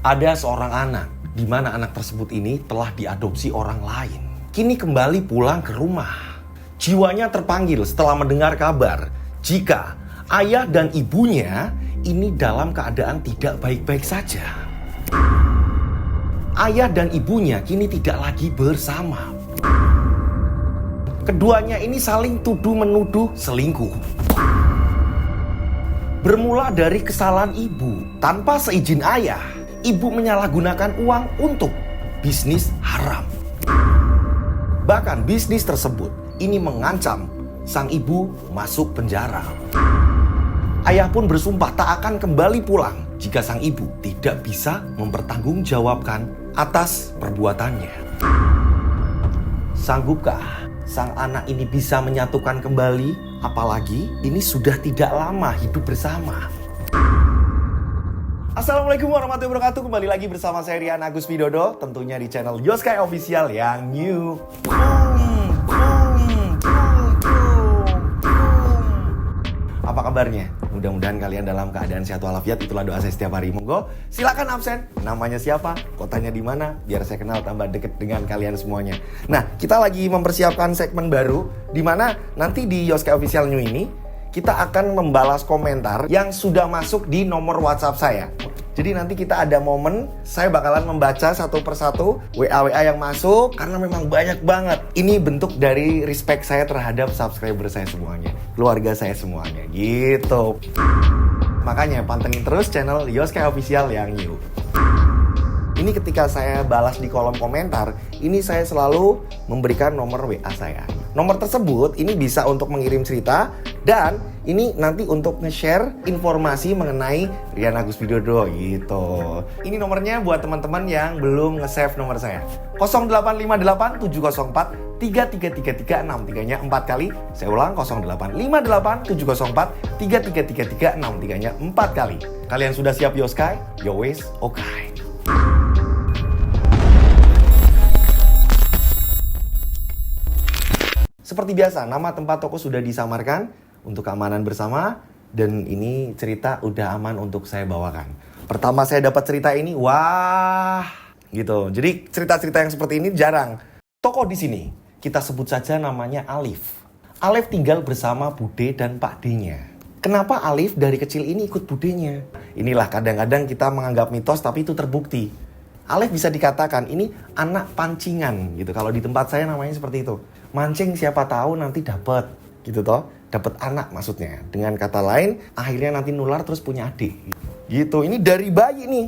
Ada seorang anak, di mana anak tersebut ini telah diadopsi orang lain. Kini kembali pulang ke rumah. Jiwanya terpanggil setelah mendengar kabar jika ayah dan ibunya ini dalam keadaan tidak baik-baik saja. Ayah dan ibunya kini tidak lagi bersama. Keduanya ini saling tuduh-menuduh selingkuh. Bermula dari kesalahan ibu, tanpa seizin ayah, ibu menyalahgunakan uang untuk bisnis haram. Bahkan bisnis tersebut ini mengancam sang ibu masuk penjara. Ayah pun bersumpah tak akan kembali pulang jika sang ibu tidak bisa mempertanggungjawabkan atas perbuatannya. Sanggupkah sang anak ini bisa menyatukan kembali? Apalagi ini sudah tidak lama hidup bersama. Assalamualaikum warahmatullahi wabarakatuh. Kembali lagi bersama saya Rian Agus Widodo, tentunya di channel Yoskay Official yang new. Apa kabarnya? Mudah-mudahan kalian dalam keadaan sehat walafiat. Itulah doa saya setiap hari. Monggo silakan absen. Namanya siapa? Kotanya di mana? Biar saya kenal tambah deket dengan kalian semuanya. Nah, kita lagi mempersiapkan segmen baru di mana nanti di Yoskay Official New ini kita akan membalas komentar yang sudah masuk di nomor WhatsApp saya. Jadi nanti kita ada momen saya bakalan membaca satu persatu WA-WA yang masuk karena memang banyak banget. Ini bentuk dari respect saya terhadap subscriber saya semuanya, keluarga saya semuanya gitu. Makanya pantengin terus channel Yoskay Official yang new. Ini ketika saya balas di kolom komentar, ini saya selalu memberikan nomor WA saya. Nomor tersebut ini bisa untuk mengirim cerita dan ini nanti untuk nge-share informasi mengenai Rian Agus Widodo gitu. Ini nomornya buat teman-teman yang belum nge-save nomor saya. 0858 704 3333 63-nya 4 kali. Saya ulang 0858 704 3333 63-nya 4 kali. Kalian sudah siap Yoskay? Yo wes, okay. Seperti biasa, nama tempat toko sudah disamarkan untuk keamanan bersama. Dan ini cerita udah aman untuk saya bawakan. Pertama saya dapat cerita ini, wah gitu. Jadi cerita-cerita yang seperti ini jarang. Toko di sini kita sebut saja namanya Alif. Alif tinggal bersama Bude dan Pak D-nya. Kenapa Alif dari kecil ini ikut Budenya? Inilah kadang-kadang kita menganggap mitos tapi itu terbukti. Alif bisa dikatakan ini anak pancingan gitu. Kalau di tempat saya namanya seperti itu. Mancing siapa tahu nanti dapat gitu toh. Dapat anak maksudnya. Dengan kata lain, akhirnya nanti nular terus punya adik. Gitu. Ini dari bayi nih.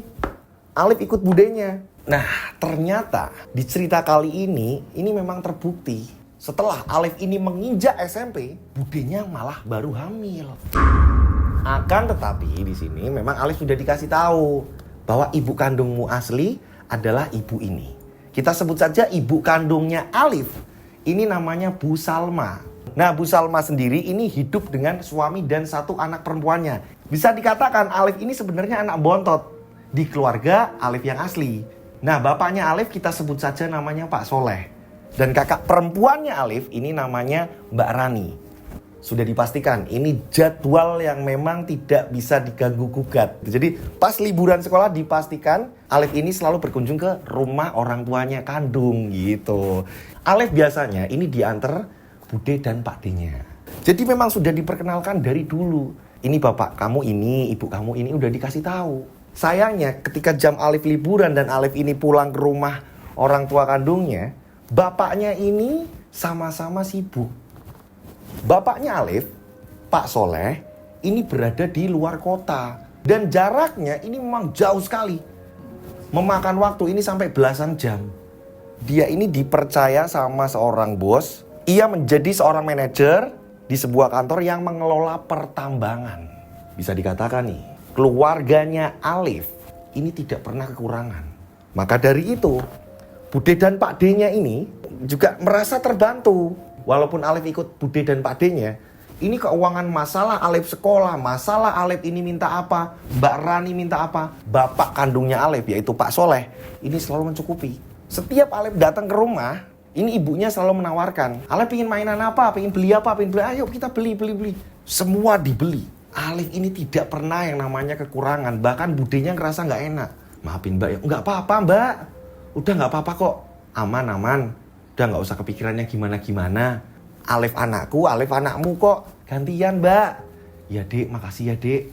Alif ikut budenya. Nah, ternyata di cerita kali ini memang terbukti. Setelah Alif ini menginjak SMP, budenya malah baru hamil. Akan tetapi di sini memang Alif sudah dikasih tahu bahwa ibu kandungmu asli adalah ibu ini. Kita sebut saja ibu kandungnya Alif. Ini namanya Bu Salma. Nah, Bu Salma sendiri ini hidup dengan suami dan satu anak perempuannya. Bisa dikatakan Alif ini sebenarnya anak bontot di keluarga Alif yang asli. Nah, bapaknya Alif kita sebut saja namanya Pak Soleh. Dan kakak perempuannya Alif ini namanya Mbak Rani. Sudah dipastikan ini jadwal yang memang tidak bisa diganggu gugat. Jadi pas liburan sekolah dipastikan Alif ini selalu berkunjung ke rumah orang tuanya kandung gitu. Alif biasanya ini diantar Bude dan Pak D-nya. Jadi memang sudah diperkenalkan dari dulu. Ini bapak kamu ini, ibu kamu ini udah dikasih tahu. Sayangnya ketika jam Alif liburan dan Alif ini pulang ke rumah orang tua kandungnya, bapaknya ini sama-sama sibuk. Bapaknya Alif, Pak Soleh, ini berada di luar kota. Dan jaraknya ini memang jauh sekali. Memakan waktu ini sampai belasan jam. Dia ini dipercaya sama seorang bos. Ia menjadi seorang manajer di sebuah kantor yang mengelola pertambangan. Bisa dikatakan nih, keluarganya Alif ini tidak pernah kekurangan. Maka dari itu, Bude dan Pak D-nya ini juga merasa terbantu. Walaupun Alif ikut Bude dan Pak D-nya, ini keuangan masalah Alif sekolah, masalah Alif ini minta apa, Mbak Rani minta apa, bapak kandungnya Alif yaitu Pak Soleh, ini selalu mencukupi. Setiap Alif datang ke rumah, ini ibunya selalu menawarkan, Alif pengen mainan apa, pengen beli apa, ayo kita beli. Semua dibeli. Alif ini tidak pernah yang namanya kekurangan, bahkan budenya ngerasa nggak enak. Maafin Mbak ya. Nggak apa-apa Mbak. Udah nggak apa-apa kok. Aman. Udah nggak usah kepikirannya gimana-gimana. Alif anakku, Alif anakmu kok. Gantian Mbak. Ya Dek, makasih ya Dek.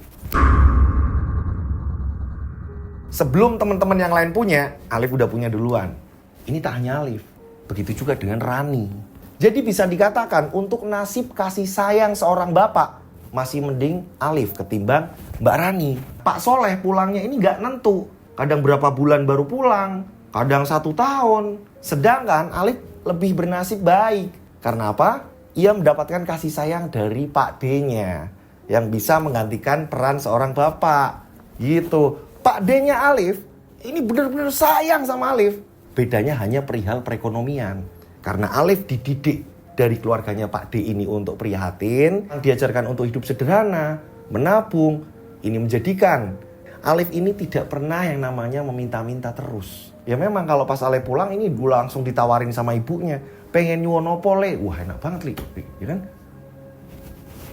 Sebelum teman-teman yang lain punya, Alif udah punya duluan. Ini tak hanya Alif. Begitu juga dengan Rani. Jadi bisa dikatakan untuk nasib kasih sayang seorang bapak, masih mending Alif ketimbang Mbak Rani. Pak Soleh pulangnya ini nggak nentu. Kadang berapa bulan baru pulang, kadang 1 tahun. Sedangkan Alif lebih bernasib baik. Karena apa? Ia mendapatkan kasih sayang dari Pak D-nya. Yang bisa menggantikan peran seorang bapak. Gitu. Pak D-nya Alif, ini benar-benar sayang sama Alif. Bedanya hanya perihal perekonomian. Karena Alif dididik dari keluarganya Pak D ini untuk prihatin, diajarkan untuk hidup sederhana, menabung. Ini menjadikan Alif ini tidak pernah yang namanya meminta-minta terus. Ya memang kalau pas Alif pulang ini langsung ditawarin sama ibunya, pengen nyuwun opo le. Wah enak banget li, ya kan?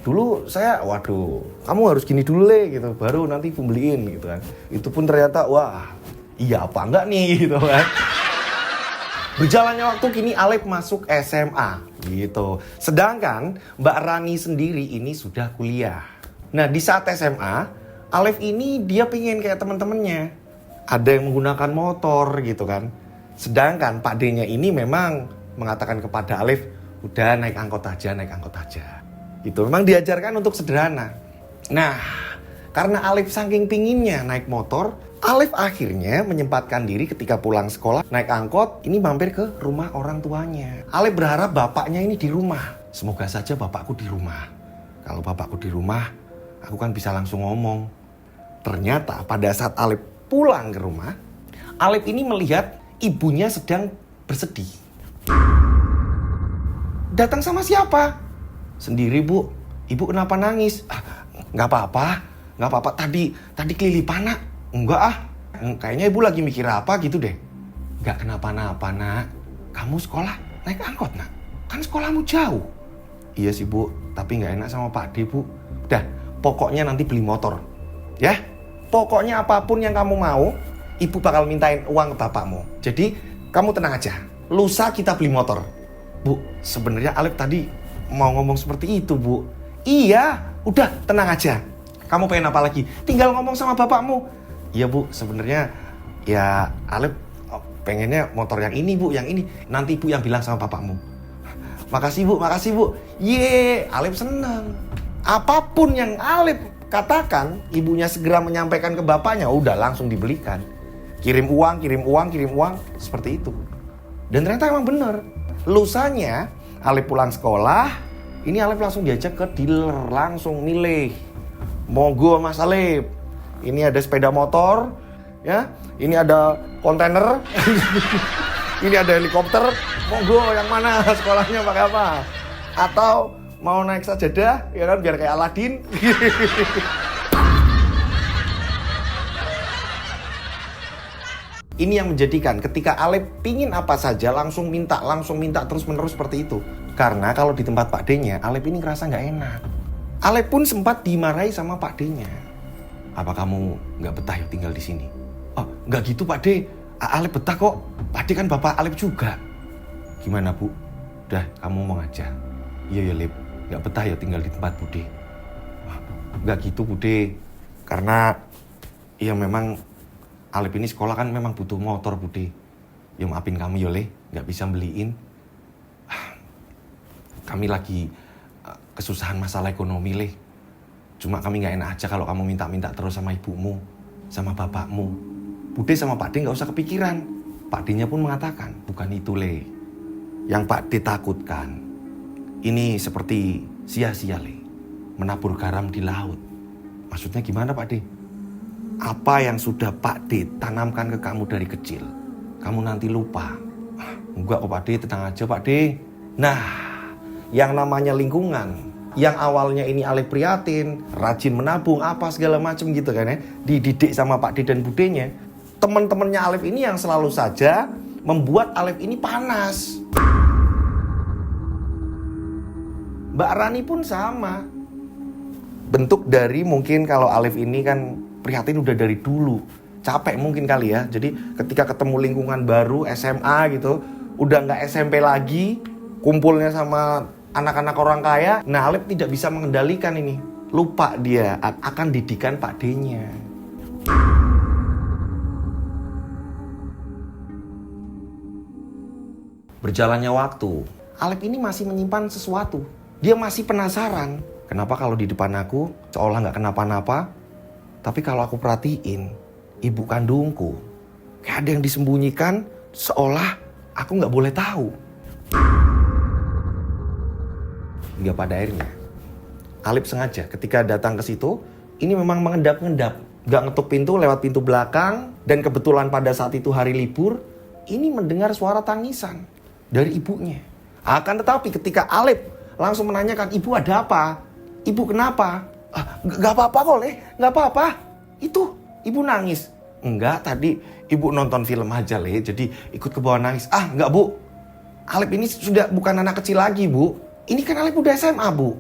Dulu saya, waduh, kamu harus gini dulu le gitu, baru nanti aku beliin gitu kan. Itu pun ternyata, wah, iya apa enggak nih gitu kan. Berjalannya waktu kini Alif masuk SMA gitu. Sedangkan Mbak Rani sendiri ini sudah kuliah. Nah di saat SMA, Alif ini dia pengen kayak teman-temannya. Ada yang menggunakan motor gitu kan. Sedangkan Pak D-nya ini memang mengatakan kepada Alif, udah naik angkot aja. Itu memang diajarkan untuk sederhana. Nah, karena Alif saking pinginnya naik motor, Alif akhirnya menyempatkan diri ketika pulang sekolah naik angkot, ini mampir ke rumah orang tuanya. Alif berharap bapaknya ini di rumah. Semoga saja bapakku di rumah. Kalau bapakku di rumah, aku kan bisa langsung ngomong. Ternyata pada saat Alif pulang ke rumah, Alif ini melihat ibunya sedang bersedih. Datang sama siapa? Sendiri Bu. Ibu kenapa nangis? Nggak apa-apa. Tadi kelilipan nak. Enggak kayaknya ibu lagi mikir apa gitu deh. Nggak kenapa-napa nak. Kamu sekolah naik angkot nak. Kan sekolahmu jauh. Iya sih Bu, tapi nggak enak sama Pak D Bu. Udah, pokoknya nanti beli motor. Ya, pokoknya apapun yang kamu mau, ibu bakal mintain uang ke bapakmu. Jadi kamu tenang aja. Lusa kita beli motor. Bu, sebenarnya Alif tadi mau ngomong seperti itu Bu. Iya, udah tenang aja. Kamu pengen apa lagi? Tinggal ngomong sama bapakmu. Iya Bu, sebenarnya ya Alif pengennya motor yang ini Bu, yang ini. Nanti Ibu yang bilang sama bapakmu. Makasih Bu. Ye, Alif senang. Apapun yang Alif katakan, ibunya segera menyampaikan ke bapaknya, udah langsung dibelikan. Kirim uang, seperti itu. Dan ternyata emang bener. Lusanya Alif pulang sekolah, ini Alif langsung diajak ke dealer, langsung milih. Monggo Mas Alif, ini ada sepeda motor, ya, ini ada kontainer, ini ada helikopter. Monggo yang mana sekolahnya pakai apa? Atau mau naik sajadah, ya kan biar kayak Aladin. Ini yang menjadikan ketika Alif pingin apa saja langsung minta terus-menerus seperti itu. Karena kalau di tempat Pak D-nya, Alif ini ngerasa nggak enak. Alif pun sempat dimarahi sama Pak D-nya. Apa kamu nggak betah ya tinggal di sini? Oh, nggak gitu Pak D. Alif betah kok. Pak D kan bapak Alif juga. Gimana Bu? Udah, kamu mau aja. Iya ya Lip, nggak betah ya tinggal di tempat Bude. Nggak gitu Bude. Karena ya memang Alif ini sekolah kan memang butuh motor Bude. Ya maafin kami ya Le, nggak bisa beliin. Kami lagi kesusahan masalah ekonomi Le. Cuma kami nggak enak aja kalau kamu minta-minta terus sama ibumu, sama bapakmu. Bude sama Pak D nggak usah kepikiran. Pak D-nya pun mengatakan, bukan itu Le. Yang Pak D takutkan, ini seperti sia-sia Le. Menabur garam di laut. Maksudnya gimana Pak D? Apa yang sudah Pak D tanamkan ke kamu dari kecil, kamu nanti lupa. Enggak kok Pak D, tenang aja Pak D. Nah, yang namanya lingkungan, yang awalnya ini Alif prihatin, rajin menabung, apa segala macam gitu kan ya, dididik sama Pak D dan Budenya. Teman-temannya Alif ini yang selalu saja membuat Alif ini panas. Mbak Rani pun sama. Bentuk dari mungkin kalau Alif ini kan prihatin udah dari dulu. capek mungkin kali ya. Jadi ketika ketemu lingkungan baru, SMA gitu, udah nggak SMP lagi, kumpulnya sama anak-anak orang kaya. Nah, Alif tidak bisa mengendalikan ini. Lupa dia akan didikan Pak D-nya. Berjalannya waktu, Alif ini masih menyimpan sesuatu. Dia masih penasaran. Kenapa kalau di depan aku seolah nggak kenapa-napa, tapi kalau aku perhatiin, ibu kandungku kayak ada yang disembunyikan, seolah aku nggak boleh tahu. Hingga pada akhirnya, Alif sengaja ketika datang ke situ, ini memang mengendap-endap, nggak ngetuk pintu, lewat pintu belakang, dan kebetulan pada saat itu hari libur, ini mendengar suara tangisan dari ibunya. Akan tetapi ketika Alif langsung menanyakan, ibu ada apa? Ibu kenapa? Gak apa-apa kok, Le. Gak apa-apa. Itu, ibu nangis. Enggak, tadi ibu nonton film aja, Le. Jadi ikut ke bawah nangis. Enggak, Bu. Alif ini sudah bukan anak kecil lagi, Bu. Ini kan Alif udah SMA, Bu.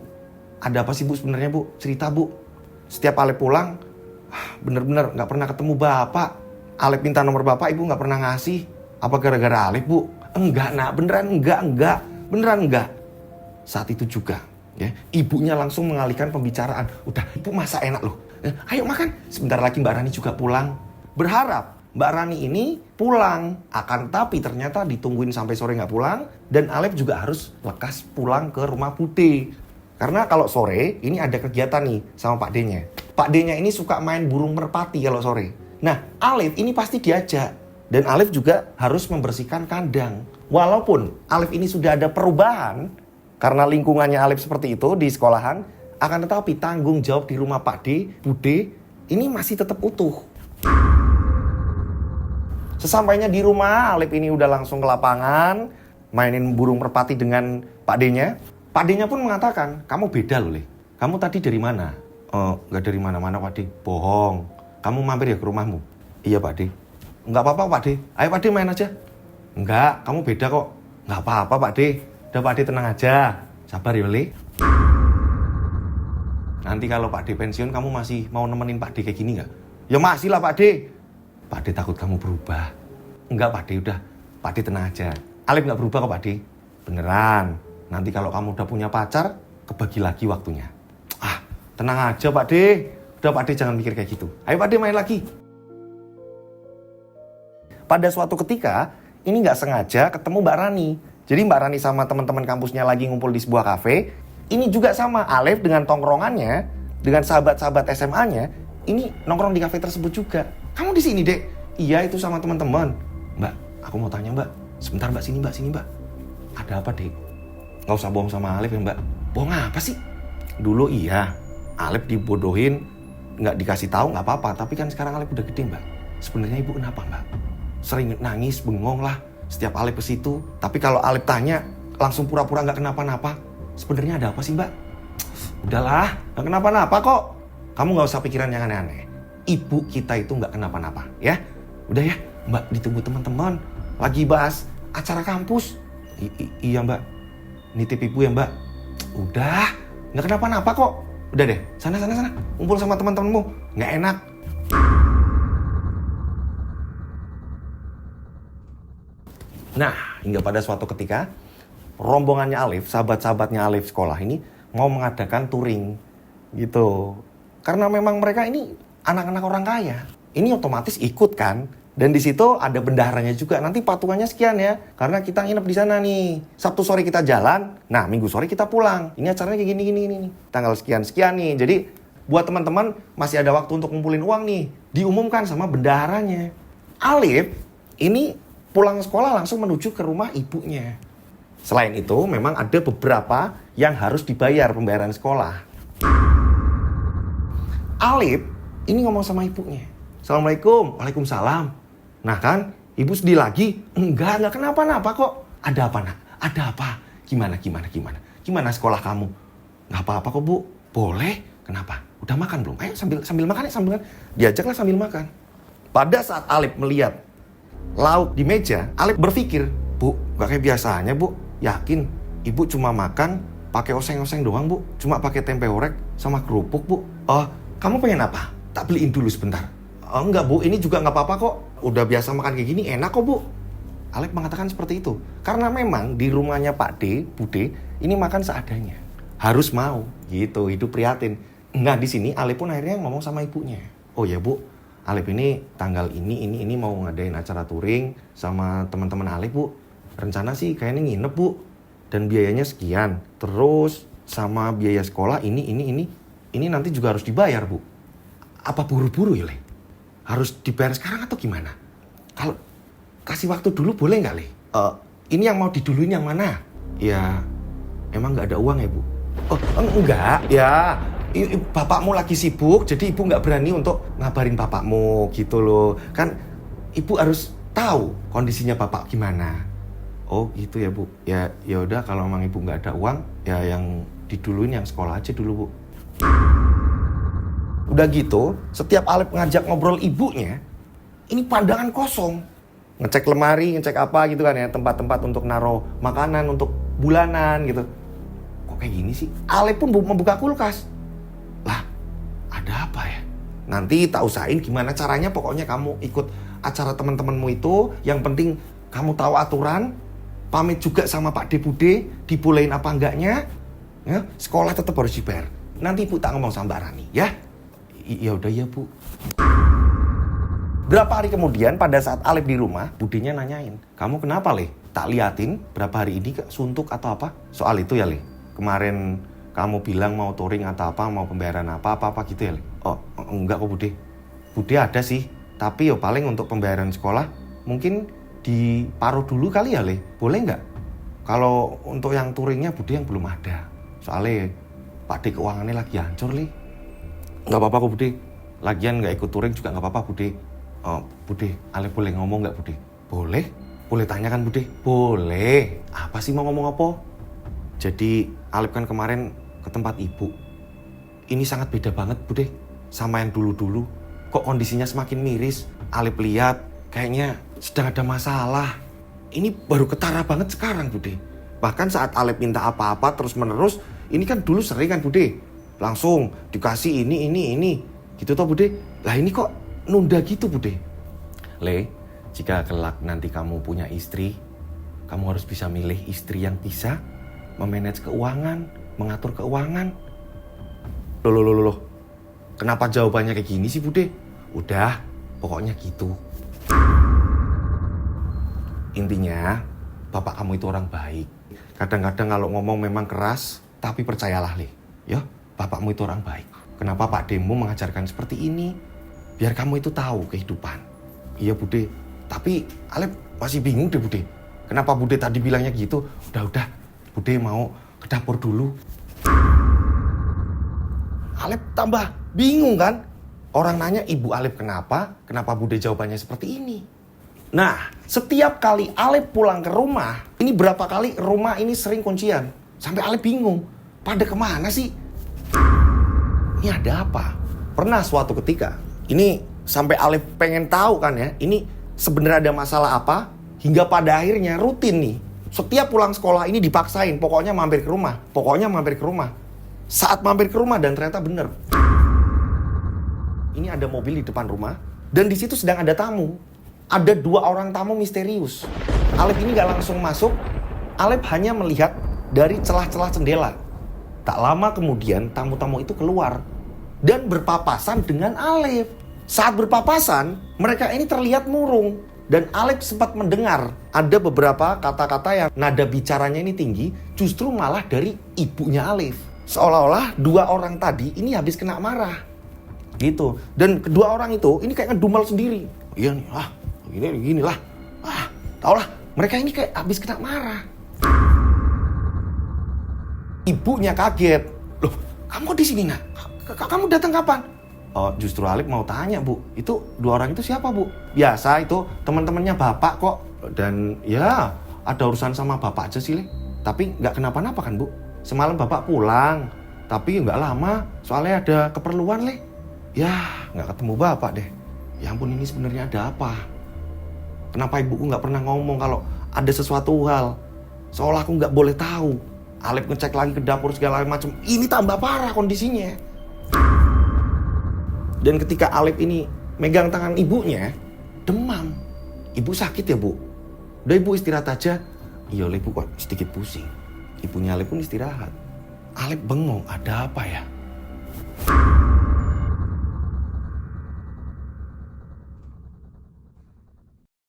Ada apa sih, Bu, sebenarnya, Bu? Cerita, Bu. Setiap Alif pulang, bener-bener gak pernah ketemu Bapak. Alif minta nomor Bapak, Ibu gak pernah ngasih. Apa gara-gara Alif, Bu? Enggak, Nak. Beneran enggak. Beneran enggak. Saat itu juga, ya, ibunya langsung mengalihkan pembicaraan. Udah, ibu masak enak loh. Ayo makan. Sebentar lagi Mbak Rani juga pulang. Berharap Mbak Rani ini pulang. Akan tapi ternyata ditungguin sampai sore nggak pulang. Dan Alif juga harus lekas pulang ke rumah Bude. Karena kalau sore ini ada kegiatan nih sama Pak D-nya. Pak D-nya ini suka main burung merpati kalau sore. Nah, Alif ini pasti diajak. Dan Alif juga harus membersihkan kandang. Walaupun Alif ini sudah ada perubahan, karena lingkungannya Alif seperti itu di sekolahan, akan tetapi tanggung jawab di rumah Pak D, Bude, ini masih tetap utuh. Sesampainya di rumah, Alif ini udah langsung ke lapangan, mainin burung merpati dengan Pak D-nya. Pak D-nya pun mengatakan, kamu beda loh, Le. Kamu tadi dari mana? Nggak dari mana-mana, Pak D. Bohong. Kamu mampir ya ke rumahmu? Iya, Pak D. Nggak apa-apa, Pak D. Ayo, Pak D, main aja. Enggak, kamu beda kok. Nggak apa-apa, Pak D. Udah, Pak D, tenang aja. Sabar ya, Le. Nanti kalau Pak D pensiun, kamu masih mau nemenin Pak D kayak gini nggak? Ya masih lah, Pak D. Pak D takut kamu berubah. Enggak, Pak D, udah. Pak D tenang aja. Alif nggak berubah kok, Pak D. Beneran. Nanti kalau kamu udah punya pacar, kebagi lagi waktunya. Tenang aja, Pak D. Udah, Pak D, jangan mikir kayak gitu. Ayo, Pak D, main lagi. Pada suatu ketika, ini nggak sengaja ketemu Mbak Rani. Jadi Mbak Rani sama teman-teman kampusnya lagi ngumpul di sebuah kafe. Ini juga sama, Alif dengan tongkrongannya, dengan sahabat-sahabat SMA-nya, ini nongkrong di kafe tersebut juga. Kamu di sini, Dek? Iya, itu sama teman-teman. Mbak, aku mau tanya, Mbak. Sebentar, Mbak, sini, Mbak. Ada apa, Dek? Nggak usah bohong sama Alif ya, Mbak. Bohong apa sih? Dulu iya, Alif dibodohin, nggak dikasih tahu nggak apa-apa. Tapi kan sekarang Alif udah gede, Mbak. Sebenarnya Ibu kenapa, Mbak? Sering nangis, bengong lah setiap Alif ke situ. Tapi kalau Alif tanya, langsung pura-pura nggak kenapa-napa. Sebenarnya ada apa sih, Mbak? Udahlah, nggak kenapa-napa kok. Kamu nggak usah pikiran yang aneh-aneh. Ibu kita itu nggak kenapa-napa, ya. Udah ya, Mbak, ditunggu teman-teman. Lagi bahas acara kampus. Iya, Mbak. Nitip ibu ya, Mbak. Udah, nggak kenapa-napa kok. Udah deh, sana. Kumpul sama teman-temanmu. Nggak enak. Nah, hingga pada suatu ketika, rombongannya Alif, sahabat-sahabatnya Alif sekolah ini mau mengadakan touring gitu. Karena memang mereka ini anak-anak orang kaya. Ini otomatis ikut kan. Dan di situ ada bendaharanya juga. Nanti patungannya sekian ya. Karena kita nginep di sana nih. Sabtu sore kita jalan. Nah, Minggu sore kita pulang. Ini acaranya kayak gini. Tanggal sekian nih. Jadi buat teman-teman masih ada waktu untuk ngumpulin uang nih. Diumumkan sama bendaharanya. Alif ini pulang sekolah langsung menuju ke rumah ibunya. Selain itu, memang ada beberapa yang harus dibayar pembayaran sekolah. Alif ini ngomong sama ibunya. Assalamualaikum. Waalaikumsalam. Nah kan, ibu sedih lagi? Enggak kenapa-napa kok. Ada apa, Nak? Ada apa? Gimana sekolah kamu? Nggak apa-apa kok, Bu. Boleh. Kenapa? Udah makan belum? Ayo sambil makan ya, sambil. Diajaklah sambil makan. Pada saat Alif melihat lauk di meja, Alif berpikir, Bu, gak kayak biasanya, Bu. Yakin, Ibu cuma makan pakai oseng-oseng doang, Bu. Cuma pakai tempe orek sama kerupuk, Bu. Oh, kamu pengen apa? Tak beliin dulu sebentar. Oh, enggak Bu, ini juga nggak apa-apa kok. Udah biasa makan kayak gini, enak kok Bu. Alep mengatakan seperti itu. Karena memang di rumahnya Pak D, Bude, ini makan seadanya. Harus mau, gitu, hidup prihatin. Enggak, di sini Alep pun akhirnya ngomong sama ibunya. Oh ya Bu, Alep ini tanggal ini mau ngadain acara touring sama teman-teman Alep Bu. Rencana sih kayaknya nginep Bu. Dan biayanya sekian. Terus sama biaya sekolah ini nanti juga harus dibayar Bu. Apa buru-buru ya Le? Harus dibayar sekarang atau gimana? Kalau kasih waktu dulu boleh nggak, Le? Ini yang mau diduluin yang mana? Ya, emang nggak ada uang ya, Bu? Oh, enggak. Ya, bapakmu lagi sibuk, jadi ibu nggak berani untuk ngabarin bapakmu gitu loh. Kan ibu harus tahu kondisinya bapak gimana. Oh, gitu ya, Bu. Ya udah kalau emang ibu nggak ada uang, ya yang diduluin yang sekolah aja dulu, Bu. Udah gitu, setiap Alep ngajak ngobrol ibunya, ini pandangan kosong. Ngecek lemari, ngecek apa gitu kan ya, tempat-tempat untuk naruh makanan untuk bulanan gitu. Kok kayak gini sih? Alep pun membuka kulkas. Lah, ada apa ya? Nanti tak usahain gimana caranya, pokoknya kamu ikut acara teman-temanmu itu. Yang penting kamu tahu aturan, pamit juga sama Pak D Bude, dibolehin apa enggaknya. Ya, sekolah tetap harus dibayar. Nanti Ibu tak ngomong sama Mbak Rani, ya? Ya udah ya Bu. Berapa hari kemudian pada saat Alep di rumah, Budenya nanyain, kamu kenapa Le? Tak liatin berapa hari ini suntuk atau apa? Soal itu ya Le. Kemarin kamu bilang mau touring atau apa, mau pembayaran apa gitu ya Le? Oh enggak kok Bude. Bude ada sih, tapi yo paling untuk pembayaran sekolah mungkin diparuh dulu kali ya Le. Boleh nggak? Kalau untuk yang touringnya Bude yang belum ada. Soalnya Pak D keuangannya lagi hancur Le. Nggak apa-apa kok Bude. Lagian nggak ikut touring juga nggak apa-apa Bude. Oh, Bude, Alep boleh ngomong nggak Bude? Boleh? Boleh tanya kan Bude? Boleh. Apa sih mau ngomong apa? Jadi Alep kan kemarin ke tempat ibu. Ini sangat beda banget Bude sama yang dulu-dulu. Kok kondisinya semakin miris? Alep lihat kayaknya sedang ada masalah. Ini baru ketara banget sekarang Bude. Bahkan saat Alep minta apa-apa terus-menerus, ini kan dulu sering kan Bude. Langsung dikasih ini. Gitu toh Bude. Lah ini kok nunda gitu Bude. Le, jika kelak nanti kamu punya istri, kamu harus bisa milih istri yang bisa memanage keuangan, mengatur keuangan. Loh. Kenapa jawabannya kayak gini sih Bude? Udah, pokoknya gitu. Intinya, bapak kamu itu orang baik. Kadang-kadang kalau ngomong memang keras, tapi percayalah Le, ya, bapakmu itu orang baik. Kenapa Pak Demo mengajarkan seperti ini? Biar kamu itu tahu kehidupan. Iya Bude, tapi Alep masih bingung deh Bude. Kenapa Bude tadi bilangnya gitu? Udah, Bude mau ke dapur dulu. Alep tambah bingung kan? Orang nanya ibu Alep kenapa Bude jawabannya seperti ini. Nah, setiap kali Alep pulang ke rumah, ini berapa kali rumah ini sering kuncian. Sampai Alep bingung, pada kemana sih? Ini ada apa? Pernah suatu ketika, ini sampai Alep pengen tahu kan ya, ini sebenarnya ada masalah apa, hingga pada akhirnya rutin nih. Setiap pulang sekolah ini dipaksain, pokoknya mampir ke rumah. Saat mampir ke rumah dan ternyata bener. Ini ada mobil di depan rumah, dan di situ sedang ada tamu. Ada 2 orang tamu misterius. Alep ini gak langsung masuk, Alep hanya melihat dari celah-celah jendela. Tak lama kemudian tamu-tamu itu keluar dan berpapasan dengan Alep. Saat berpapasan, mereka ini terlihat murung. Dan Alep sempat mendengar ada beberapa kata-kata yang nada bicaranya ini tinggi, justru malah dari ibunya Alep. Seolah-olah 2 orang tadi ini habis kena marah. Gitu. Dan kedua orang itu ini kayak ngedumel sendiri. Iya nih, gini lah. Tau lah, mereka ini kayak habis kena marah. Ibunya kaget. Loh, kamu kok di sini nak? Kamu datang kapan? Oh, justru Alep mau tanya Bu, itu 2 orang itu siapa Bu? Biasa itu teman-temannya bapak kok. Dan ya ada urusan sama bapak aja sih Le. Tapi nggak kenapa-napa kan Bu? Semalam bapak pulang, tapi nggak lama soalnya ada keperluan Le. Ya nggak ketemu bapak deh. Ya ampun, ini sebenarnya ada apa? Kenapa ibuku nggak pernah ngomong kalau ada sesuatu hal? Seolah aku nggak boleh tahu. Alep ngecek lagi ke dapur segala macam. Ini tambah parah kondisinya. Dan ketika Alep ini megang tangan ibunya, demam. Ibu sakit ya, Bu? Udah ibu istirahat aja. Iya, ibu kok sedikit pusing. Ibunya Alif pun istirahat. Alif bengong, ada apa ya?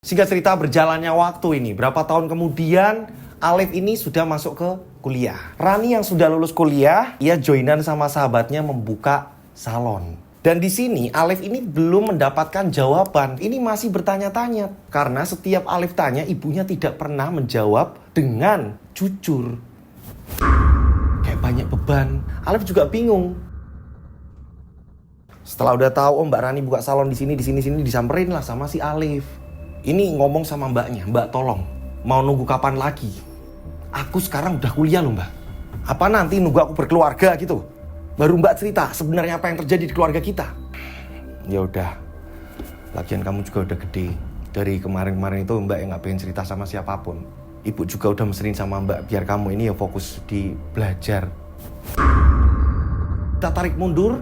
Singkat cerita, berjalannya waktu ini, berapa tahun kemudian Alif ini sudah masuk ke kuliah. Rani yang sudah lulus kuliah, ia joinan sama sahabatnya membuka salon. Dan di sini Alif ini belum mendapatkan jawaban. Ini masih bertanya-tanya. Karena setiap Alif tanya, ibunya tidak pernah menjawab dengan jujur. Kayak banyak beban. Alif juga bingung. Setelah udah tahu, oh Mbak Rani buka salon di sini disamperin lah sama si Alif. Ini ngomong sama mbaknya, Mbak tolong, mau nunggu kapan lagi? Aku sekarang udah kuliah loh Mbak. Apa nanti nunggu aku berkeluarga gitu? Baru Mbak cerita sebenarnya apa yang terjadi di keluarga kita. Ya udah, lagian kamu juga udah gede. Dari kemarin-kemarin itu Mbak yang gak pengen cerita sama siapapun. Ibu juga udah meserin sama Mbak biar kamu ini ya fokus di belajar. Kita tarik mundur.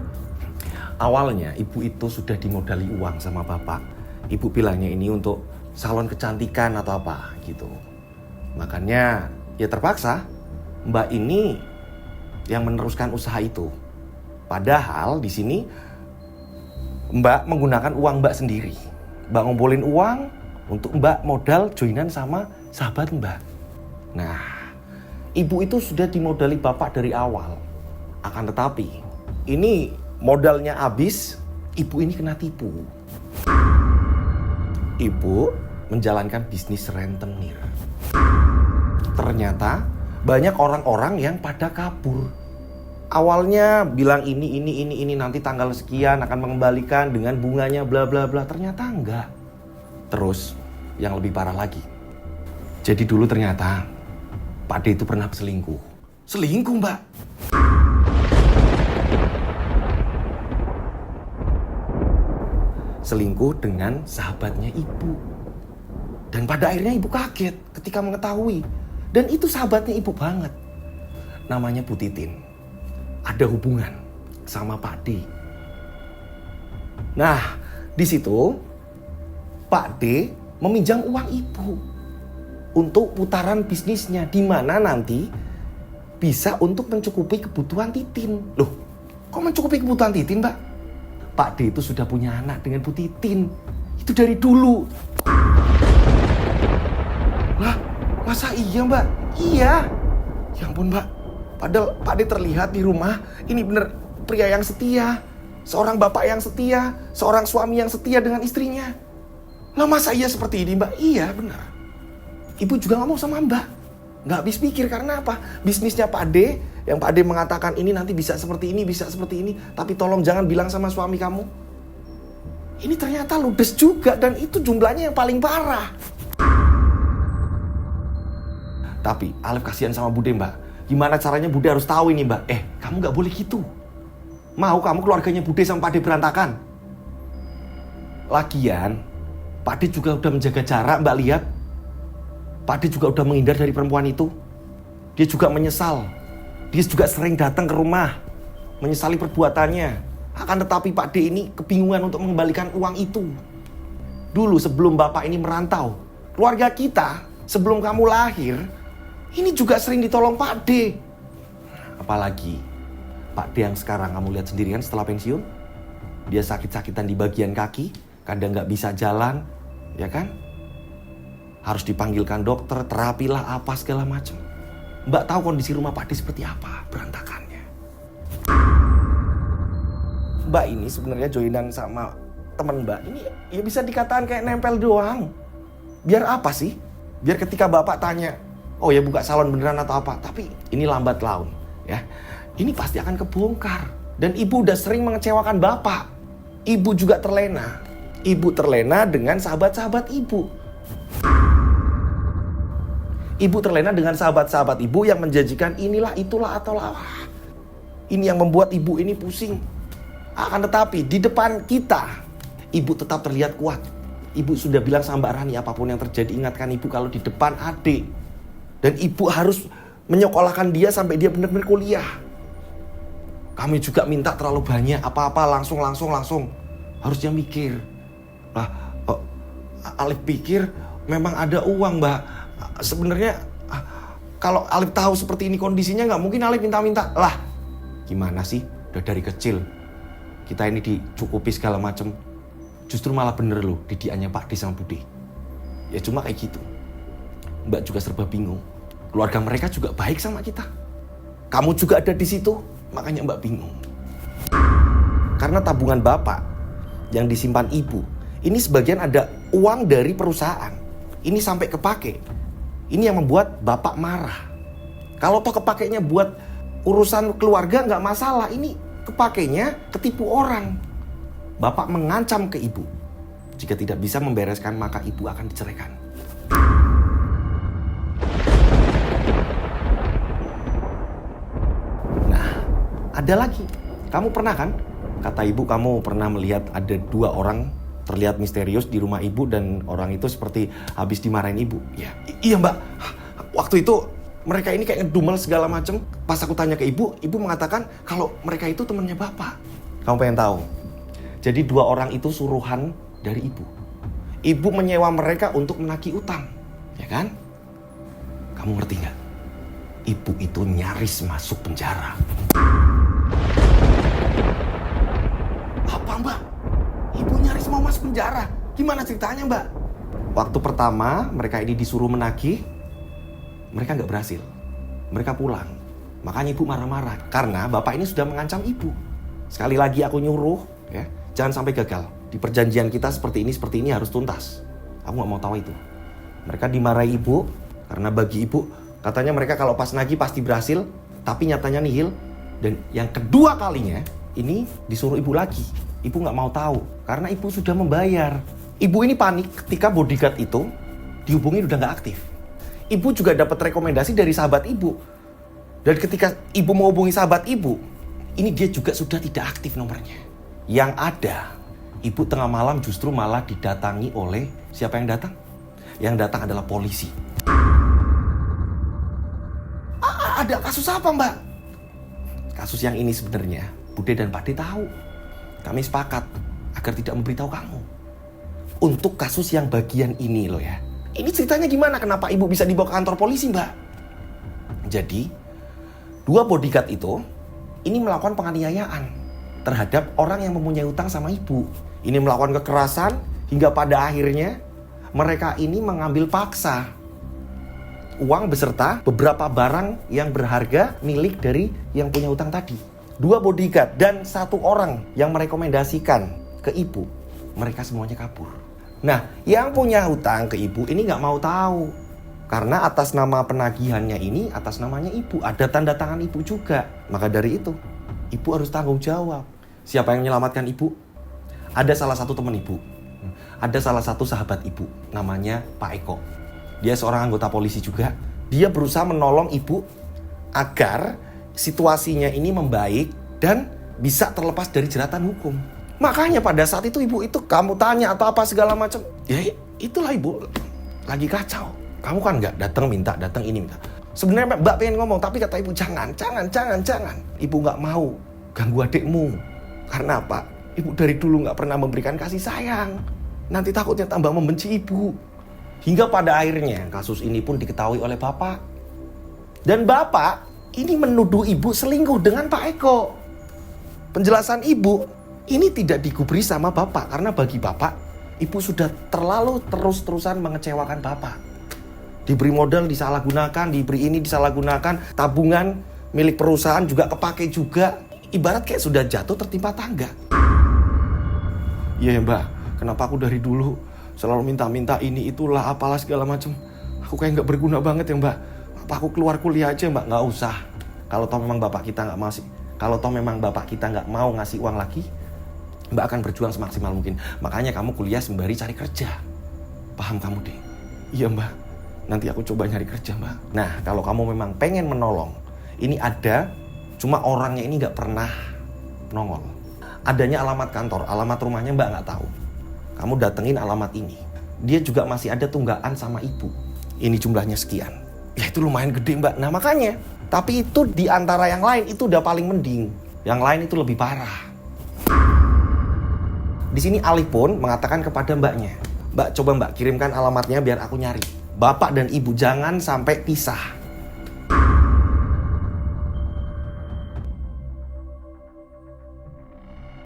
Awalnya ibu itu sudah dimodali uang sama bapak. Ibu bilangnya ini untuk salon kecantikan atau apa gitu. Makanya ya terpaksa Mbak ini yang meneruskan usaha itu. Padahal di sini Mbak menggunakan uang Mbak sendiri. Mbak ngumpulin uang untuk Mbak modal joinan sama sahabat Mbak. Nah, ibu itu sudah dimodali bapak dari awal. Akan tetapi ini modalnya habis, ibu ini kena tipu. Ibu menjalankan bisnis rentenir. Ternyata banyak orang-orang yang pada kabur. Awalnya bilang ini nanti tanggal sekian akan mengembalikan dengan bunganya bla bla bla. Ternyata enggak. Terus yang lebih parah lagi. Jadi dulu ternyata Pak D itu pernah selingkuh. Selingkuh Mbak. Selingkuh dengan sahabatnya ibu. Dan pada akhirnya ibu kaget ketika mengetahui. Dan itu sahabatnya ibu banget. Namanya Bu Titin. Ada hubungan sama Pak D. Nah, di situ Pak D meminjam uang ibu untuk putaran bisnisnya, di mana nanti bisa untuk mencukupi kebutuhan Titin. Loh, kok mencukupi kebutuhan Titin, Mbak? Pak D itu sudah punya anak dengan Bu Titin. Itu dari dulu. Lah, masa iya Mbak? Iya. Ya ampun Mbak. Padahal Pak D terlihat di rumah, ini bener pria yang setia. Seorang bapak yang setia. Seorang suami yang setia dengan istrinya. Lah masa iya seperti ini Mbak? Iya benar. Ibu juga ngomong sama Mbak. Nggak habis pikir karena apa? Bisnisnya Pak D, yang Pak D mengatakan ini nanti bisa seperti ini, bisa seperti ini. Tapi tolong jangan bilang sama suami kamu. Ini ternyata ludes juga dan itu jumlahnya yang paling parah. Tapi Alif kasihan sama Bude Mbak. Gimana caranya Bude harus tahu ini Mbak? Kamu nggak boleh gitu. Mau kamu keluarganya Bude sama Pak D berantakan? Lagian, Pak D juga udah menjaga jarak Mbak lihat. Pak D juga udah menghindar dari perempuan itu. Dia juga menyesal. Dia juga sering datang ke rumah. Menyesali perbuatannya. Akan tetapi Pak D ini kebingungan untuk mengembalikan uang itu. Dulu sebelum Bapak ini merantau, keluarga kita sebelum kamu lahir, ini juga sering ditolong Pak D. Apalagi Pak D yang sekarang kamu lihat sendirian setelah pensiun. Dia sakit-sakitan di bagian kaki. Kadang gak bisa jalan. Ya kan? Harus dipanggilkan dokter, terapi lah apa segala macam. Mbak tahu kondisi rumah Pak D seperti apa berantakannya. Mbak ini sebenarnya joinan sama teman Mbak ini ya bisa dikatakan kayak nempel doang. Biar apa sih? Biar ketika Bapak tanya, oh ya buka salon beneran atau apa? Tapi ini lambat laun ya. Ini pasti akan kebongkar. Dan ibu udah sering mengecewakan Bapak. Ibu juga terlena. Ibu terlena dengan sahabat-sahabat ibu. Ibu terlena dengan sahabat-sahabat ibu yang menjanjikan inilah, itulah, atau lah. Ini yang membuat ibu ini pusing. Akan tetapi di depan kita, ibu tetap terlihat kuat. Ibu sudah bilang sama Mbak Rani, apapun yang terjadi ingatkan ibu kalau di depan adik. Dan ibu harus menyekolahkan dia sampai dia benar-benar kuliah. Kami juga minta terlalu banyak, apa-apa langsung. Harusnya mikir. Lah, oh, Alif pikir memang ada uang, Mbak. Sebenarnya kalau Alif tahu seperti ini kondisinya nggak mungkin Alif minta-minta. Lah, gimana sih? Udah dari kecil kita ini dicukupi segala macam. Justru malah bener loh didikannya Pak D sama Bude. Ya cuma kayak gitu. Mbak juga serba bingung. Keluarga mereka juga baik sama kita. Kamu juga ada di situ, makanya Mbak bingung. Karena tabungan Bapak yang disimpan Ibu, ini sebagian ada uang dari perusahaan. Ini sampai kepake. Ini yang membuat Bapak marah. Kalau toh kepakainya buat urusan keluarga nggak masalah. Ini kepakainya ketipu orang. Bapak mengancam ke Ibu. Jika tidak bisa membereskan, maka Ibu akan diceraikan. Nah, ada lagi. Kamu pernah kan? Kata Ibu, kamu pernah melihat ada 2 orang terlihat misterius di rumah Ibu dan orang itu seperti habis dimarahin Ibu. Ya, iya Mbak. Waktu itu mereka ini kayak ngedumel segala macam. Pas aku tanya ke Ibu, Ibu mengatakan kalau mereka itu temannya Bapak. Kamu pengen tahu? Jadi 2 orang itu suruhan dari Ibu. Ibu menyewa mereka untuk menagih utang. Ya kan? Kamu ngerti nggak? Ibu itu nyaris masuk penjara. Apa Mbak? Ibu nyaris mau masuk penjara. Gimana ceritanya Mbak? Waktu pertama mereka ini disuruh menagih, mereka nggak berhasil. Mereka pulang. Makanya Ibu marah-marah. Karena Bapak ini sudah mengancam Ibu. Sekali lagi aku nyuruh, ya, jangan sampai gagal. Di perjanjian kita seperti ini harus tuntas. Aku nggak mau tahu itu. Mereka dimarahi Ibu, karena bagi Ibu, katanya mereka kalau pas nagih pasti berhasil, tapi nyatanya nihil. Dan yang kedua kalinya, ini disuruh Ibu lagi. Ibu nggak mau tahu, karena Ibu sudah membayar. Ibu ini panik ketika bodyguard itu dihubungi udah nggak aktif. Ibu juga dapat rekomendasi dari sahabat Ibu. Dan ketika Ibu mau hubungi sahabat Ibu, ini dia juga sudah tidak aktif nomornya. Yang ada, Ibu tengah malam justru malah didatangi oleh siapa yang datang? Yang datang adalah polisi. Ada kasus apa Mbak? Kasus yang ini sebenarnya Bude dan Pak D tahu. Kami sepakat agar tidak memberitahu kamu. Untuk kasus yang bagian ini loh ya. Ini ceritanya gimana? Kenapa Ibu bisa dibawa ke kantor polisi Mbak? Jadi 2 bodyguard itu ini melakukan penganiayaan terhadap orang yang mempunyai utang sama Ibu. Ini melakukan kekerasan hingga pada akhirnya mereka ini mengambil paksa uang beserta beberapa barang yang berharga milik dari yang punya utang tadi. 2 bodyguard dan 1 orang yang merekomendasikan ke Ibu. Mereka semuanya kabur. Nah, yang punya hutang ke Ibu ini nggak mau tahu. Karena atas nama penagihannya ini, atas namanya Ibu. Ada tanda tangan Ibu juga. Maka dari itu, Ibu harus tanggung jawab. Siapa yang menyelamatkan Ibu? Ada salah satu teman Ibu. Ada salah satu sahabat Ibu. Namanya Pak Eko. Dia seorang anggota polisi juga. Dia berusaha menolong Ibu agar situasinya ini membaik dan bisa terlepas dari jeratan hukum. Makanya pada saat itu Ibu itu kamu tanya atau apa segala macam. Ya itulah Ibu lagi kacau. Kamu kan nggak datang ini minta. Sebenarnya Mbak pengen ngomong tapi kata Ibu jangan. Ibu nggak mau ganggu adikmu. Karena apa? Ibu dari dulu nggak pernah memberikan kasih sayang. Nanti takutnya tambah membenci Ibu. Hingga pada akhirnya kasus ini pun diketahui oleh Bapak. Dan Bapak ini menuduh Ibu selingkuh dengan Pak Eko. Penjelasan Ibu ini tidak digubris sama Bapak. Karena bagi Bapak, Ibu sudah terlalu terus-terusan mengecewakan Bapak. Diberi modal disalahgunakan, diberi ini disalahgunakan. Tabungan milik perusahaan juga kepake juga. Ibarat kayak sudah jatuh tertimpa tangga. Iya Mbak, kenapa aku dari dulu selalu minta-minta ini itulah apalah segala macam. Aku kayak gak berguna banget ya Mbak. Apa aku keluar kuliah aja Mbak? Nggak usah. Kalau toh memang bapak kita nggak mau ngasih uang lagi, Mbak akan berjuang semaksimal mungkin. Makanya kamu kuliah sembari cari kerja. Paham kamu deh? Iya Mbak. Nanti aku coba nyari kerja Mbak. Nah kalau kamu memang pengen menolong, ini ada, cuma orangnya ini nggak pernah nongol. Adanya alamat kantor, alamat rumahnya Mbak nggak tahu. Kamu datengin alamat ini. Dia juga masih ada tunggakan sama Ibu. Ini jumlahnya sekian. Ya itu lumayan gede Mbak. Nah makanya, tapi itu di antara yang lain itu udah paling mending. Yang lain itu lebih parah. Di sini Alif pun mengatakan kepada mbaknya, "Mbak, coba mbak kirimkan alamatnya biar aku nyari. Bapak dan ibu jangan sampai pisah."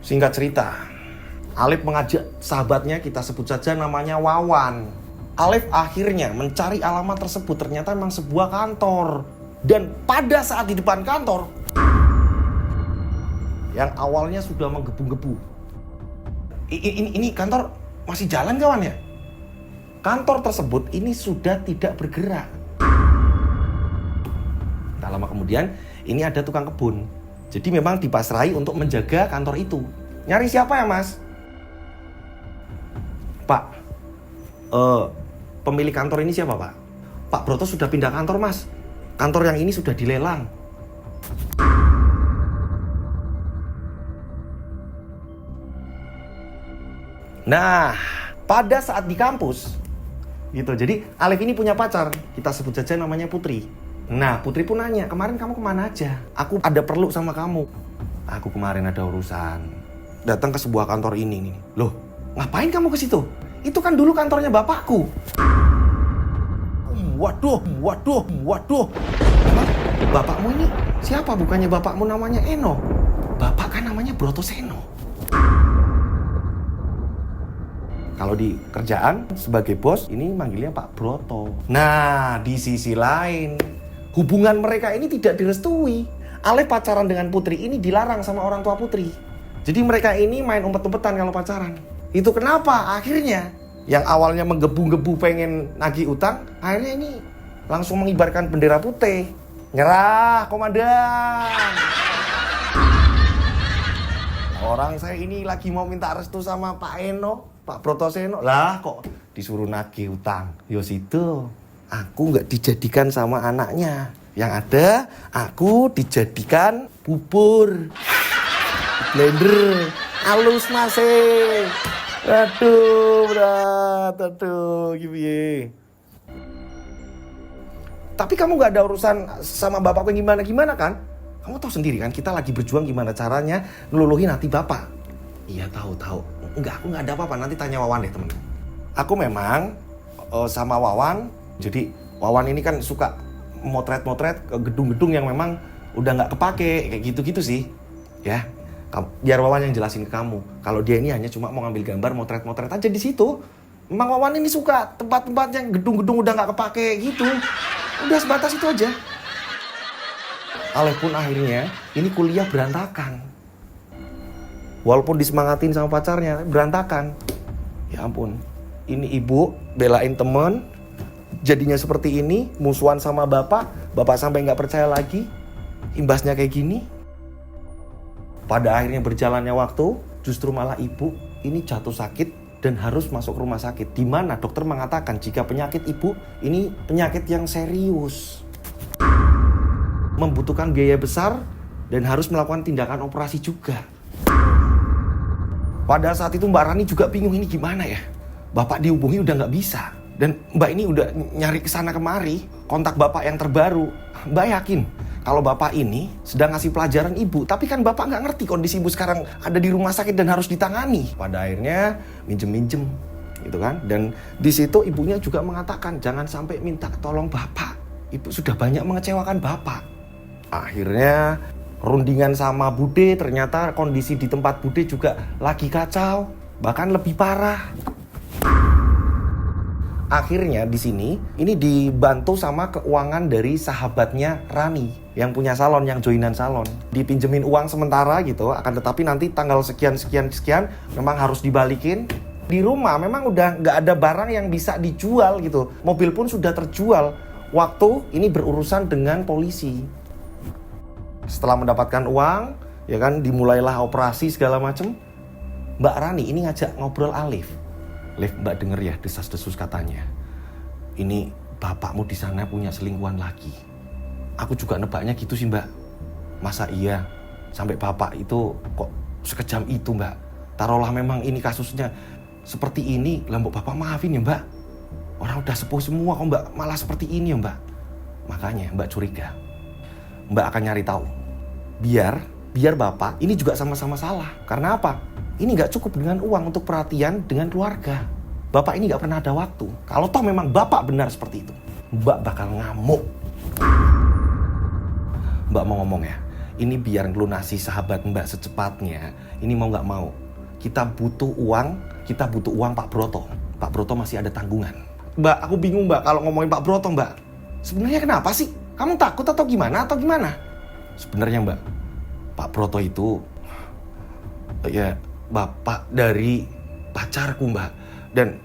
Singkat cerita, Alif mengajak sahabatnya, kita sebut saja namanya Wawan. Alif akhirnya mencari alamat tersebut, ternyata memang sebuah kantor. Dan pada saat di depan kantor, yang awalnya sudah menggebu-gebu. Ini kantor masih jalan kawan ya? Kantor tersebut ini sudah tidak bergerak. Tak lama kemudian, ini ada tukang kebun. Jadi memang dipasrahi untuk menjaga kantor itu. Nyari siapa ya mas? Pak, pemilik kantor ini siapa pak? Pak Broto sudah pindah kantor mas. Kantor yang ini sudah dilelang. Nah, pada saat di kampus, gitu. Jadi Alif ini punya pacar, kita sebut saja namanya Putri. Nah, Putri pun nanya, "Kemarin kamu kemana aja? Aku ada perlu sama kamu." "Aku kemarin ada urusan. Datang ke sebuah kantor ini nih." "Loh, ngapain kamu ke situ?" "Itu kan dulu kantornya bapakku." Waduh. "Emang bapakmu ini siapa? Bukannya bapakmu namanya Eno? Bapak kan namanya Brotoseno." Kalau di kerjaan sebagai bos ini manggilnya Pak Broto. Nah, di sisi lain, hubungan mereka ini tidak direstui. Alif pacaran dengan Putri ini dilarang sama orang tua Putri. Jadi mereka ini main umpet-umpetan kalau pacaran. Itu kenapa akhirnya yang awalnya menggebu-gebu pengen nagih utang, akhirnya ini langsung mengibarkan bendera putih. "Nyerah, komandan. Orang saya ini lagi mau minta restu sama Pak Eno, Pak Brotoseno." "Lah kok disuruh nagih utang?" "Yos itu, aku nggak dijadikan sama anaknya. Yang ada, aku dijadikan bubur blender. Halus masih. Aduh, berat. Aduh, gimana?" "Tapi kamu nggak ada urusan sama bapakku yang gimana-gimana kan? Kamu tahu sendiri kan kita lagi berjuang gimana caranya ngeluluhin hati bapak." "Iya tahu. Enggak, aku nggak ada apa-apa. Nanti tanya Wawan deh temen." Aku memang sama Wawan. Jadi Wawan ini kan suka motret-motret gedung-gedung yang memang udah nggak kepake kayak gitu-gitu sih. Ya, biar Wawan yang jelasin ke kamu. Kalau dia ini hanya cuma mau ngambil gambar motret-motret aja di situ. Memang Wawan ini suka tempat-tempat yang gedung-gedung udah nggak kepake gitu. Udah sebatas itu aja. Alif pun akhirnya ini kuliah berantakan. Walaupun disemangatin sama pacarnya, berantakan. Ya ampun, ini ibu belain temen, jadinya seperti ini, musuhan sama bapak sampai nggak percaya lagi, imbasnya kayak gini. Pada akhirnya berjalannya waktu, justru malah ibu ini jatuh sakit dan harus masuk rumah sakit, di mana dokter mengatakan jika penyakit ibu ini penyakit yang serius, membutuhkan biaya besar dan harus melakukan tindakan operasi juga. Pada saat itu Mbak Rani juga bingung, ini gimana ya? Bapak dihubungi udah nggak bisa. Dan Mbak ini udah nyari kesana kemari, kontak Bapak yang terbaru. Mbak yakin kalau Bapak ini sedang ngasih pelajaran ibu. Tapi kan Bapak nggak ngerti kondisi ibu sekarang ada di rumah sakit dan harus ditangani. Pada akhirnya minjem-minjem gitu kan. Dan di situ ibunya juga mengatakan jangan sampai minta tolong Bapak. Ibu sudah banyak mengecewakan Bapak. Akhirnya rundingan sama Bude, ternyata kondisi di tempat Bude juga lagi kacau, bahkan lebih parah. Akhirnya di sini ini dibantu sama keuangan dari sahabatnya Rani yang punya salon, yang joinan salon. Dipinjemin uang sementara gitu, akan tetapi nanti tanggal sekian memang harus dibalikin. Di rumah memang udah nggak ada barang yang bisa dijual gitu. Mobil pun sudah terjual. Waktu ini berurusan dengan polisi. Setelah mendapatkan uang, ya kan, dimulailah operasi segala macam. Mbak Rani ini ngajak ngobrol Alif. "Alif, Mbak denger ya desas-desus katanya. Ini bapakmu di sana punya selingkuhan lagi." "Aku juga nebaknya gitu sih Mbak. Masa iya sampai bapak itu kok sekejam itu Mbak? Taruhlah memang ini kasusnya seperti ini, lah Bapak maafin ya Mbak. Orang udah sepuh semua kok Mbak malah seperti ini ya Mbak." Makanya Mbak curiga. Mbak akan nyari tahu. Biar Bapak ini juga sama-sama salah. Karena apa? Ini nggak cukup dengan uang untuk perhatian dengan keluarga. Bapak ini nggak pernah ada waktu. Kalau toh memang bapak benar seperti itu, Mbak bakal ngamuk. Mbak mau ngomong ya, ini biar ngelunasi sahabat Mbak secepatnya. Ini mau nggak mau, kita butuh uang Pak Broto. Pak Broto masih ada tanggungan. Mbak, aku bingung Mbak kalau ngomongin Pak Broto Mbak. Sebenarnya kenapa sih? Kamu takut atau gimana? Sebenarnya Mbak, Pak Broto itu ya bapak dari pacarku Mbak. Dan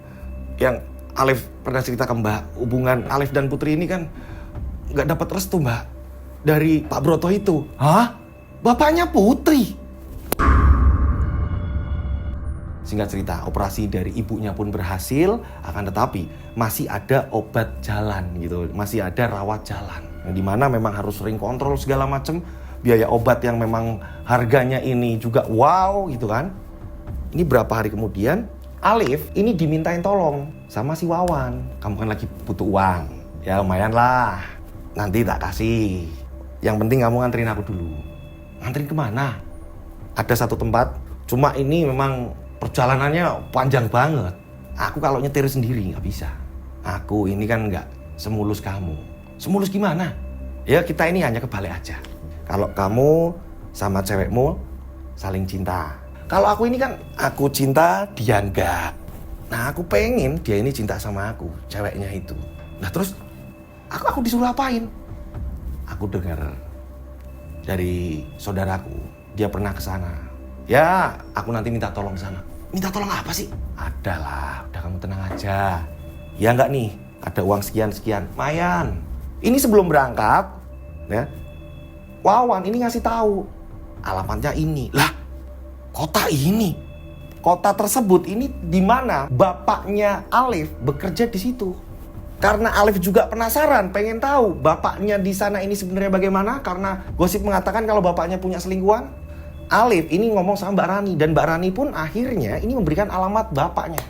yang Alif pernah cerita ke Mbak, hubungan Alif dan Putri ini kan nggak dapat restu Mbak dari Pak Broto itu. Hah? Bapaknya Putri? Singkat cerita, operasi dari ibunya pun berhasil, akan tetapi masih ada obat jalan gitu, masih ada rawat jalan. Yang dimana memang harus sering kontrol segala macam, biaya obat yang memang harganya ini juga wow gitu kan. Ini berapa hari kemudian, Alif ini dimintain tolong sama si Wawan. Kamu kan lagi butuh uang, ya lumayan lah, nanti tak kasih. Yang penting kamu nganterin aku dulu. Nganterin kemana? Ada satu tempat, cuma ini memang perjalanannya panjang banget. Aku kalau nyetir sendiri nggak bisa. Aku ini kan nggak semulus kamu. Semulus gimana? Ya kita ini hanya kebalik aja. Kalau kamu sama cewekmu saling cinta. Kalau aku ini kan aku cinta, dia enggak. Nah aku pengen dia ini cinta sama aku, ceweknya itu. Nah terus aku disuruh apain? Aku dengar dari saudaraku, dia pernah ke sana. Ya, aku nanti minta tolong ke sana. Minta tolong apa sih? Ada lah, udah kamu tenang aja. Ya enggak nih, ada uang sekian-sekian. Lumayan. Ini sebelum berangkat, ya. Wawan ini ngasih tahu alamatnya ini. Lah, kota ini. Kota tersebut ini di mana bapaknya Alif bekerja di situ. Karena Alif juga penasaran, pengen tahu bapaknya di sana ini sebenarnya bagaimana. Karena gosip mengatakan kalau bapaknya punya selingkuhan. Alif ini ngomong sama Mbak Rani. Dan Mbak Rani pun akhirnya ini memberikan alamat bapaknya.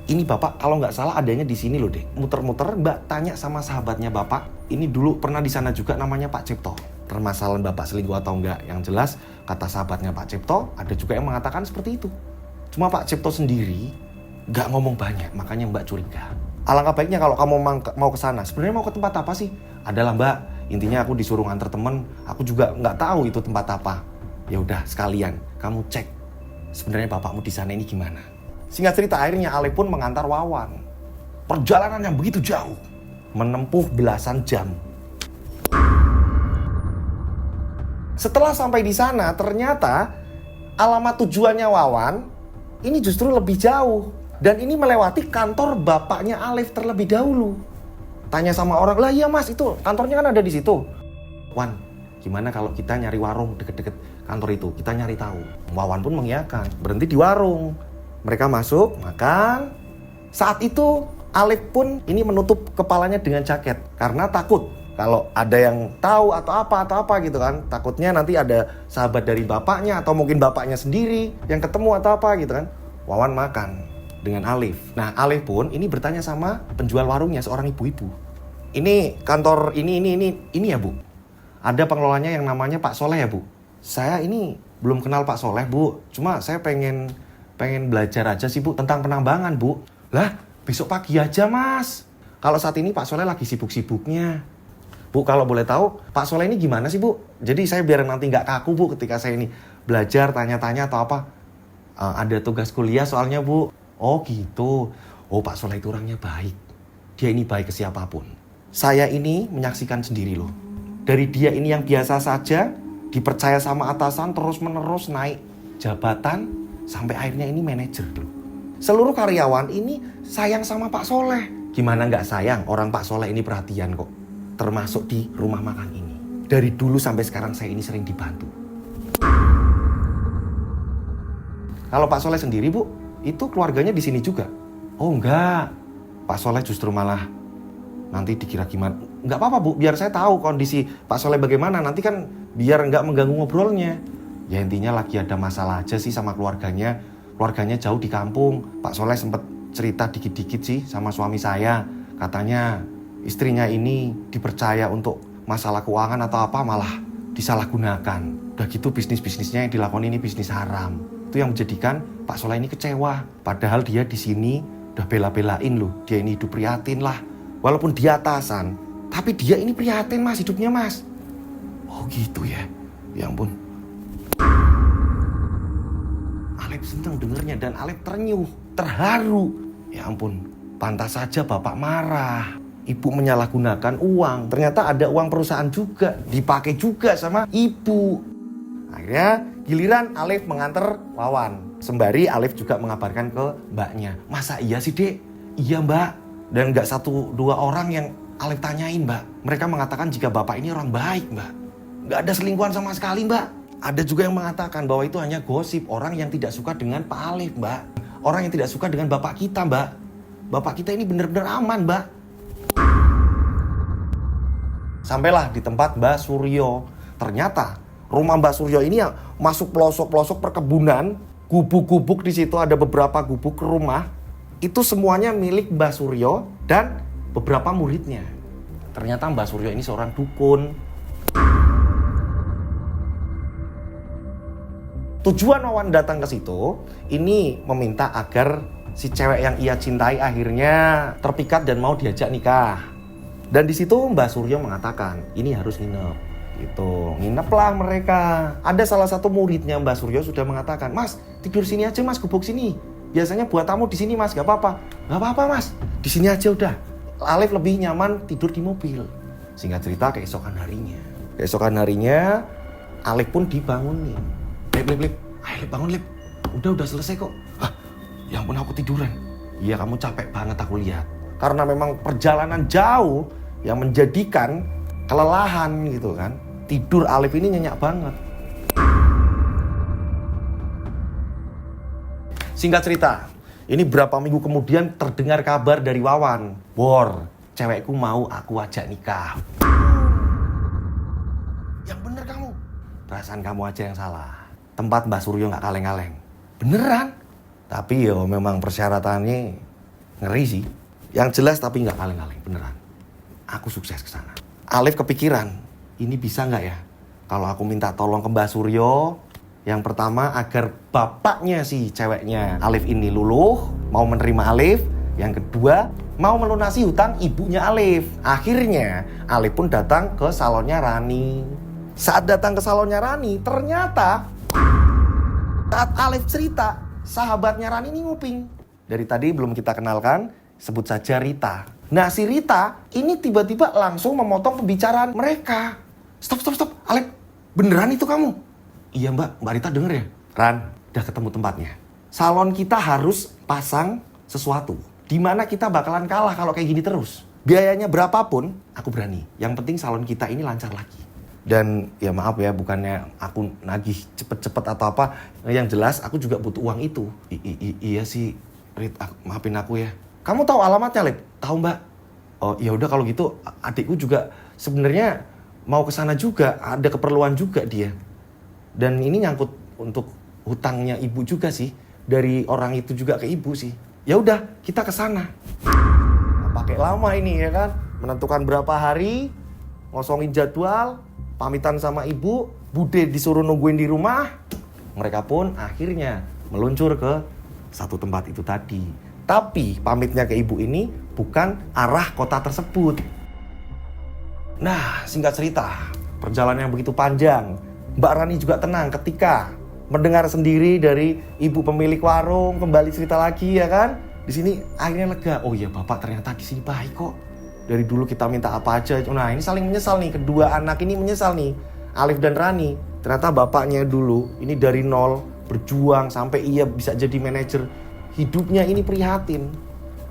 Ini bapak kalau nggak salah adanya di sini loh deh. Muter-muter Mbak tanya sama sahabatnya bapak. Ini dulu pernah di sana juga namanya Pak Cipto. Permasalahan bapak selingkuh atau enggak. Yang jelas kata sahabatnya Pak Cipto ada juga yang mengatakan seperti itu. Cuma Pak Cipto sendiri nggak ngomong banyak. Makanya Mbak curiga. Alangkah baiknya kalau kamu mau ke sana. Sebenarnya mau ke tempat apa sih? Adalah Mbak. Intinya aku disuruh nganter temen. Aku juga nggak tahu itu tempat apa. Ya udah sekalian kamu cek sebenarnya bapakmu di sana ini gimana. Singkat cerita akhirnya Alif pun mengantar Wawan. Perjalanan yang begitu jauh, menempuh belasan jam. Setelah sampai di sana ternyata alamat tujuannya Wawan ini justru lebih jauh dan ini melewati kantor bapaknya Alif terlebih dahulu. Tanya sama orang, "Lah iya Mas, itu kantornya kan ada di situ." "Wan, gimana kalau kita nyari warung deket-deket kantor itu, kita nyari tahu." Wawan pun mengiyakan, berhenti di warung. Mereka masuk, makan. Saat itu Alif pun ini menutup kepalanya dengan jaket karena takut kalau ada yang tahu atau apa gitu kan. Takutnya nanti ada sahabat dari bapaknya atau mungkin bapaknya sendiri yang ketemu atau apa gitu kan. Wawan makan dengan Alif. Nah Alif pun ini bertanya sama penjual warungnya, seorang ibu-ibu. "Ini kantor ini ya Bu? Ada pengelolanya yang namanya Pak Soleh ya Bu?" "Saya ini belum kenal Pak Soleh Bu, cuma saya pengen belajar aja sih Bu tentang penambangan Bu." "Lah besok pagi aja Mas, kalau saat ini Pak Soleh lagi sibuk-sibuknya." "Bu kalau boleh tahu Pak Soleh ini gimana sih Bu? Jadi saya biar nanti nggak kaku Bu ketika saya ini belajar tanya-tanya atau apa." "Ada tugas kuliah soalnya Bu." "Oh gitu, oh Pak Soleh itu orangnya baik, dia ini baik ke siapapun. Saya ini menyaksikan sendiri loh. Dari dia ini yang biasa saja, dipercaya sama atasan terus-menerus naik jabatan, sampai akhirnya ini manajer loh. Seluruh karyawan ini sayang sama Pak Soleh. Gimana nggak sayang, orang Pak Soleh ini perhatian kok. Termasuk di rumah makan ini. Dari dulu sampai sekarang saya ini sering dibantu." "Kalau Pak Soleh sendiri Bu, itu keluarganya di sini juga?" "Oh enggak, Pak Soleh justru malah nanti dikira gimana." "Enggak apa-apa Bu, biar saya tahu kondisi Pak Soleh bagaimana. Nanti kan biar enggak mengganggu ngobrolnya." Ya intinya lagi ada masalah aja sih sama keluarganya. Keluarganya jauh di kampung. Pak Soleh sempat cerita dikit-dikit sih sama suami saya. Katanya istrinya ini dipercaya untuk masalah keuangan atau apa malah disalahgunakan. Udah gitu bisnis-bisnisnya yang dilakukan ini bisnis haram. Itu yang menjadikan Pak Soleh ini kecewa. Padahal dia di sini udah bela-belain loh. Dia ini hidup prihatin lah. Walaupun dia atasan, tapi dia ini prihatin mas, hidupnya mas. Oh gitu ya. Ya ampun. Alif senang dengernya dan Alif ternyuh, terharu. Ya ampun, pantas saja bapak marah. Ibu menyalahgunakan uang. Ternyata ada uang perusahaan juga, dipakai juga sama ibu. Akhirnya giliran Alif mengantar Wawan. Sembari Alif juga mengabarkan ke mbaknya. Masa iya sih dek? Iya mbak. Dan gak 1-2 orang yang Alif tanyain mbak. Mereka mengatakan jika bapak ini orang baik mbak. Gak ada selingkuhan sama sekali mbak. Ada juga yang mengatakan bahwa itu hanya gosip. Orang yang tidak suka dengan Pak Alif mbak. Orang yang tidak suka dengan bapak kita mbak. Bapak kita ini benar-benar aman mbak. Sampailah di tempat Mbak Suryo. Ternyata rumah Mbak Suryo ini yang masuk pelosok-pelosok perkebunan, gubuk-gubuk di situ ada beberapa gubuk rumah. Itu semuanya milik Mbak Suryo dan beberapa muridnya. Ternyata Mbak Suryo ini seorang dukun. Tujuan Wawan datang ke situ ini meminta agar si cewek yang ia cintai akhirnya terpikat dan mau diajak nikah. Dan di situ Mbak Suryo mengatakan, ini harus nginep. Gitu, ngineplah mereka. Ada salah satu muridnya Mbak Suryo sudah mengatakan, Mas, tidur sini aja Mas, gubuk sini. Biasanya buat tamu di sini Mas, gak apa-apa. Gak apa-apa Mas, di sini aja udah. Alif lebih nyaman tidur di mobil. Singkat cerita keesokan harinya. Keesokan harinya, Alif pun dibangunin. Lip, ayo bangun Lip. Udah selesai kok. Hah, ya ampun aku tiduran. Iya kamu capek banget aku lihat. Karena memang perjalanan jauh yang menjadikan kelelahan gitu kan. Tidur Alif ini nyenyak banget. Singkat cerita, ini berapa minggu kemudian terdengar kabar dari Wawan. Wor, cewekku mau aku ajak nikah. Yang bener kamu. Perasaan kamu aja yang salah. Tempat Mbak Suryo gak kaleng-kaleng. Beneran. Tapi yo memang persyaratannya ngeri sih. Yang jelas tapi gak kaleng-kaleng, beneran. Aku sukses ke sana. Alif kepikiran, ini bisa nggak ya? Kalau aku minta tolong ke Mbak Suryo, yang pertama agar bapaknya si ceweknya Alif ini luluh, mau menerima Alif. Yang kedua, mau melunasi hutang ibunya Alif. Akhirnya, Alif pun datang ke salonnya Rani. Saat datang ke salonnya Rani, ternyata saat Alif cerita, sahabatnya Rani ini nguping. Dari tadi belum kita kenalkan, sebut saja Rita. Nah si Rita ini tiba-tiba langsung memotong pembicaraan mereka. Stop. Alif, beneran itu kamu? Iya mbak Rita denger ya? Ran, udah ketemu tempatnya. Salon kita harus pasang sesuatu. Dimana kita bakalan kalah kalau kayak gini terus. Biayanya berapapun, aku berani. Yang penting salon kita ini lancar lagi. Dan ya maaf ya, bukannya aku nagih cepet-cepet atau apa. Yang jelas aku juga butuh uang itu. Iya sih, Rit, maafin aku ya. Kamu tahu alamatnya, Lip? Tahu, Mbak? Oh, ya udah kalau gitu adikku juga sebenarnya mau ke sana juga, ada keperluan juga dia. Dan ini nyangkut untuk hutangnya ibu juga sih, dari orang itu juga ke ibu sih. Ya udah, kita ke sana. Nah, pakai lama ini ya kan, menentukan berapa hari, ngosongin jadwal, pamitan sama ibu, Bude disuruh nungguin di rumah. Mereka pun akhirnya meluncur ke satu tempat itu tadi. Tapi pamitnya ke ibu ini bukan arah kota tersebut. Nah, singkat cerita, perjalanan yang begitu panjang. Mbak Rani juga tenang ketika mendengar sendiri dari ibu pemilik warung, kembali cerita lagi ya kan. Di sini akhirnya lega. Oh iya, bapak ternyata di sini baik kok. Dari dulu kita minta apa aja. Nah, ini saling menyesal nih, kedua anak ini menyesal nih. Alif dan Rani. Ternyata bapaknya dulu ini dari nol berjuang sampai ia bisa jadi manajer. Hidupnya ini prihatin.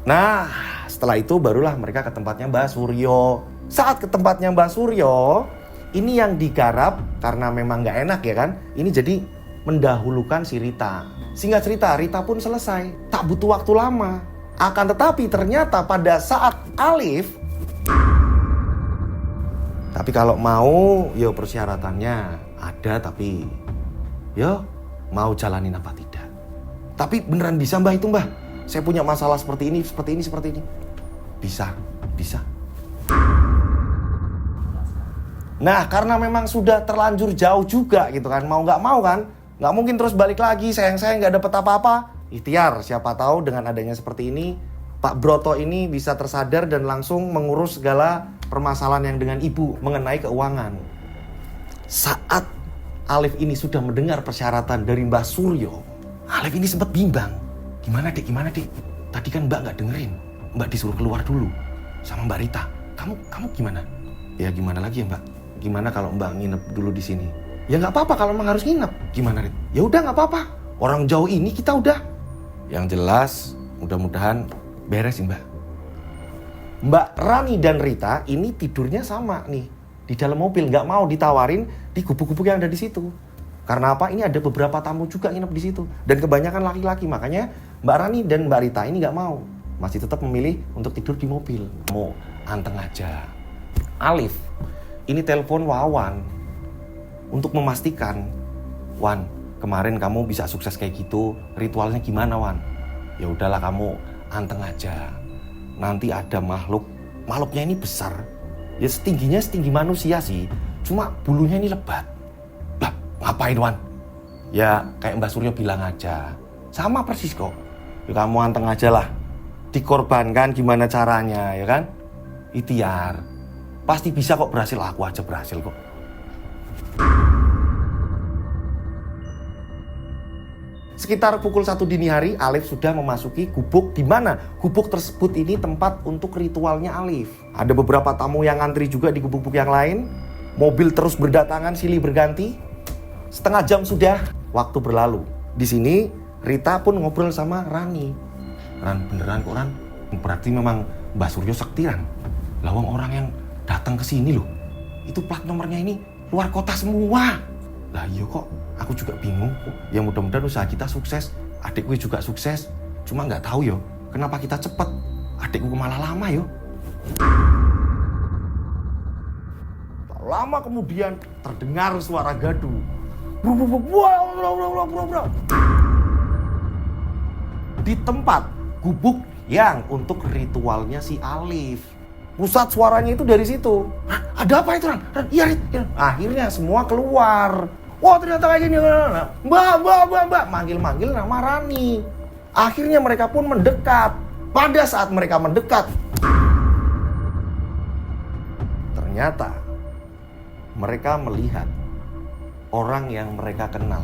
Nah, setelah itu barulah mereka ke tempatnya Mbak Suryo. Saat ke tempatnya Mbak Suryo, ini yang digarap karena memang gak enak ya kan. Ini jadi mendahulukan si Rita. Singkat cerita, Rita pun selesai. Tak butuh waktu lama. Akan tetapi ternyata pada saat Alif, tapi kalau mau, yo persyaratannya ada, tapi yo mau jalanin apa tidak. Tapi beneran bisa mbak itu mbak? Saya punya masalah seperti ini. Bisa. Nah karena memang sudah terlanjur jauh juga gitu kan. Mau gak mau kan. Nggak mungkin terus balik lagi, sayang-sayang nggak dapet apa-apa. Ikhtiar, siapa tahu dengan adanya seperti ini, Pak Broto ini bisa tersadar dan langsung mengurus segala permasalahan yang dengan ibu mengenai keuangan. Saat Alif ini sudah mendengar persyaratan dari Mbah Suryo, Alif ini sempat bimbang. Gimana dek? Tadi kan Mbak nggak dengerin. Mbak disuruh keluar dulu sama Mbak Rita. Kamu gimana? Ya gimana lagi ya Mbak? Gimana kalau Mbak nginep dulu di sini? Ya nggak apa-apa kalau memang harus nginep. Gimana Rit? Ya udah nggak apa-apa. Orang jauh ini kita udah. Yang jelas mudah-mudahan beres sih Mbak. Mbak Rani dan Rita ini tidurnya sama nih di dalam mobil, nggak mau ditawarin di gubuk-gubuk yang ada di situ. Karena apa? Ini ada beberapa tamu juga nginep di situ dan kebanyakan laki-laki. Makanya Mbak Rani dan Mbak Rita ini nggak mau, masih tetap memilih untuk tidur di mobil. Mau anteng aja. Alif ini telepon Wawan untuk memastikan, Wan, kemarin kamu bisa sukses kayak gitu, ritualnya gimana Wan? Ya udahlah kamu anteng aja. Nanti ada makhluknya ini besar. Ya setinggi manusia sih, cuma bulunya ini lebat. Lah, ngapain Wan? Ya kayak Mbak Suryo bilang aja. Sama persis kok. Ya kamu anteng aja lah. Dikorbankan gimana caranya, ya kan? Ikhtiar. Pasti bisa kok berhasil, aku aja berhasil kok. Sekitar pukul 1 dini hari, Alif sudah memasuki gubuk di mana gubuk tersebut ini tempat untuk ritualnya Alif. Ada beberapa tamu yang ngantri juga di gubuk-gubuk yang lain. Mobil terus berdatangan, silih berganti. Setengah jam sudah, waktu berlalu. Di sini Rita pun ngobrol sama Rani. Ran, beneran kok Ran? Berarti memang Mbak Suryo sektiran. Lawang orang yang datang ke sini loh. Itu plat nomornya ini luar kota semua. Lah iya kok, aku juga bingung. Ya mudah-mudahan usaha kita sukses. Adikku juga sukses. Cuma nggak tahu yo, kenapa kita cepet. Adikku malah lama yo. Lama kemudian terdengar suara gaduh. Di tempat gubuk yang untuk ritualnya si Alif. Pusat suaranya itu dari situ. Ada apa itu Ran? Iya Rit. Akhirnya semua keluar. Wah ternyata kayak gini. Mbak. Manggil-manggil nama Rani. Akhirnya mereka pun mendekat. Pada saat mereka mendekat, ternyata mereka melihat orang yang mereka kenal.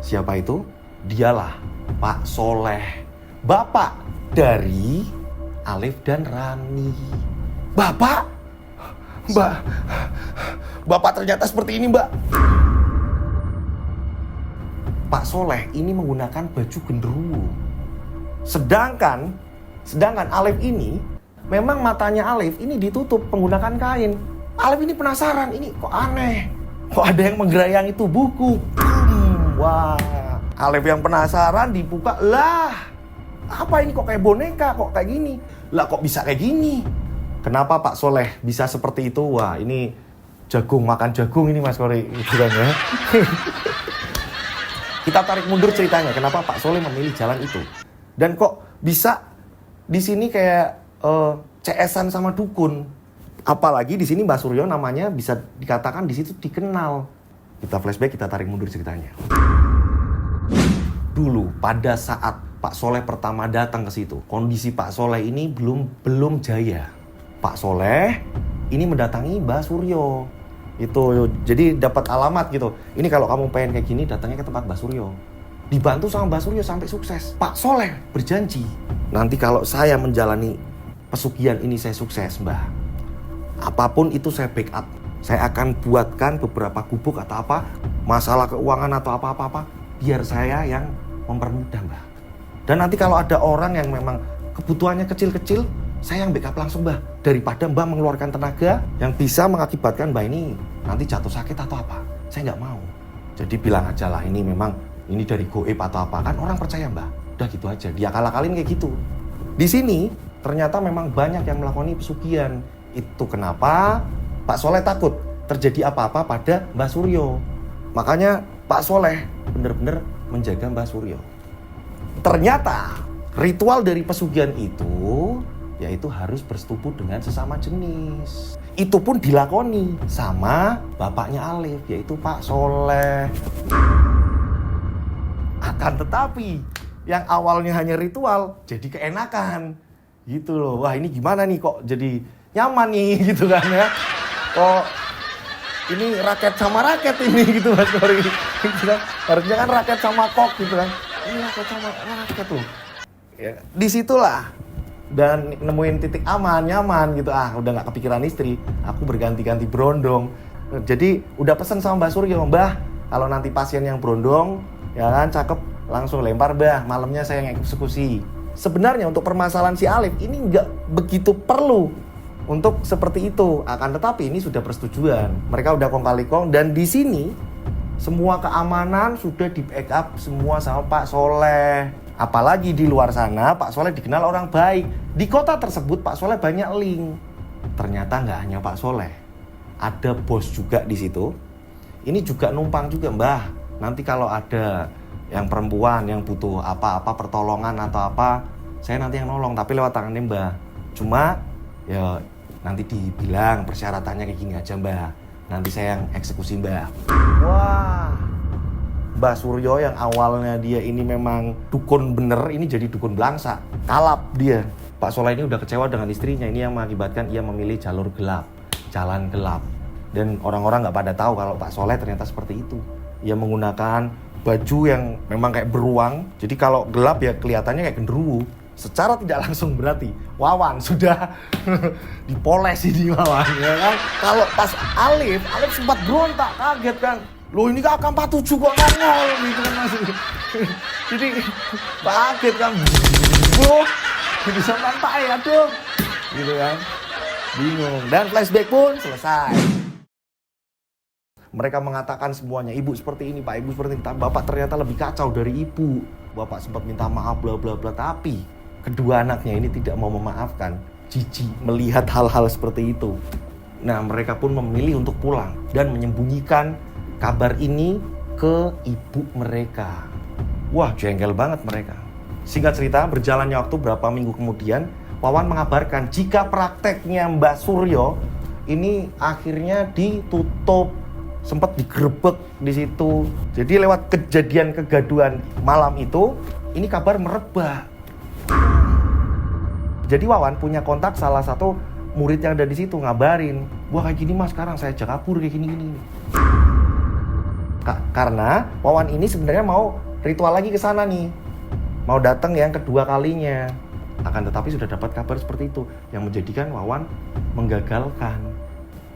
Siapa itu? Dialah Pak Soleh, bapak dari Alif dan Rani. Bapak? Bapak ternyata seperti ini, Mbak. Pak Soleh ini menggunakan baju genderuwo. Sedangkan Alif ini memang matanya Alif ini ditutup menggunakan kain. Alif ini penasaran, ini kok aneh. Kok ada yang menggerayangi tubuhku? Wah, Alif yang penasaran dibuka. Lah, apa ini kok kayak boneka, kok kayak gini? Lah kok bisa kayak gini? Kenapa Pak Soleh bisa seperti itu? Wah, ini makan jagung ini Mas Kori. Gitu kan ya. Kita tarik mundur ceritanya, kenapa Pak Soleh memilih jalan itu. Dan kok bisa di sini kayak CS-an sama dukun. Apalagi di sini Mbak Suryo namanya bisa dikatakan di situ dikenal. Kita flashback, kita tarik mundur ceritanya. Dulu pada saat Pak Soleh pertama datang ke situ, kondisi Pak Soleh ini belum jaya. Pak Soleh ini mendatangi Mbak Suryo. Itu jadi dapat alamat gitu. Ini kalau kamu pengen kayak gini datangnya ke tempat Mbak Suryo. Dibantu sama Mbak Suryo sampai sukses. Pak Soleh berjanji, nanti kalau saya menjalani pesugihan ini saya sukses, Mbah. Apapun itu saya backup. Saya akan buatkan beberapa gubuk atau apa, masalah keuangan atau apa-apa, biar saya yang mempermudah, Mbah. Dan nanti kalau ada orang yang memang kebutuhannya kecil-kecil, saya yang backup langsung, Mbah. Daripada Mbah mengeluarkan tenaga yang bisa mengakibatkan Mbah ini nanti jatuh sakit atau apa. Saya nggak mau. Jadi bilang aja lah, ini memang ini dari goib atau apa. Kan orang percaya, Mbah. Udah gitu aja. Dia akal-akalin kayak gitu. Di sini ternyata memang banyak yang melakukan pesugihan. Itu kenapa Pak Soleh takut terjadi apa-apa pada Mbah Suryo. Makanya Pak Soleh benar-benar menjaga Mbah Suryo. Ternyata ritual dari pesugihan itu yaitu harus bersetubuh dengan sesama jenis. Itu pun dilakoni sama bapaknya Alif, yaitu Pak Soleh. Akan tetapi yang awalnya hanya ritual jadi keenakan gitu loh. Wah, ini gimana nih kok jadi nyaman nih gitu kan ya. Kok ini raket sama raket ini gitu Mas Kori. Gitu kan. Harusnya kan raket sama kok gitu kan. Ini raket sama raket tuh. Ya, disitulah dan nemuin titik aman, nyaman gitu. Udah gak kepikiran istri, aku berganti-ganti berondong. Jadi udah pesen sama Mbak Suryo, Mbah kalau nanti pasien yang berondong ya kan cakep, langsung lempar Mbah, malamnya saya yang eksekusi. Sebenarnya untuk permasalahan si Alif ini nggak begitu perlu untuk seperti itu. Akan tetapi ini sudah persetujuan, mereka udah kong kali kong, dan di sini semua keamanan sudah di backup semua sama Pak Soleh. Apalagi di luar sana Pak Soleh dikenal orang baik. Di kota tersebut Pak Soleh banyak link. Ternyata nggak hanya Pak Soleh, ada bos juga di situ. Ini juga numpang juga, Mbah. Nanti kalau ada yang perempuan yang butuh apa-apa pertolongan atau apa, saya nanti yang nolong, tapi lewat tangannya Mbah. Cuma ya nanti dibilang persyaratannya kayak gini aja Mbah, nanti saya yang eksekusi Mbah. Wah, Mbah Suryo yang awalnya dia ini memang dukun bener, ini jadi dukun belangsa, kalap dia. Pak Soleh ini udah kecewa dengan istrinya, ini yang mengakibatkan ia memilih jalur gelap, jalan gelap. Dan orang-orang gak pada tahu kalau Pak Soleh ternyata seperti itu. Ia menggunakan baju yang memang kayak beruang, jadi kalau gelap ya kelihatannya kayak genderuwo. Secara tidak langsung berarti Wawan sudah dipoles ini Wawan, ya kan? Kalau pas Alif sempat berontak, kaget kan. Loh ini kan AK-47 kok nongol gitu kan Mas. Jadi kaget kan. Loh, bisa mantak ya aduh. Gitu kan. Bingung. Dan flashback pun selesai. Mereka mengatakan semuanya, ibu seperti ini, Pak, ibu seperti ini. Bapak ternyata lebih kacau dari ibu. Bapak sempat minta maaf, bla bla bla. Tapi kedua anaknya ini tidak mau memaafkan. Jijik melihat hal-hal seperti itu. Nah, mereka pun memilih untuk pulang dan menyembunyikan kabar ini ke ibu mereka. Wah, jengkel banget mereka. Singkat cerita, berjalannya waktu berapa minggu kemudian, Wawan mengabarkan jika prakteknya Mbak Suryo ini akhirnya ditutup. Sempat digerebek di situ. Jadi lewat kejadian kegaduhan malam itu, ini kabar merebak. Jadi Wawan punya kontak salah satu murid yang ada di situ, ngabarin, wah kayak gini Mas, sekarang saya ajak kabur kayak gini. Karena Wawan ini sebenarnya mau ritual lagi ke sana nih, mau datang yang kedua kalinya. Akan tetapi sudah dapat kabar seperti itu, yang menjadikan Wawan menggagalkan.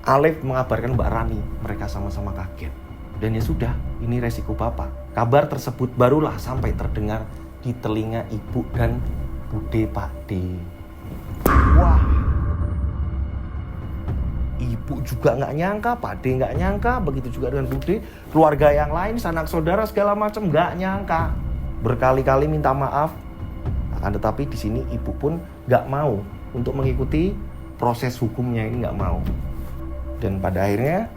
Alif mengabarkan Mbak Rani, mereka sama-sama kaget. Dan ya sudah, ini resiko Bapak. Kabar tersebut barulah sampai terdengar di telinga Ibu dan Bude Pak D. Wah, Ibu juga nggak nyangka, Pak D nggak nyangka, begitu juga dengan Bude. Keluarga yang lain, sanak saudara segala macam nggak nyangka. Berkali-kali minta maaf. Akan tetapi di sini Ibu pun nggak mau untuk mengikuti proses hukumnya, ini nggak mau. Dan pada akhirnya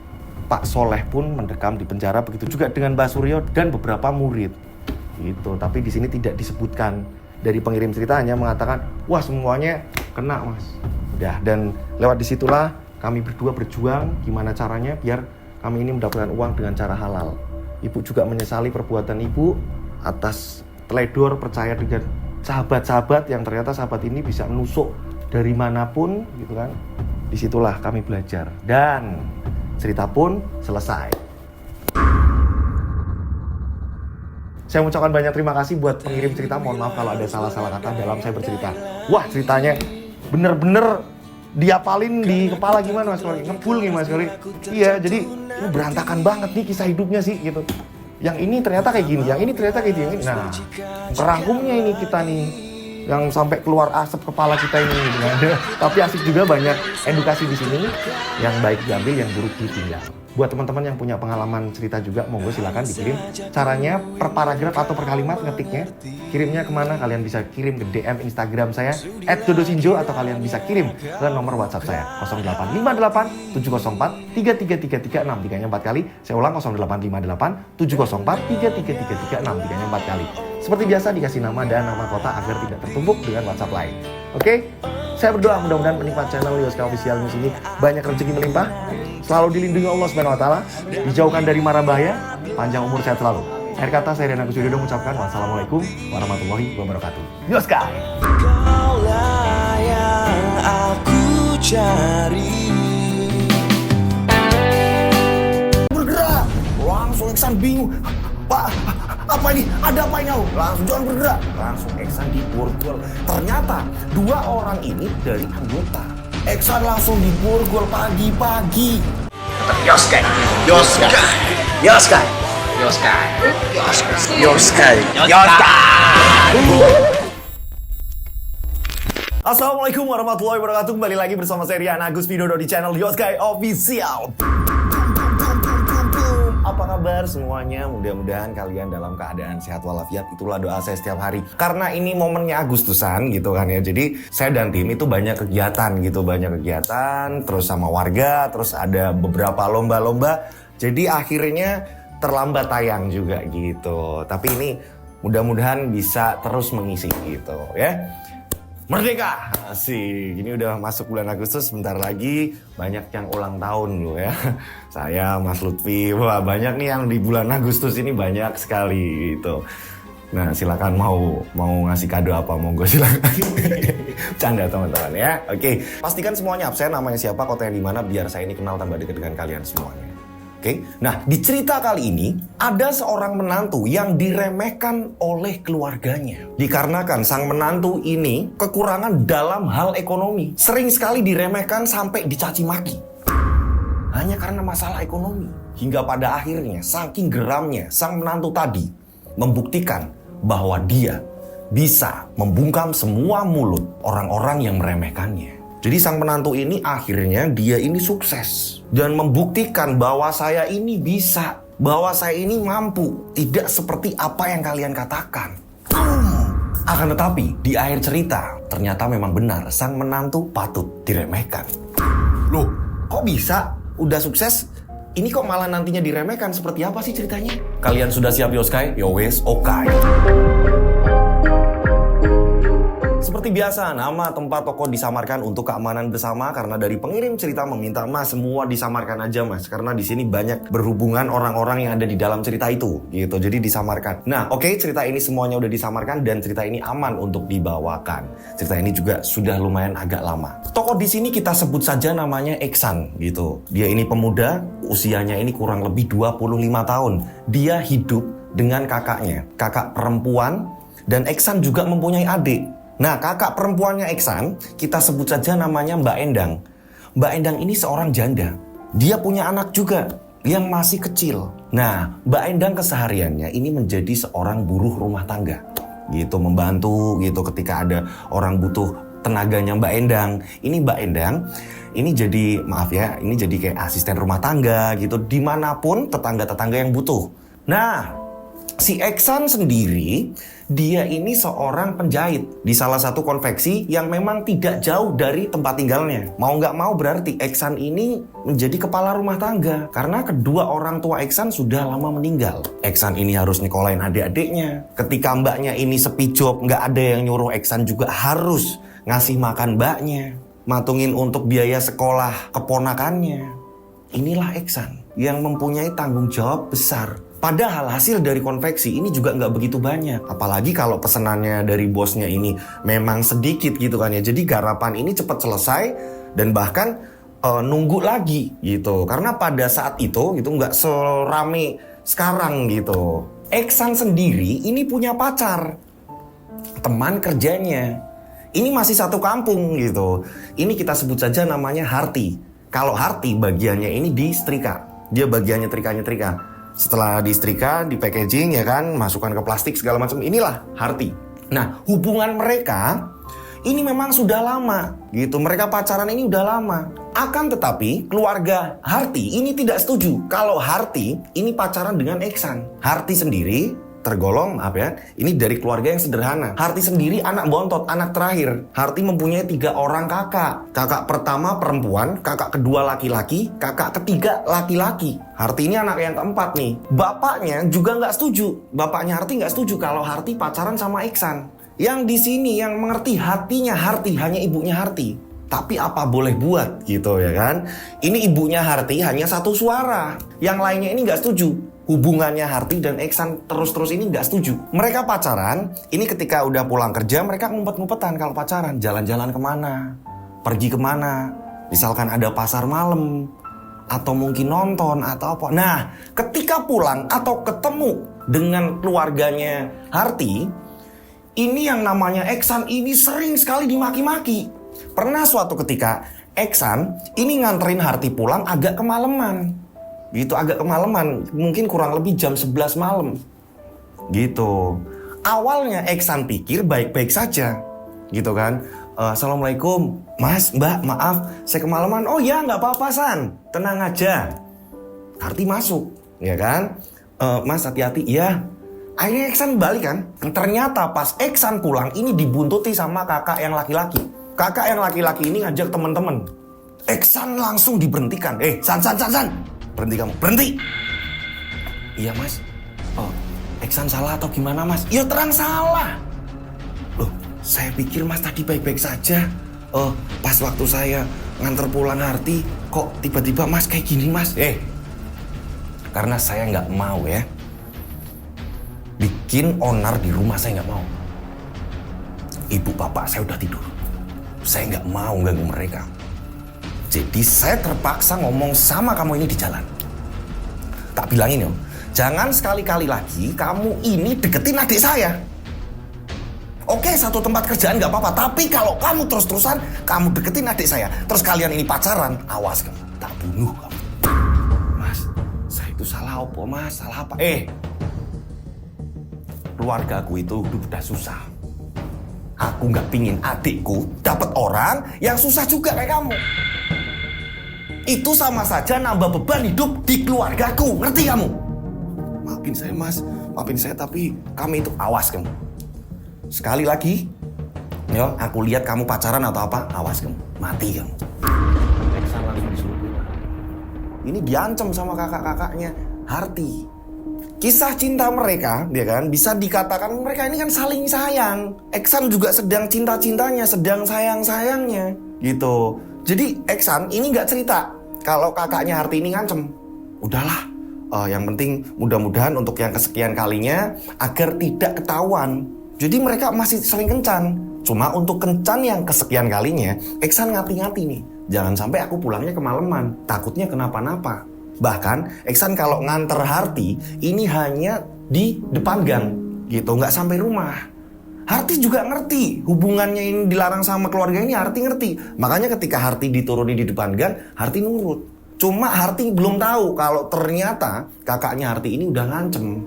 Pak Soleh pun mendekam di penjara, begitu juga dengan Mbak Suryo dan beberapa murid. Gitu. Tapi di sini tidak disebutkan. Dari pengirim cerita hanya mengatakan, wah semuanya kena Mas. Udah, dan lewat disitulah kami berdua berjuang gimana caranya biar kami ini mendapatkan uang dengan cara halal. Ibu juga menyesali perbuatan ibu atas teledor percaya dengan sahabat-sahabat yang ternyata sahabat ini bisa menusuk dari manapun gitu kan. Disitulah kami belajar dan cerita pun selesai. Saya mengucapkan banyak terima kasih buat pengirim cerita. Mohon maaf kalau ada salah-salah kata dalam saya bercerita. Wah, ceritanya bener-bener diapalin di kepala gimana Mas Kori? Ngebul nih Mas Kori. Iya, jadi ini berantakan banget nih kisah hidupnya sih gitu. Yang ini ternyata kayak gini, yang ini ternyata kayak gini. Nah, kerangkumnya ini kita nih yang sampai keluar asap kepala kita ini gitu kan. Tapi asik juga, banyak edukasi di sini, yang baik diambil, yang buruk ditinggal. Buat teman-teman yang punya pengalaman cerita juga, monggo silakan dikirim. Caranya per paragraf atau per kalimat ngetiknya. Kirimnya kemana? Kalian bisa kirim ke DM Instagram saya @dodosinjo, atau kalian bisa kirim ke nomor WhatsApp saya 0858 704 3333 63 nya 4 kali. Saya ulang 0858 704 3333 63 nya 4 kali. Seperti biasa dikasih nama dan nama kota agar tidak tertumpuk dengan WhatsApp lain. Oke? Saya berdoa mudah-mudahan penikmat channel Yoska Official News ini banyak rezeki melimpah, selalu dilindungi Allah Subhanahu wa taala, dijauhkan dari mara bahaya, panjang umur sehat selalu. Akhir kata saya Rian Agus Widodo mengucapkan wassalamualaikum warahmatullahi wabarakatuh. Yoska! Kaulah yang aku cari. Bergerak! Langsung Iksan bingung. Pak, apa ini? Ada apa ini? Langsung jangan bergerak. Langsung Iksan diborgol. Ternyata 2 orang ini dari anggota. Iksan langsung diborgol pagi-pagi. Yoskai. Assalamualaikum warahmatullahi wabarakatuh. Kembali lagi bersama saya Rian Agus Widodo di channel Yoskai Official. Apa kabar semuanya? Mudah-mudahan kalian dalam keadaan sehat walafiat. Itulah doa saya setiap hari. Karena ini momennya Agustusan gitu kan ya. Jadi saya dan tim itu banyak kegiatan gitu. Banyak kegiatan terus sama warga. Terus ada beberapa lomba-lomba. Jadi akhirnya terlambat tayang juga gitu. Tapi ini mudah-mudahan bisa terus mengisi gitu ya. Merdeka! Asik, ini udah masuk bulan Agustus, sebentar lagi banyak yang ulang tahun loh ya. Saya, Mas Lutfi, wah banyak nih yang di bulan Agustus ini banyak sekali gitu. Nah silakan mau ngasih kado apa, monggo silakan. Canda teman-teman ya. Oke, pastikan semuanya absen, namanya siapa, kotanya di mana, biar saya ini kenal tambah dekat dengan kalian semuanya. Oke, nah di cerita kali ini ada seorang menantu yang diremehkan oleh keluarganya. Dikarenakan sang menantu ini kekurangan dalam hal ekonomi. Sering sekali diremehkan sampai dicaci maki. Hanya karena masalah ekonomi. Hingga pada akhirnya saking geramnya sang menantu tadi membuktikan bahwa dia bisa membungkam semua mulut orang-orang yang meremehkannya. Jadi sang menantu ini akhirnya dia ini sukses dan membuktikan bahwa saya ini bisa, bahwa saya ini mampu, tidak seperti apa yang kalian katakan. Akan tetapi di akhir cerita ternyata memang benar sang menantu patut diremehkan. Loh, kok bisa? Udah sukses, ini kok malah nantinya diremehkan? Seperti apa sih ceritanya? Kalian sudah siap Yoskai? Yowes, okai. Seperti biasa, nama, tempat, toko disamarkan untuk keamanan bersama karena dari pengirim cerita meminta, Mas, semua disamarkan aja, Mas, karena di sini banyak berhubungan orang-orang yang ada di dalam cerita itu, gitu. Jadi disamarkan. Nah, oke, cerita ini semuanya udah disamarkan dan cerita ini aman untuk dibawakan. Cerita ini juga sudah lumayan agak lama. Tokoh di sini kita sebut saja namanya Iksan, gitu. Dia ini pemuda, usianya ini kurang lebih 25 tahun. Dia hidup dengan kakaknya, kakak perempuan, dan Iksan juga mempunyai adik. Nah, kakak perempuannya Iksan, kita sebut saja namanya Mbak Endang. Mbak Endang ini seorang janda. Dia punya anak juga yang masih kecil. Nah, Mbak Endang kesehariannya ini menjadi seorang buruh rumah tangga. Gitu, membantu gitu ketika ada orang butuh tenaganya Mbak Endang. Ini Mbak Endang, ini jadi, maaf ya, ini jadi kayak asisten rumah tangga gitu. Dimanapun tetangga-tetangga yang butuh. Nah, si Iksan sendiri, dia ini seorang penjahit di salah satu konveksi yang memang tidak jauh dari tempat tinggalnya. Mau nggak mau berarti Iksan ini menjadi kepala rumah tangga. Karena kedua orang tua Iksan sudah lama meninggal. Iksan ini harus nyekolahin adik-adiknya. Ketika mbaknya ini sepi job, nggak ada yang nyuruh, Iksan juga harus ngasih makan mbaknya. Matungin untuk biaya sekolah keponakannya. Inilah Iksan yang mempunyai tanggung jawab besar. Padahal hasil dari konveksi ini juga nggak begitu banyak. Apalagi kalau pesenannya dari bosnya ini memang sedikit gitu kan ya. Jadi garapan ini cepat selesai dan bahkan nunggu lagi gitu. Karena pada saat itu gitu nggak serame sekarang gitu. Iksan sendiri ini punya pacar, teman kerjanya. Ini masih satu kampung gitu. Ini kita sebut saja namanya Harti. Kalau Harti bagiannya ini di setrika. Dia bagiannya trika. Setelah disetrika, di packaging ya kan, masukkan ke plastik segala macam. Inilah Harti. Nah, hubungan mereka ini memang sudah lama gitu. Mereka pacaran ini udah lama. Akan tetapi keluarga Harti ini tidak setuju kalau Harti ini pacaran dengan Iksan. Harti sendiri tergolong ini dari keluarga yang sederhana. Harti sendiri anak bontot, anak terakhir. Harti mempunyai 3 orang kakak. Kakak pertama perempuan, kakak kedua laki-laki, kakak ketiga laki-laki. Harti ini anak yang keempat nih. Bapaknya juga nggak setuju. Bapaknya Harti nggak setuju kalau Harti pacaran sama Iksan. Yang di sini yang mengerti hatinya Harti hanya ibunya Harti. Tapi apa boleh buat gitu ya kan. Ini ibunya Harti hanya satu suara. Yang lainnya ini nggak setuju. hubungannya Harti dan Iksan terus-terus ini nggak setuju. Mereka pacaran, ini ketika udah pulang kerja mereka ngumpet-ngumpetan kalau pacaran. Jalan-jalan kemana, pergi kemana. Misalkan ada pasar malam, atau mungkin nonton, atau apa. Nah, ketika pulang atau ketemu dengan keluarganya Harti, ini yang namanya Iksan ini sering sekali dimaki-maki. Pernah suatu ketika, Iksan ini nganterin Harti pulang agak kemalaman. Gitu, agak kemalaman, mungkin kurang lebih jam 11 malam. Gitu. Awalnya Iksan pikir baik-baik saja. Gitu kan. Assalamualaikum, Mas, Mbak, maaf, saya kemalaman. Oh ya, nggak apa-apa, San. Tenang aja. Harti masuk, ya kan? Mas, hati-hati. Iya. Akhirnya Iksan balik kan. Ternyata pas Iksan pulang, ini dibuntuti sama kakak yang laki-laki. Kakak yang laki-laki ini ngajak teman-teman. Iksan langsung diberhentikan. San. Berhenti kamu, berhenti. Iya mas. Oh, Iksan salah atau gimana mas? Ya terang salah. Loh, saya pikir mas tadi baik-baik saja. Pas waktu saya nganter pulang Harti, kok tiba-tiba mas kayak gini mas? Karena saya nggak mau ya bikin onar di rumah, saya nggak mau. Ibu bapak saya udah tidur. Saya nggak mau ganggu mereka. Jadi saya terpaksa ngomong sama kamu ini di jalan. Tak bilangin ya, jangan sekali-kali lagi kamu ini deketin adik saya. Oke, satu tempat kerjaan nggak apa-apa. Tapi kalau kamu terus-terusan kamu deketin adik saya, terus kalian ini pacaran, awas kamu, tak bunuh kamu. Mas, saya itu salah apa mas? Salah apa? Keluarga aku itu udah susah. Aku nggak pingin adikku dapat orang yang susah juga kayak kamu. Itu sama saja nambah beban hidup di keluargaku, ngerti kamu? Maafin saya mas, maafin saya, tapi kami itu awas kamu. Sekali lagi, ya aku lihat kamu pacaran atau apa, awas kamu, mati kamu. Iksan langsung disuruh pulang. Ini diancam sama kakak-kakaknya Harti. Kisah cinta mereka, ya kan, bisa dikatakan mereka ini kan saling sayang. Iksan juga sedang cinta-cintanya, sedang sayang-sayangnya, gitu. Jadi Iksan ini nggak cerita kalau kakaknya Harti ini ngancem. Udahlah, yang penting mudah-mudahan untuk yang kesekian kalinya agar tidak ketahuan. Jadi mereka masih saling kencan. Cuma untuk kencan yang kesekian kalinya, Iksan ngati-ngati nih. Jangan sampai aku pulangnya kemalaman, takutnya kenapa-napa. Bahkan Iksan kalau nganter Harti ini hanya di depan gang gitu, nggak sampai rumah. Harti juga ngerti hubungannya ini dilarang sama keluarga ini, Harti ngerti. Makanya ketika Harti dituruni di depan gang, Harti nurut. Cuma Harti belum tahu kalau ternyata kakaknya Harti ini udah ngancem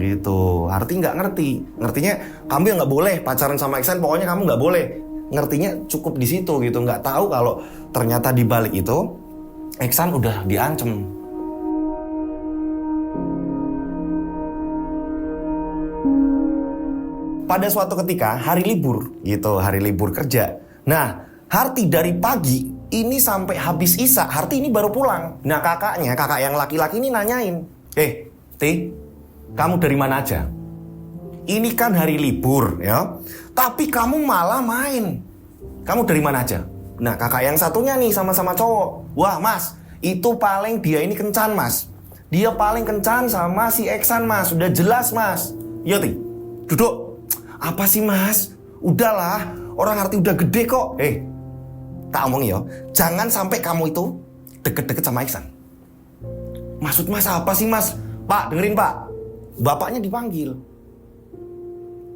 gitu. Harti nggak ngerti, ngertinya kamu yang nggak boleh pacaran sama Iksan, pokoknya kamu nggak boleh. Ngertinya cukup di situ gitu, nggak tahu kalau ternyata di balik itu Iksan udah diancem. Pada suatu ketika hari libur gitu, hari libur kerja. Nah, Harti dari pagi ini sampai habis isya, Harti ini baru pulang. Nah, kakak yang laki-laki ini nanyain, Ti, kamu dari mana aja? Ini kan hari libur ya, tapi kamu malah main. Kamu dari mana aja? Nah, kakak yang satunya nih sama-sama cowok. Wah mas, itu paling dia ini kencan mas. Dia paling kencan sama si Iksan mas, udah jelas mas. Iya Ti, duduk. Apa sih mas? Udahlah, orang Harti udah gede kok. Tak omong ya, jangan sampai kamu itu deket-deket sama Iksan. Maksud mas apa sih mas? Pak, dengerin pak. Bapaknya dipanggil.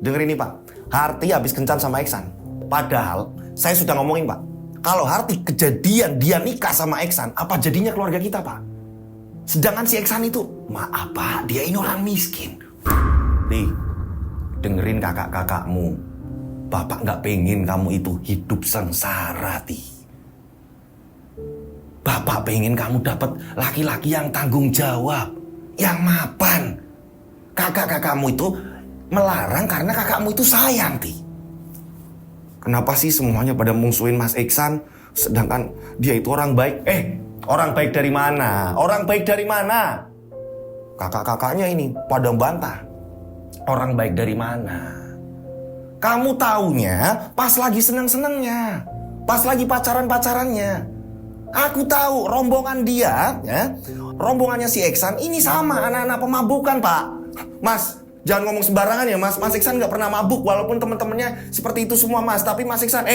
Dengerin nih pak, Harti habis kencan sama Iksan. Padahal saya sudah ngomongin pak, kalau Harti kejadian dia nikah sama Iksan, apa jadinya keluarga kita pak? Sedangkan si Iksan itu, maaf pak, dia ini orang miskin. Nih, dengerin kakak-kakakmu. Bapak gak pengen kamu itu hidup sengsara, Ti. Bapak pengen kamu dapat laki-laki yang tanggung jawab, yang mapan. Kakak-kakakmu itu melarang karena kakakmu itu sayang, Ti. Kenapa sih semuanya pada mungsuin Mas Iksan, sedangkan dia itu orang baik? Orang baik dari mana? Orang baik dari mana? Kakak-kakaknya ini pada bantah. Orang baik dari mana? Kamu taunya pas lagi seneng-senengnya, pas lagi pacaran-pacarannya. Aku tahu rombongan dia, ya, rombongannya si Iksan ini sama anak-anak pemabukan, Pak. Mas, jangan ngomong sembarangan ya, Mas. Mas Iksan nggak pernah mabuk, walaupun teman-temannya seperti itu semua, Mas. Tapi Mas Iksan,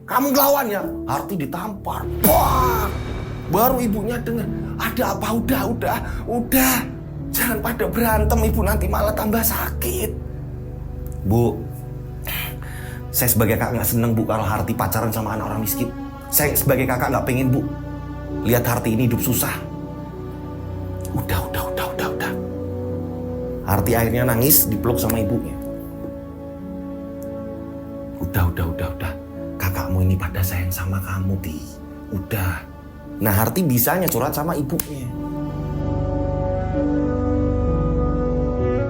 kamu ngelawan ya. Harti ditampar. Wah, baru ibunya dengar. Ada apa? Udah. Jangan pada berantem, ibu nanti malah tambah sakit. Bu, saya sebagai kakak nggak seneng, Bu, kalau Harti pacaran sama anak orang miskin. Saya sebagai kakak nggak pengen, Bu, lihat Harti ini hidup susah. Udah. Harti akhirnya nangis dipeluk sama ibunya. Udah. Kakakmu ini pada sayang sama kamu, Ti. Udah. Nah, Harti bisanya curhat sama ibunya.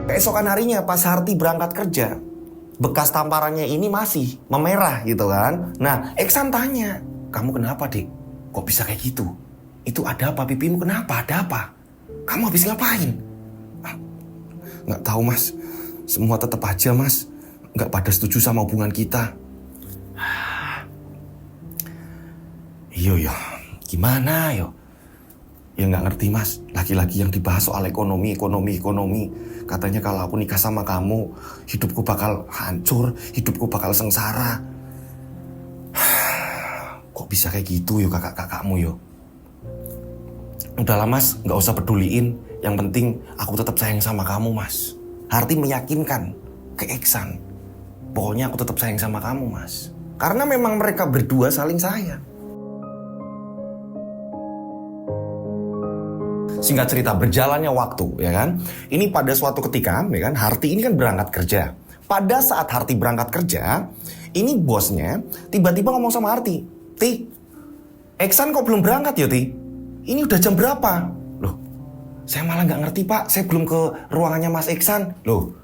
Keesokan harinya pas Harti berangkat kerja, bekas tamparannya ini masih memerah gitu kan. Nah, Iksan tanya, kamu kenapa, Dik? Kok bisa kayak gitu? Itu ada apa, pipimu kenapa? Ada apa? Kamu habis ngapain? Nggak tahu, Mas. Semua tetap aja, Mas. Nggak pada setuju sama hubungan kita. Iya. Gimana, yo? Ya nggak ngerti, Mas. Laki-laki yang dibahas soal ekonomi. Katanya kalau aku nikah sama kamu, hidupku bakal hancur, hidupku bakal sengsara. Kok bisa kayak gitu, yo, kakak-kakakmu, yo? Udahlah, Mas, nggak usah peduliin. Yang penting aku tetap sayang sama kamu, Mas. Harti meyakinkan ke Iksan. Pokoknya aku tetap sayang sama kamu, Mas. Karena memang mereka berdua saling sayang. Singkat cerita, berjalannya waktu, ya kan. Ini pada suatu ketika, ya kan, Harti ini kan berangkat kerja. Pada saat Harti berangkat kerja, ini bosnya tiba-tiba ngomong sama Harti, "Ti, Iksan kok belum berangkat ya, Ti? Ini udah jam berapa?" Loh, saya malah nggak ngerti, Pak. Saya belum ke ruangannya Mas Iksan. Loh,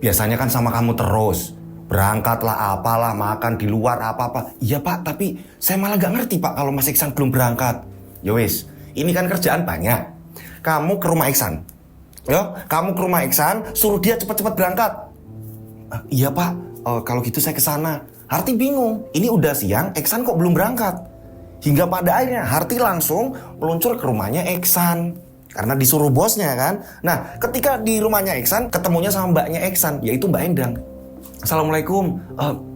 biasanya kan sama kamu terus. Berangkatlah apalah, makan di luar apa-apa. Iya, Pak, tapi saya malah nggak ngerti, Pak, kalau Mas Iksan belum berangkat. Yowis, ini kan kerjaan banyak. Kamu ke rumah Iksan. Kamu ke rumah Iksan, suruh dia cepat-cepat berangkat. Iya, Pak, kalau gitu saya ke sana. Harti bingung. Ini udah siang, Iksan kok belum berangkat. Hingga pada akhirnya Harti langsung meluncur ke rumahnya Iksan. Karena disuruh bosnya kan. Nah, ketika di rumahnya Iksan, ketemunya sama mbaknya Iksan, yaitu Mbak Endang. "Assalamualaikum,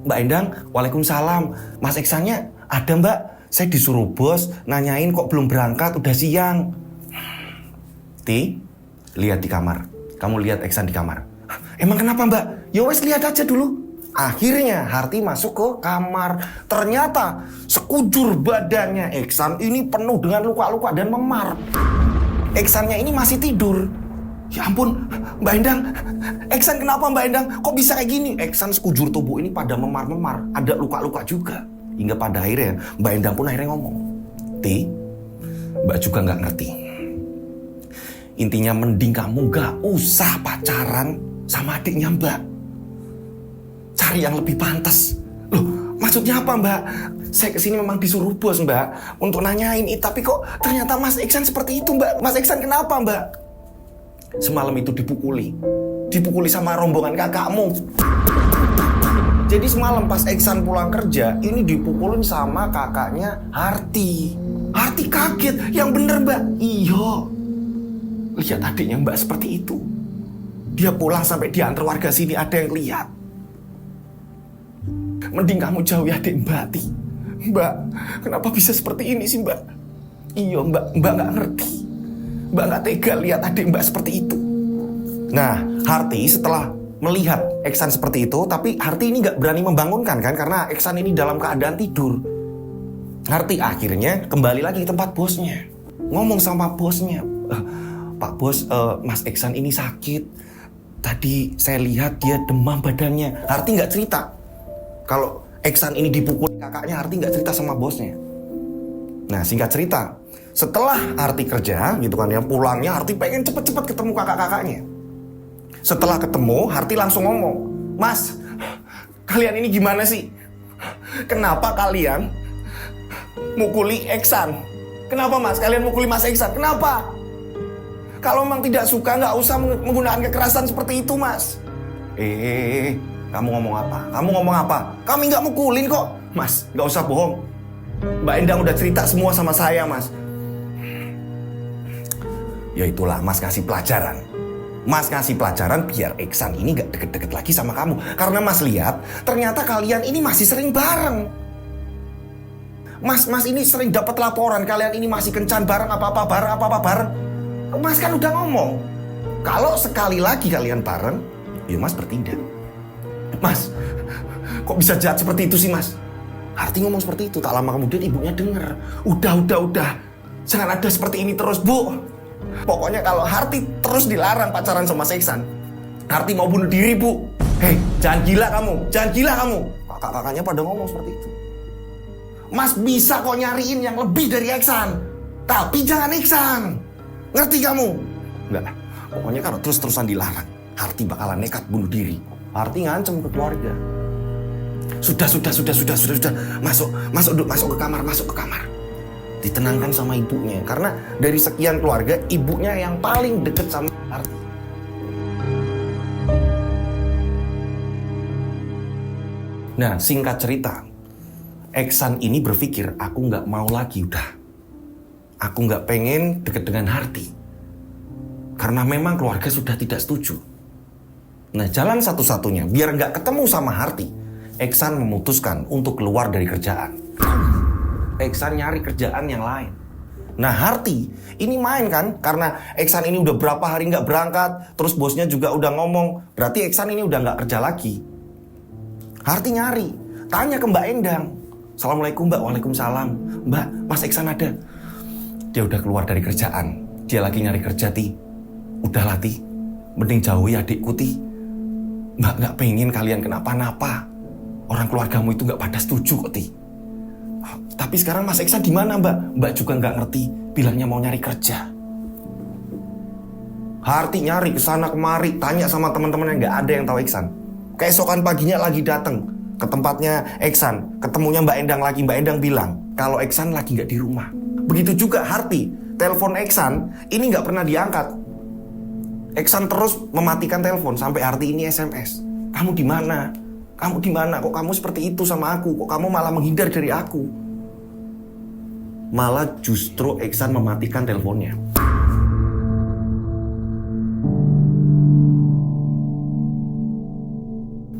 Mbak Endang." "Waalaikumsalam. Mas Iksannya ada, Mbak. Saya disuruh bos nanyain kok belum berangkat, udah siang." "Ti, lihat di kamar. Kamu lihat Iksan di kamar." "Emang kenapa, Mbak?" "Ya wes, lihat aja dulu." Akhirnya Harti masuk ke kamar. Ternyata sekujur badannya Iksan ini penuh dengan luka-luka dan memar. Iksannya ini masih tidur. "Ya ampun, Mbak Endang. Iksan kenapa, Mbak Endang? Kok bisa kayak gini?" Iksan sekujur tubuh ini pada memar-memar. Ada luka-luka juga. Hingga pada akhirnya Mbak Endang pun akhirnya ngomong, "Ti, Mbak juga gak ngerti. Intinya mending kamu gak usah pacaran sama adiknya Mbak. Cari yang lebih pantas." "Loh, maksudnya apa, Mbak? Saya kesini memang disuruh bos, Mbak, untuk nanyain itu. Tapi kok ternyata Mas Iksan seperti itu, Mbak. Mas Iksan kenapa, Mbak?" "Semalam itu dipukuli sama rombongan kakakmu." Jadi semalam pas Iksan pulang kerja, ini dipukulin sama kakaknya Harti. Harti kaget. "Yang bener, Mbak." "Iya. Lihat adiknya Mbak seperti itu. Dia pulang sampai diantar warga sini, ada yang lihat. Mending kamu jauhi adik Mbak, Ti. Mbak, kenapa bisa seperti ini sih, Mbak?" "Iya, Mbak gak ngerti. Mbak gak tega lihat adik Mbak seperti itu." Nah, Harti setelah melihat Iksan seperti itu, tapi Harti ini gak berani membangunkan kan, karena Iksan ini dalam keadaan tidur. Harti akhirnya kembali lagi ke tempat bosnya. Ngomong sama bosnya, "Pak Bos, Mas Iksan ini sakit. Tadi saya lihat dia demam badannya." Harti gak cerita kalau Iksan ini dipukul kakaknya. Harti gak cerita sama bosnya. Nah, singkat cerita, setelah Harti kerja gitu kan ya, pulangnya Harti pengen cepet-cepet ketemu kakak-kakaknya. Setelah ketemu, Harti langsung ngomong, "Mas, kalian ini gimana sih? Kenapa kalian mukuli Iksan? Kenapa, Mas, kalian mukuli Mas Iksan? Kenapa? Kalau memang tidak suka, nggak usah menggunakan kekerasan seperti itu, Mas." Kamu ngomong apa? Kami nggak mukulin kok. Mas, nggak usah bohong. Mbak Endang udah cerita semua sama saya, Mas. Ya itulah, Mas kasih pelajaran. Mas kasih pelajaran biar Iksan ini gak deket-deket lagi sama kamu. Karena Mas lihat, ternyata kalian ini masih sering bareng. Mas ini sering dapat laporan kalian ini masih kencan bareng, apa-apa bareng. Mas kan udah ngomong, kalau sekali lagi kalian bareng, ya Mas bertindak. Mas, kok bisa jahat seperti itu sih, Mas? Harti ngomong seperti itu, tak lama kemudian ibunya denger. Udah. Jangan ada seperti ini terus, Bu. Pokoknya kalau Harti terus dilarang pacaran sama Iksan, Harti mau bunuh diri, Bu. Hei, jangan gila kamu. Kakak-kakaknya pada ngomong seperti itu. Mas bisa kok nyariin yang lebih dari Iksan, tapi jangan Iksan. Ngerti kamu? Enggak, pokoknya kalau terus-terusan dilarang, Harti bakalan nekat bunuh diri. Harti ngancem ke keluarga. Sudah. Masuk ke kamar. Ditenangkan sama ibunya. Karena dari sekian keluarga, ibunya yang paling deket sama Harti. Nah, singkat cerita, Iksan ini berpikir, aku nggak mau lagi udah. Aku nggak pengen deket dengan Harti. Karena memang keluarga sudah tidak setuju. Nah, jalan satu-satunya biar nggak ketemu sama Harti, Iksan memutuskan untuk keluar dari kerjaan. Iksan nyari kerjaan yang lain. Nah, Harti ini main kan, karena Iksan ini udah berapa hari nggak berangkat, terus bosnya juga udah ngomong, berarti Iksan ini udah nggak kerja lagi. Harti nyari, tanya ke Mbak Endang. Assalamualaikum, Mbak. Waalaikumsalam. Mbak, Mas Iksan ada? Dia udah keluar dari kerjaan. Dia lagi nyari kerja, Ti. Udahlah, Ti. Mending jauhi adikku, Ti. Mbak nggak pengen kalian kenapa-napa. Orang keluargamu itu nggak pada setuju kok, Ti. Tapi sekarang Mas Iksan di mana, Mbak? Mbak juga nggak ngerti. Bilangnya mau nyari kerja. Harti nyari kesana kemari, tanya sama teman-teman yang nggak ada yang tahu Iksan. Keesokan paginya lagi datang ke tempatnya Iksan, ketemunya Mbak Endang lagi. Mbak Endang bilang kalau Iksan lagi nggak di rumah. Begitu juga Harti, telepon Iksan ini nggak pernah diangkat. Iksan terus mematikan telepon sampai Harti ini SMS. Kamu di mana? Kamu di mana? Kok kamu seperti itu sama aku? Kok kamu malah menghindar dari aku? Malah justru Iksan mematikan teleponnya.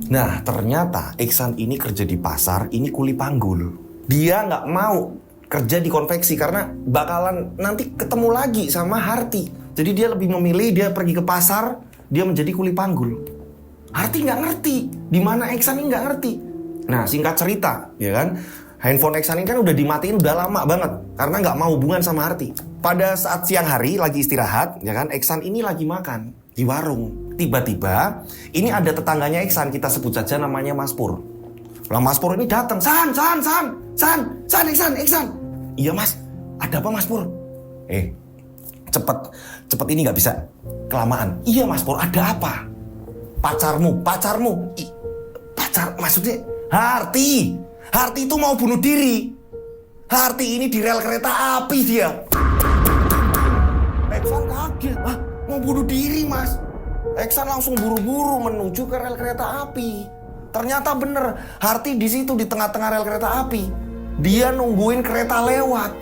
Nah, ternyata Iksan ini kerja di pasar, ini kuli panggul. Dia nggak mau kerja di konveksi karena bakalan nanti ketemu lagi sama Harti. Jadi dia lebih memilih dia pergi ke pasar, dia menjadi kuli panggul. Harti nggak ngerti, di mana Iksan ini nggak ngerti. Nah, singkat cerita, ya kan, handphone Iksan ini kan udah dimatiin udah lama banget karena nggak mau hubungan sama Harti. Pada saat siang hari lagi istirahat, ya kan, Iksan ini lagi makan di warung. Tiba-tiba ini ada tetangganya Iksan, kita sebut saja namanya Mas Pur. Lah Mas Pur ini datang, Iksan. Iya Mas, ada apa Mas Pur? Cepet ini nggak bisa kelamaan. Iya Mas Pur, ada apa? Pacarmu, pacar, maksudnya Harti itu mau bunuh diri. Harti ini di rel kereta api dia. Iksan kaget, mau bunuh diri Mas. Iksan langsung buru-buru menuju ke rel kereta api. Ternyata bener, Harti di situ di tengah-tengah rel kereta api. Dia nungguin kereta lewat.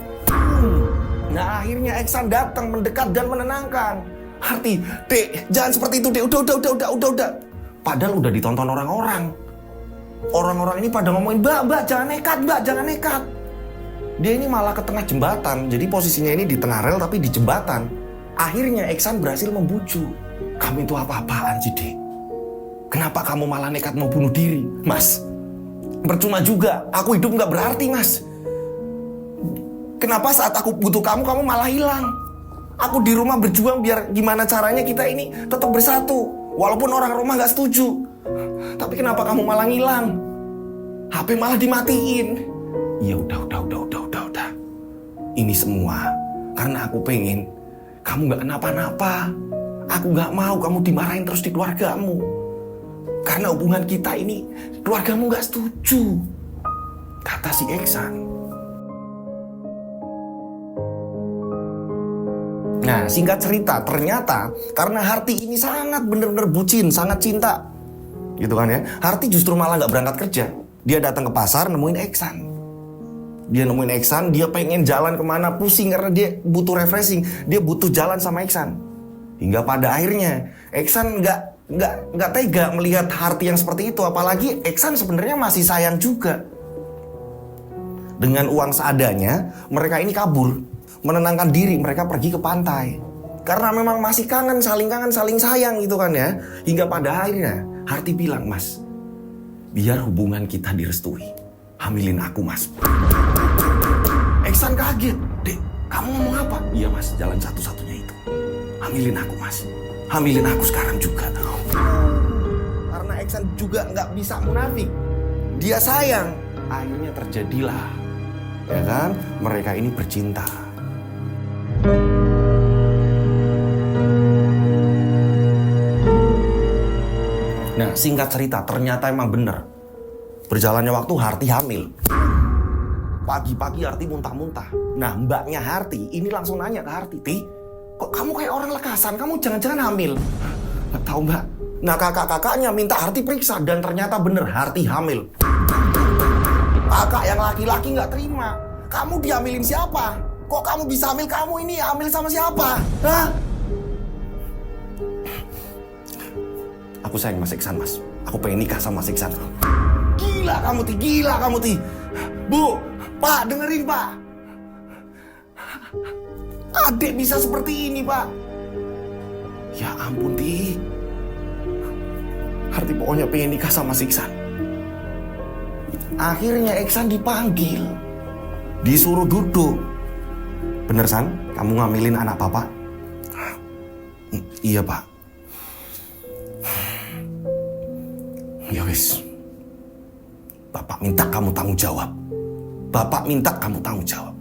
Nah akhirnya Iksan datang mendekat dan menenangkan. Harti, Dek, jangan seperti itu, Dek. Udah. Padahal udah ditonton orang-orang. Orang-orang ini pada ngomongin, Mbak, jangan nekat. Dia ini malah ke tengah jembatan. Jadi posisinya ini di tengah rel tapi di jembatan. Akhirnya Iksan berhasil membujuk. Kamu itu apa-apaan sih, Dek? Kenapa kamu malah nekat mau bunuh diri? Mas, percuma juga. Aku hidup gak berarti, Mas. Kenapa saat aku butuh kamu malah hilang? Aku di rumah berjuang biar gimana caranya kita ini tetap bersatu. Walaupun orang rumah gak setuju. Tapi kenapa kamu malah ngilang? HP malah dimatiin. Ya udah. Ini semua karena aku pengen kamu gak kenapa-napa. Aku gak mau kamu dimarahin terus di keluargamu. Karena hubungan kita ini keluargamu gak setuju, kata si Iksan. Nah, singkat cerita, ternyata karena Harti ini sangat benar-benar bucin, sangat cinta, gitu kan ya. Harti justru malah nggak berangkat kerja. Dia datang ke pasar nemuin Iksan. Dia nemuin Eksan, dia pengen jalan kemana, pusing karena dia butuh refreshing. Dia butuh jalan sama Eksan. Hingga pada akhirnya Eksan nggak tega melihat Harti yang seperti itu. Apalagi Eksan sebenarnya masih sayang juga. Dengan uang seadanya, mereka ini kabur. Menenangkan diri, mereka pergi ke pantai. Karena memang masih kangen, saling sayang gitu kan ya. Hingga pada akhirnya Harti bilang, "Mas, biar hubungan kita direstui, hamilin aku, Mas." Eksan kaget. "Dek, kamu ngomong apa?" "Iya, Mas, jalan satu-satunya itu. Hamilin aku, Mas. Hamilin aku sekarang juga." Karena Eksan juga nggak bisa munafik. Dia sayang. Akhirnya terjadilah, ya kan? Mereka ini bercinta. Nah, singkat cerita, ternyata emang bener. Berjalannya waktu, Harti hamil. Pagi-pagi Harti muntah-muntah. Nah, mbaknya Harti ini langsung nanya ke Harti, "Ti, kok kamu kayak orang lekasan? Kamu jangan-jangan hamil?" "Nggak tahu, Mbak." Nah, kakak-kakaknya minta Harti periksa dan ternyata bener Harti hamil. Kakak yang laki-laki nggak terima. "Kamu dihamilin siapa? Kok kamu bisa hamil? Kamu ini hamil sama siapa? Hah?" "Aku sayang Mas Iksan, Mas. Aku pengen nikah sama Mas Iksan." Gila kamu, Ti. "Bu, Pak, dengerin, Pak. Adik bisa seperti ini, Pak." "Ya ampun, Ti. Harti pokoknya pengen nikah sama Mas Iksan." Akhirnya Iksan dipanggil. Disuruh duduk. "Bener, San? Kamu ngambilin anak Papa?" "Iya, Pak." "Ya wis. Bapak minta kamu tanggung jawab. Bapak minta kamu tanggung jawab."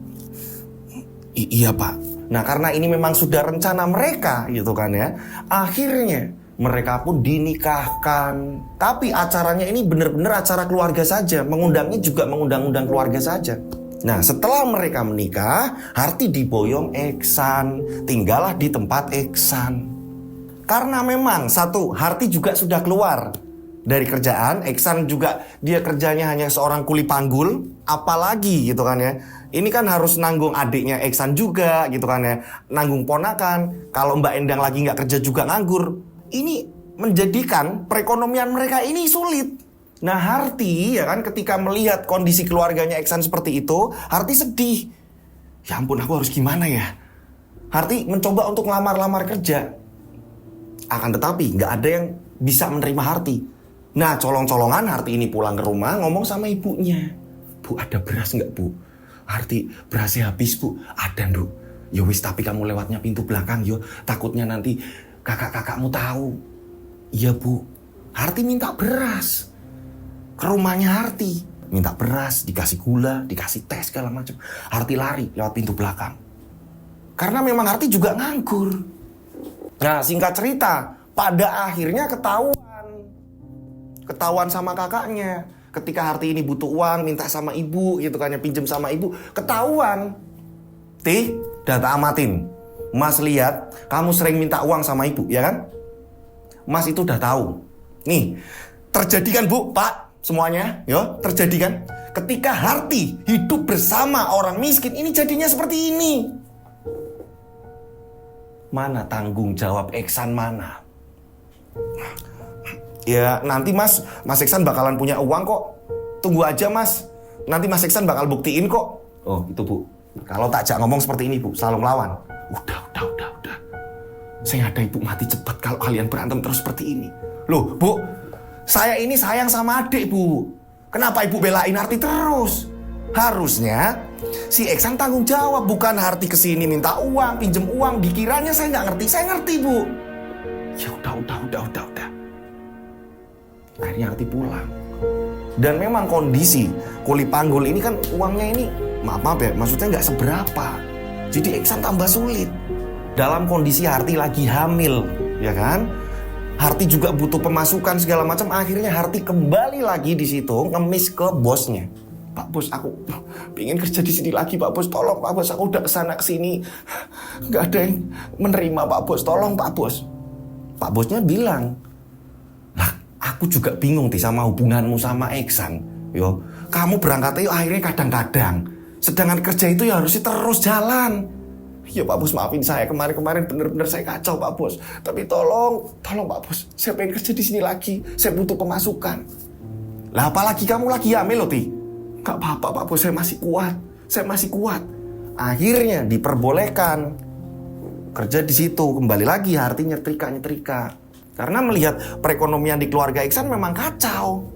Iya, Pak." Nah, karena ini memang sudah rencana mereka gitu kan ya. Akhirnya mereka pun dinikahkan. Tapi acaranya ini benar-benar acara keluarga saja. Mengundangnya juga mengundang-undang keluarga saja. Nah, setelah mereka menikah, Harti diboyong Eksan. Tinggallah di tempat Eksan. Karena memang satu, Harti juga sudah keluar dari kerjaan. Eksan juga dia kerjanya hanya seorang kuli panggul. Apalagi gitu kan ya. Ini kan harus nanggung adiknya Eksan juga gitu kan ya. Nanggung ponakan. Kalau Mbak Endang lagi nggak kerja juga nganggur. Ini menjadikan perekonomian mereka ini sulit. Nah, Harti ya kan ketika melihat kondisi keluarganya Eksan seperti itu, Harti sedih. Ya ampun, aku harus gimana ya? Harti mencoba untuk ngelamar-lamar kerja. Akan tetapi nggak ada yang bisa menerima Harti. Nah, colong-colongan Harti ini pulang ke rumah ngomong sama ibunya. "Bu, ada beras nggak, Bu?" "Harti, berasnya habis, Bu." "Ada, Nduk." "Ya wis, tapi kamu lewatnya pintu belakang yo. Takutnya nanti kakak-kakakmu tahu." "Iya, Bu." Harti minta beras. Ke rumahnya Harti. Minta beras, dikasih gula, dikasih teh segala macam. Harti lari lewat pintu belakang. Karena memang Harti juga nganggur. Nah, singkat cerita, pada akhirnya ketahuan sama kakaknya. Ketika Harti ini butuh uang, minta sama ibu gitu kan ya, pinjem sama ibu, ketahuan. "Ti, data amatin. Mas lihat kamu sering minta uang sama ibu, ya kan? Mas itu udah tahu. Nih, terjadi kan, Bu, Pak, semuanya, yo, terjadi kan? Ketika Harti hidup bersama orang miskin, ini jadinya seperti ini. Mana tanggung jawab Eksan mana? Ya nanti Mas Eksan bakalan punya uang kok. Tunggu aja, Mas. Nanti Mas Eksan bakal buktiin kok." Oh itu, Bu. Kalau takjak ngomong seperti ini, Bu, selalu melawan. Udah. Saya ada ibu mati cepat kalau kalian berantem terus seperti ini. Loh, Bu, saya ini sayang sama adik, Bu. Kenapa ibu belain Harti terus? Harusnya si Eksan tanggung jawab, bukan Harti kesini minta uang, pinjem uang. Dikiranya saya nggak ngerti. Saya ngerti, Bu. Ya udah. Akhirnya Harti pulang. Dan memang kondisi kuli panggul ini kan uangnya ini maaf ya, maksudnya nggak seberapa. Jadi Eksan tambah sulit. Dalam kondisi Harti lagi hamil, ya kan? Harti juga butuh pemasukan segala macam. Akhirnya Harti kembali lagi di situ ngemis ke bosnya. "Pak Bos, aku pengen kerja di sini lagi, Pak Bos. Tolong, Pak Bos, aku udah kesana kesini, nggak ada yang menerima, Pak Bos. Tolong, Pak Bos." Pak Bosnya bilang, "Lah, aku juga bingung sama hubunganmu sama Eksan. Yo, kamu berangkat aja akhirnya kadang-kadang. Sedangkan kerja itu ya harusnya terus jalan. Ya Pak Bos, maafin saya, kemarin bener-bener saya kacau Pak Bos. Tapi tolong Pak Bos, saya pengen kerja di sini lagi, saya butuh pemasukan. Lah apalagi kamu lagi hamil loh, Ti. Gak apa-apa Pak Bos, saya masih kuat. Akhirnya diperbolehkan kerja di situ. Kembali lagi Harti nyetrika. Karena melihat perekonomian di keluarga Iksan memang kacau.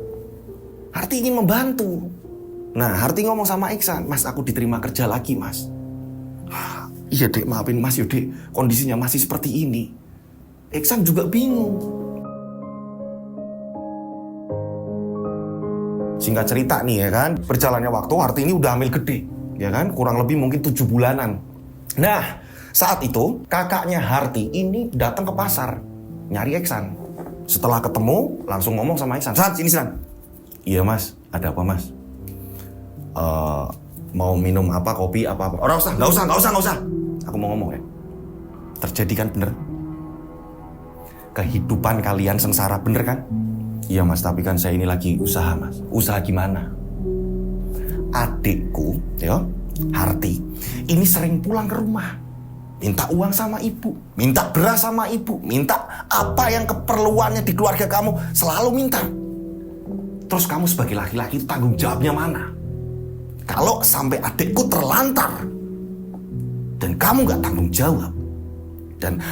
Harti ingin membantu. Nah, Harti ngomong sama Iksan, Mas, aku diterima kerja lagi, Mas. Iya Dek, maafin Mas Dek, kondisinya masih seperti ini. Iksan juga bingung. Singkat cerita nih ya kan, berjalannya waktu Harti ini udah hamil gede, ya kan, kurang lebih mungkin 7 bulanan. Nah, saat itu kakaknya Harti ini datang ke pasar nyari Iksan. Setelah ketemu langsung ngomong sama Iksan, "San, sini San." "Iya Mas, ada apa Mas?" Mau minum apa, kopi apa? Nggak usah. Aku mau ngomong ya. Terjadi kan bener? Kehidupan kalian sengsara bener kan? Iya Mas, tapi kan saya ini lagi usaha Mas. Usaha gimana? Adikku, ya, Harti, ini sering pulang ke rumah. Minta uang sama ibu, minta beras sama ibu, minta apa yang keperluannya di keluarga kamu, selalu minta. Terus kamu sebagai laki-laki tanggung jawabnya mana? Kalau sampai adikku terlantar dan kamu gak tanggung jawab, dan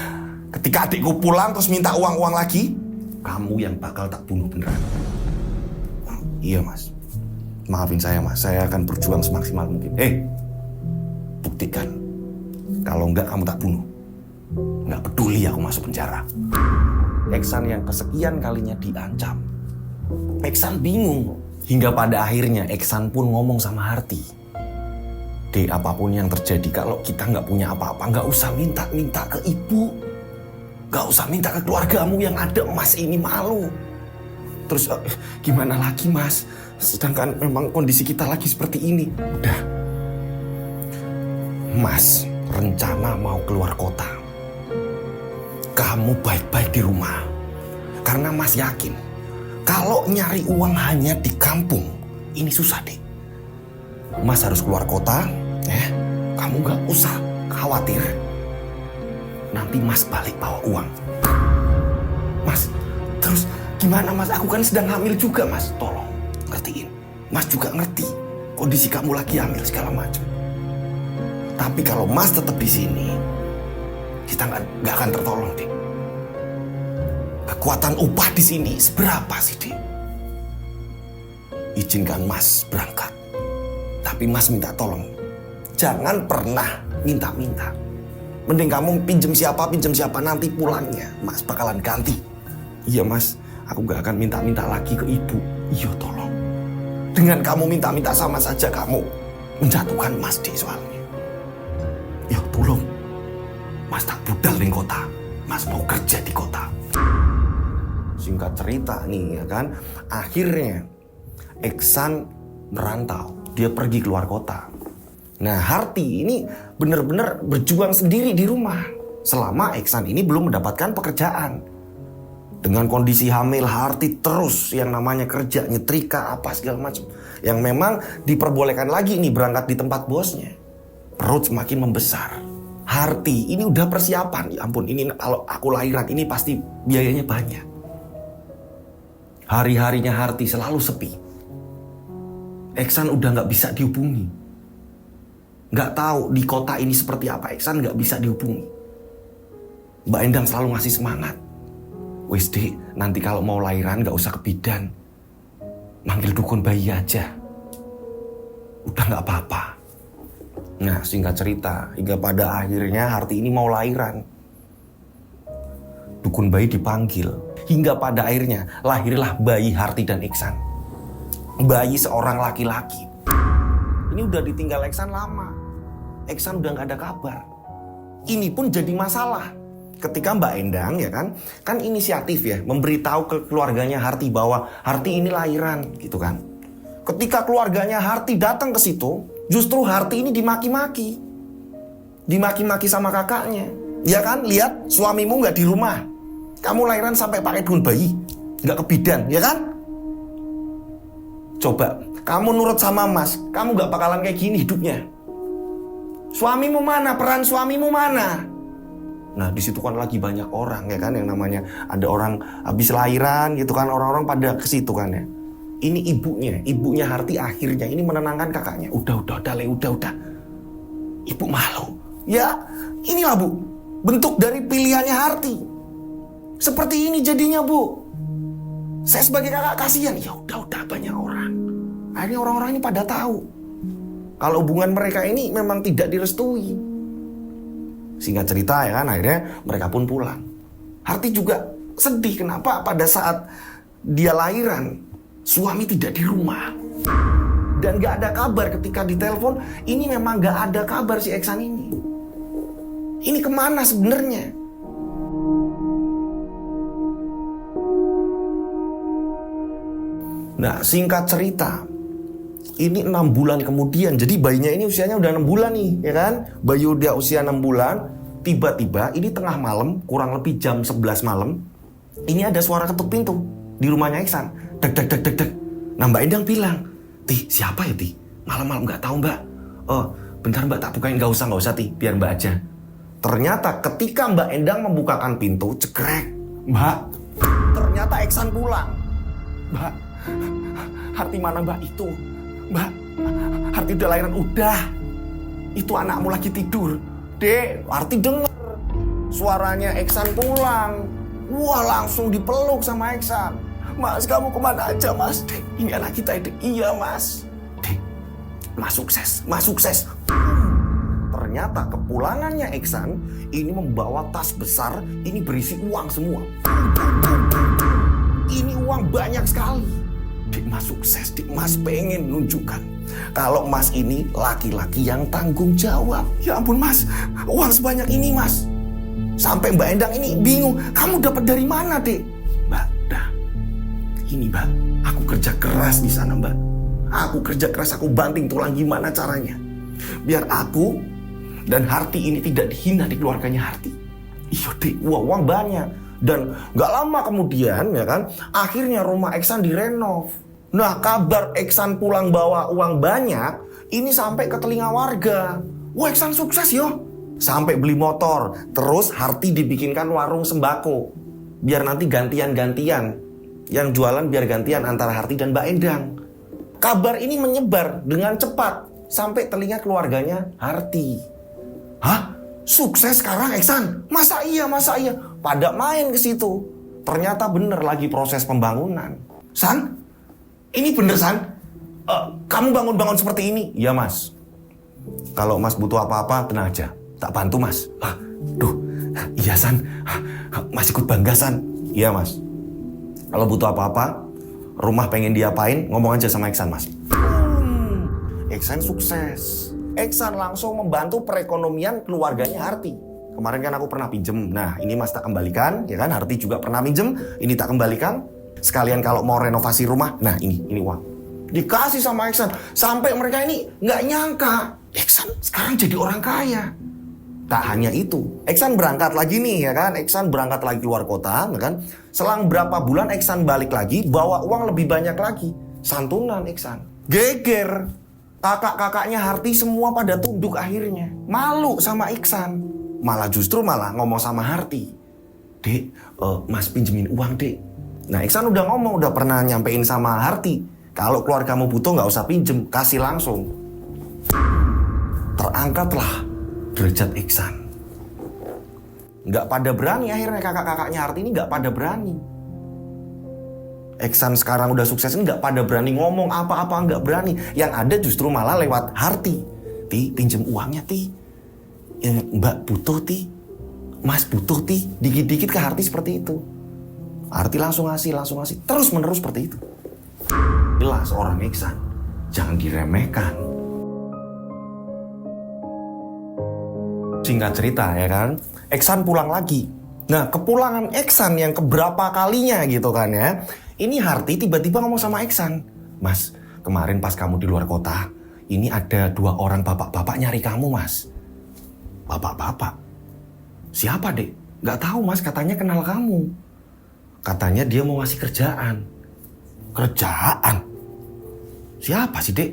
ketika adikku pulang terus minta uang lagi, kamu yang bakal tak bunuh beneran. Iya Mas, maafin saya Mas, saya akan berjuang semaksimal mungkin. Buktikan. Kalau enggak kamu tak bunuh. Nggak peduli aku masuk penjara. Iksan yang kesekian kalinya diancam. Iksan bingung. Hingga pada akhirnya Iksan pun ngomong sama Harti, "Dek, apapun yang terjadi, kalau kita nggak punya apa-apa, nggak usah minta ke ibu. Nggak usah minta ke keluargamu, yang ada Mas ini malu." Terus gimana lagi Mas? Sedangkan memang kondisi kita lagi seperti ini. Udah. Mas rencana mau keluar kota. Kamu baik-baik di rumah. Karena Mas yakin, kalau nyari uang hanya di kampung, ini susah deh. Mas harus keluar kota, kamu gak usah khawatir. Nanti Mas balik bawa uang. Mas, terus gimana Mas? Aku kan sedang hamil juga Mas, tolong ngertiin. Mas juga ngerti kondisi kamu lagi hamil segala macam. Tapi kalau Mas tetap di sini, kita nggak akan tertolong, Dik. Kekuatan upah di sini seberapa sih, Dik? Izinkan Mas berangkat. Tapi Mas minta tolong, jangan pernah minta-minta. Mending kamu pinjem siapa, nanti pulangnya Mas bakalan ganti. Iya Mas, aku nggak akan minta-minta lagi ke ibu. Iya tolong. Dengan kamu minta-minta sama saja kamu menjatuhkan Mas, Dik, soalnya. Ya tolong, Mas tak budal di kota, Mas mau kerja di kota. Singkat cerita nih ya kan, akhirnya Iksan merantau, dia pergi keluar kota. Nah Harti ini benar-benar berjuang sendiri di rumah selama Iksan ini belum mendapatkan pekerjaan. Dengan kondisi hamil, Harti terus yang namanya kerja, nyetrika apa segala macam, yang memang diperbolehkan lagi nih berangkat di tempat bosnya. Perut semakin membesar. Harti ini udah persiapan. Ya ampun, ini kalau aku lahiran ini pasti biayanya banyak. Hari-harinya Harti selalu sepi. Iksan udah gak bisa dihubungi. Gak tahu di kota ini seperti apa. Iksan gak bisa dihubungi. Mbak Endang selalu ngasih semangat. "Wis Dek, nanti kalau mau lahiran gak usah ke bidan. Manggil dukun bayi aja. Udah gak apa-apa." Nah singkat cerita, hingga pada akhirnya Harti ini mau lahiran. Dukun bayi dipanggil. Hingga pada akhirnya lahirlah bayi Harti dan Iksan. Bayi seorang laki-laki. Ini udah ditinggal Iksan lama. Iksan udah gak ada kabar. Ini pun jadi masalah. Ketika Mbak Endang ya kan inisiatif ya, memberitahu ke keluarganya Harti bahwa Harti ini lahiran gitu kan. Ketika keluarganya Harti datang ke situ, justru Harti ini dimaki-maki. Dimaki-maki sama kakaknya. Ya kan, lihat suamimu gak di rumah. Kamu lahiran sampai pakai dukun bayi. Gak ke bidan, ya kan? Coba kamu nurut sama Mas, kamu gak bakalan kayak gini hidupnya. Suamimu mana? Peran suamimu mana? Nah di situ kan lagi banyak orang ya kan, yang namanya ada orang habis lahiran gitu kan, orang-orang pada ke situ kan ya. Ini ibunya Harti akhirnya ini menenangkan kakaknya. Udah Le, udah. Ibu malu. Ya, inilah Bu, bentuk dari pilihannya Harti. Seperti ini jadinya Bu. Saya sebagai kakak kasihan. Ya udah banyak orang. Akhirnya orang-orang ini pada tahu kalau hubungan mereka ini memang tidak direstui. Singkat cerita ya kan, akhirnya mereka pun pulang. Harti juga sedih kenapa pada saat dia lahiran suami tidak di rumah. Dan gak ada kabar ketika ditelepon, ini memang gak ada kabar si Eksan ini. Ini kemana sebenarnya? Nah singkat cerita, ini 6 bulan kemudian, jadi bayinya ini usianya udah 6 bulan nih, ya kan? Bayi udah usia 6 bulan, tiba-tiba ini tengah malam, kurang lebih jam 11 malam, ini ada suara ketuk pintu di rumahnya Eksan. Dek. Nah Mbak Endang bilang, Ti, siapa ya Ti? Malam-malam gak tahu Mbak. Oh, bentar Mbak tak bukain, gak usah Ti, biar Mbak aja. Ternyata ketika Mbak Endang membukakan pintu, cekrek, Mbak, ternyata Eksan pulang. Mbak, Harti mana Mbak itu? Mbak, Harti udah lahiran, udah. Itu anakmu lagi tidur. Dek, Harti denger suaranya Eksan pulang. Wah, langsung dipeluk sama Eksan. Mas, kamu kemana aja Mas? Dek, ini anak kita, Dek. Iya Mas. Dek, Mas sukses. Ternyata kepulangannya Eksan ini membawa tas besar, ini berisi uang semua. Ini uang banyak sekali. Dek, Mas sukses. Dek, Mas pengen nunjukkan kalau Mas ini laki-laki yang tanggung jawab. Ya ampun Mas, uang sebanyak ini Mas. Sampai Mbak Endang ini bingung, kamu dapat dari mana Dek? Mbak, ini Mbak, aku kerja keras di sana Mbak. Aku kerja keras, aku banting tulang gimana caranya biar aku dan Harti ini tidak dihina di keluarganya Harti. Iya Dek, uang banyak. Dan gak lama kemudian ya kan, akhirnya rumah Eksan direnov. Nah kabar Eksan pulang bawa uang banyak ini sampai ke telinga warga. Wah Eksan sukses yo, sampai beli motor. Terus Harti dibikinkan warung sembako, biar nanti gantian-gantian. Yang jualan biar gantian antara Harti dan Mbak Endang. Kabar ini menyebar dengan cepat sampai telinga keluarganya Harti. Hah? Sukses sekarang Eksan? Masa iya? Pada main ke situ. Ternyata bener lagi proses pembangunan. San? Ini bener San? Kamu bangun-bangun seperti ini? Iya Mas. Kalau Mas butuh apa-apa tenang aja, tak bantu Mas. Iya San. Mas ikut bangga San. Iya Mas. Kalau butuh apa-apa, rumah pengen diapain, ngomong aja sama Eksan Mas. Eksan sukses. Eksan langsung membantu perekonomian keluarganya Harti. Kemarin kan aku pernah pinjem. Nah ini Mas tak kembalikan, ya kan? Harti juga pernah minjem, ini tak kembalikan. Sekalian kalau mau renovasi rumah, nah ini uang. Dikasih sama Eksan. Sampai mereka ini nggak nyangka, Eksan sekarang jadi orang kaya. Tak hanya itu, Eksan berangkat lagi nih ya kan, Eksan berangkat lagi keluar kota ya kan. Selang berapa bulan Eksan balik lagi, bawa uang lebih banyak lagi. Santunan Eksan. Geger. Kakak-kakaknya Harti semua pada tunduk akhirnya. Malu sama Eksan. Malah ngomong sama Harti. Dek, Mas pinjemin uang Dek. Nah Eksan udah ngomong, udah pernah nyampein sama Harti. Kalau keluargamu butuh gak usah pinjem, kasih langsung. Terangkatlah derajat Eksan. Gak pada berani akhirnya kakak-kakaknya Harti ini gak pada berani. Eksan sekarang udah sukses, nggak pada berani ngomong apa-apa, nggak berani. Yang ada justru malah lewat Harti. Ti, pinjem uangnya Ti. Mbak butuh Ti. Mas butuh Ti. Dikit-dikit ke Harti seperti itu. Harti langsung ngasih. Terus menerus seperti itu. Inilah seorang Eksan. Jangan diremehkan. Singkat cerita ya kan, Eksan pulang lagi. Nah kepulangan Eksan yang keberapa kalinya gitu kan ya, ini Harti tiba-tiba ngomong sama Eksan, Mas, kemarin pas kamu di luar kota, ini ada 2 orang bapak-bapak nyari kamu, Mas. Bapak-bapak? Siapa, Dek? Gak tahu, Mas, katanya kenal kamu. Katanya dia mau ngasih kerjaan. Kerjaan? Siapa sih, Dek?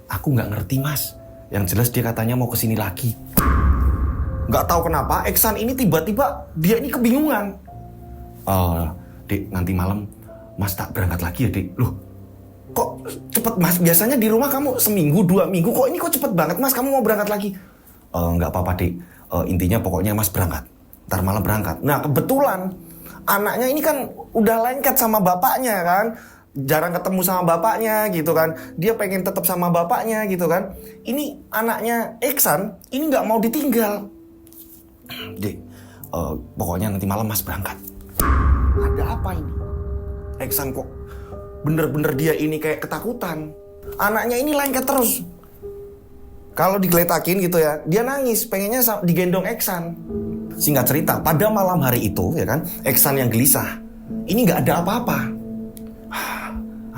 Aku nggak ngerti, Mas. Yang jelas dia katanya mau kesini lagi. Nggak tahu kenapa, Eksan ini tiba-tiba dia ini kebingungan. Dek, nanti malam Mas tak berangkat lagi ya, Dek. Loh, kok cepet, Mas? Biasanya di rumah kamu seminggu, 2 minggu. Kok ini kok cepet banget, Mas? Kamu mau berangkat lagi? Nggak apa-apa, Dek. Intinya pokoknya Mas berangkat. Ntar malam berangkat. Nah, kebetulan anaknya ini kan udah lengket sama bapaknya kan. Jarang ketemu sama bapaknya gitu kan. Dia pengen tetap sama bapaknya gitu kan. Ini anaknya Eksan ini nggak mau ditinggal. Dek, pokoknya nanti malam Mas berangkat. Ada apa ini? Eksan kok bener-bener dia ini kayak ketakutan. Anaknya ini lengket terus. Kalau digeletakin gitu ya, dia nangis, pengennya digendong Eksan. Singkat cerita, pada malam hari itu ya kan, Eksan yang gelisah. Ini nggak ada apa-apa.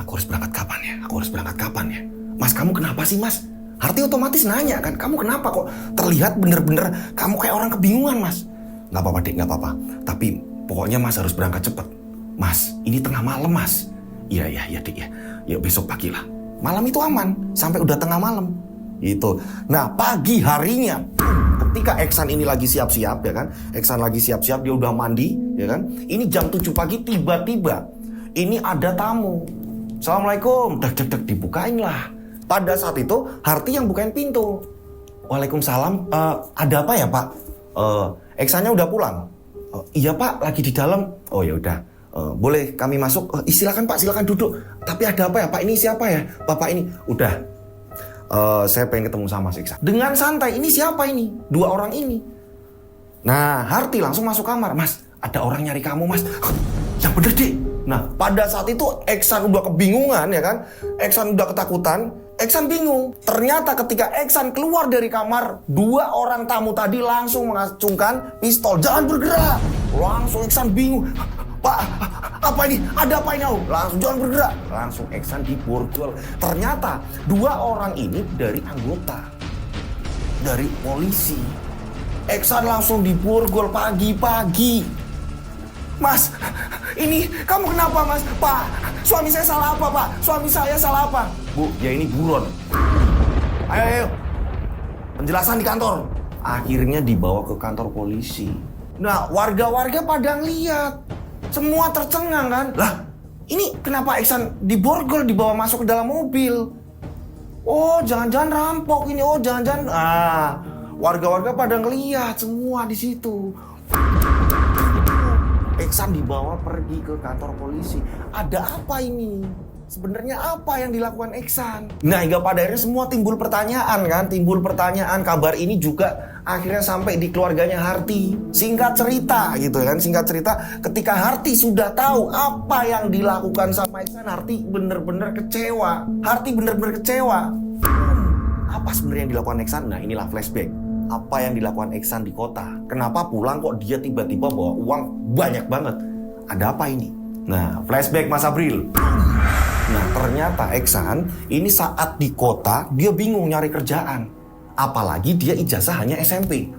Aku harus berangkat kapan ya? Aku harus berangkat kapan ya? Mas, kamu kenapa sih, Mas? Harti otomatis nanya kan, kamu kenapa kok terlihat bener-bener kamu kayak orang kebingungan, Mas? Nggak apa-apa, Dek, nggak apa-apa. Tapi pokoknya Mas harus berangkat cepet. Mas, ini tengah malam, Mas. Iya, Dek ya. Ya besok pagi lah. Malam itu aman, sampai udah tengah malam. Gitu. Nah, pagi harinya, ketika Eksan ini lagi siap-siap ya kan, Eksan lagi siap-siap, dia udah mandi ya kan. Ini jam 7 pagi tiba-tiba ini ada tamu. Assalamualaikum, dek dibukain lah. Pada saat itu Harti yang bukain pintu. Waalaikumsalam, ada apa ya, Pak? Eksannya udah pulang. Iya, Pak, lagi di dalam. Oh ya udah, boleh kami masuk? Silakan, Pak, silakan duduk. Tapi ada apa ya, Pak? Ini siapa ya, Bapak ini? Udah. Saya pengen ketemu sama Mas Iksan. Dengan santai, ini siapa ini? 2 orang ini. Nah, Harti langsung masuk kamar. Mas, ada orang nyari kamu, Mas. Yang bener, Dek. Nah, pada saat itu Eksan udah kebingungan ya kan. Eksan udah ketakutan. Eksan bingung. Ternyata ketika Eksan keluar dari kamar, 2 orang tamu tadi langsung mengacungkan pistol. Jangan bergerak. Langsung Eksan bingung. Pak, apa ini? Ada apa ini? Langsung jangan bergerak. Langsung Eksan diborgol. Ternyata 2 orang ini dari anggota, dari polisi. Eksan langsung diborgol pagi-pagi. Mas, ini kamu kenapa, Mas? Pak, suami saya salah apa, Pak? Suami saya salah apa? Bu, ya ini buron. Ayo. Penjelasan di kantor. Akhirnya dibawa ke kantor polisi. Nah, warga-warga pada ngeliat. Semua tercengang kan? Lah, ini kenapa Eksan diborgol, dibawa masuk ke dalam mobil? Oh, jangan-jangan rampok ini. Oh, jangan-jangan. Warga-warga pada ngeliat semua di situ. Eksan dibawa pergi ke kantor polisi. Ada apa ini? Sebenarnya apa yang dilakukan Eksan? Nah, hingga pada akhirnya semua timbul pertanyaan kan? Timbul pertanyaan. Kabar ini juga akhirnya sampai di keluarganya Harti. Singkat cerita gitu kan, singkat cerita ketika Harti sudah tahu apa yang dilakukan sama Eksan, Harti bener-bener kecewa. Harti bener-bener kecewa. Apa sebenarnya yang dilakukan Eksan? Nah, inilah flashback. Apa yang dilakukan Eksan di kota? Kenapa pulang kok dia tiba-tiba bawa uang banyak banget? Ada apa ini? Nah, flashback Mas April. Nah, ternyata Eksan ini saat di kota dia bingung nyari kerjaan. Apalagi dia ijazah hanya SMP.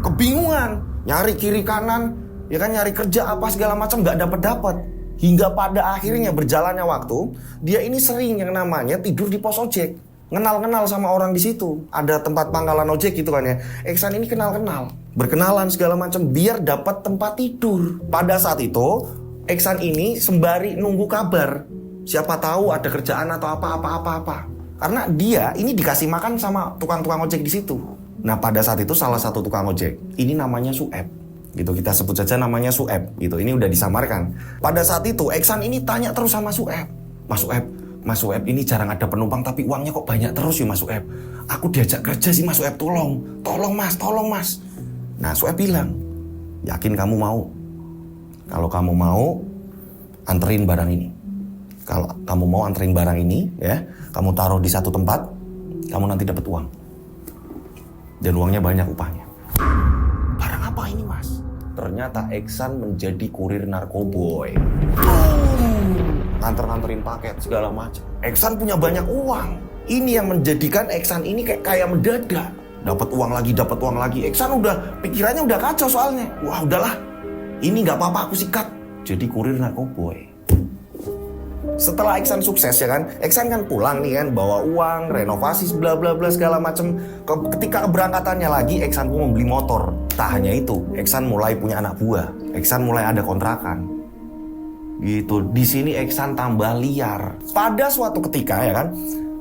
Kebingungan, nyari kiri kanan, ya kan, nyari kerja apa segala macam nggak dapat. Hingga pada akhirnya berjalannya waktu, dia ini sering yang namanya tidur di pos ojek. Kenal-kenal sama orang di situ. Ada tempat pangkalan ojek gitu kan ya. Eksan ini kenal-kenal, berkenalan segala macam biar dapat tempat tidur. Pada saat itu, Eksan ini sembari nunggu kabar. Siapa tahu ada kerjaan atau apa. Karena dia ini dikasih makan sama tukang-tukang ojek di situ. Nah, pada saat itu salah satu tukang ojek, ini namanya Sueb. Gitu, kita sebut saja namanya Sueb. Gitu, ini udah disamarkan. Pada saat itu Eksan ini tanya terus sama Sueb. Mas Sueb ini jarang ada penumpang tapi uangnya kok banyak terus ya Mas Sueb. Aku diajak kerja sih Mas Sueb, tolong Mas. Nah, Sueb bilang, yakin kamu mau? Kalau kamu mau, anterin barang ini. Kalau kamu mau anterin barang ini, ya, kamu taruh di satu tempat, kamu nanti dapat uang. Dan uangnya banyak upahnya. Barang apa ini, Mas? Ternyata Eksan menjadi kurir narkoboy. Nganter-nganterin paket segala macam. Eksan punya banyak uang. Ini yang menjadikan Eksan ini kayak mendadak. Dapat uang lagi. Eksan pikirannya udah kacau soalnya. Wah, udahlah. Ini nggak apa-apa, aku sikat. Jadi kurir narkoboy. Setelah Iksan sukses ya kan, Iksan kan pulang nih kan, bawa uang, renovasi bla bla bla segala macem. Ketika keberangkatannya lagi, Iksan pun membeli motor. Tak hanya itu, Iksan mulai punya anak buah. Iksan mulai ada kontrakan. Gitu. Di sini Iksan tambah liar. Pada suatu ketika ya kan,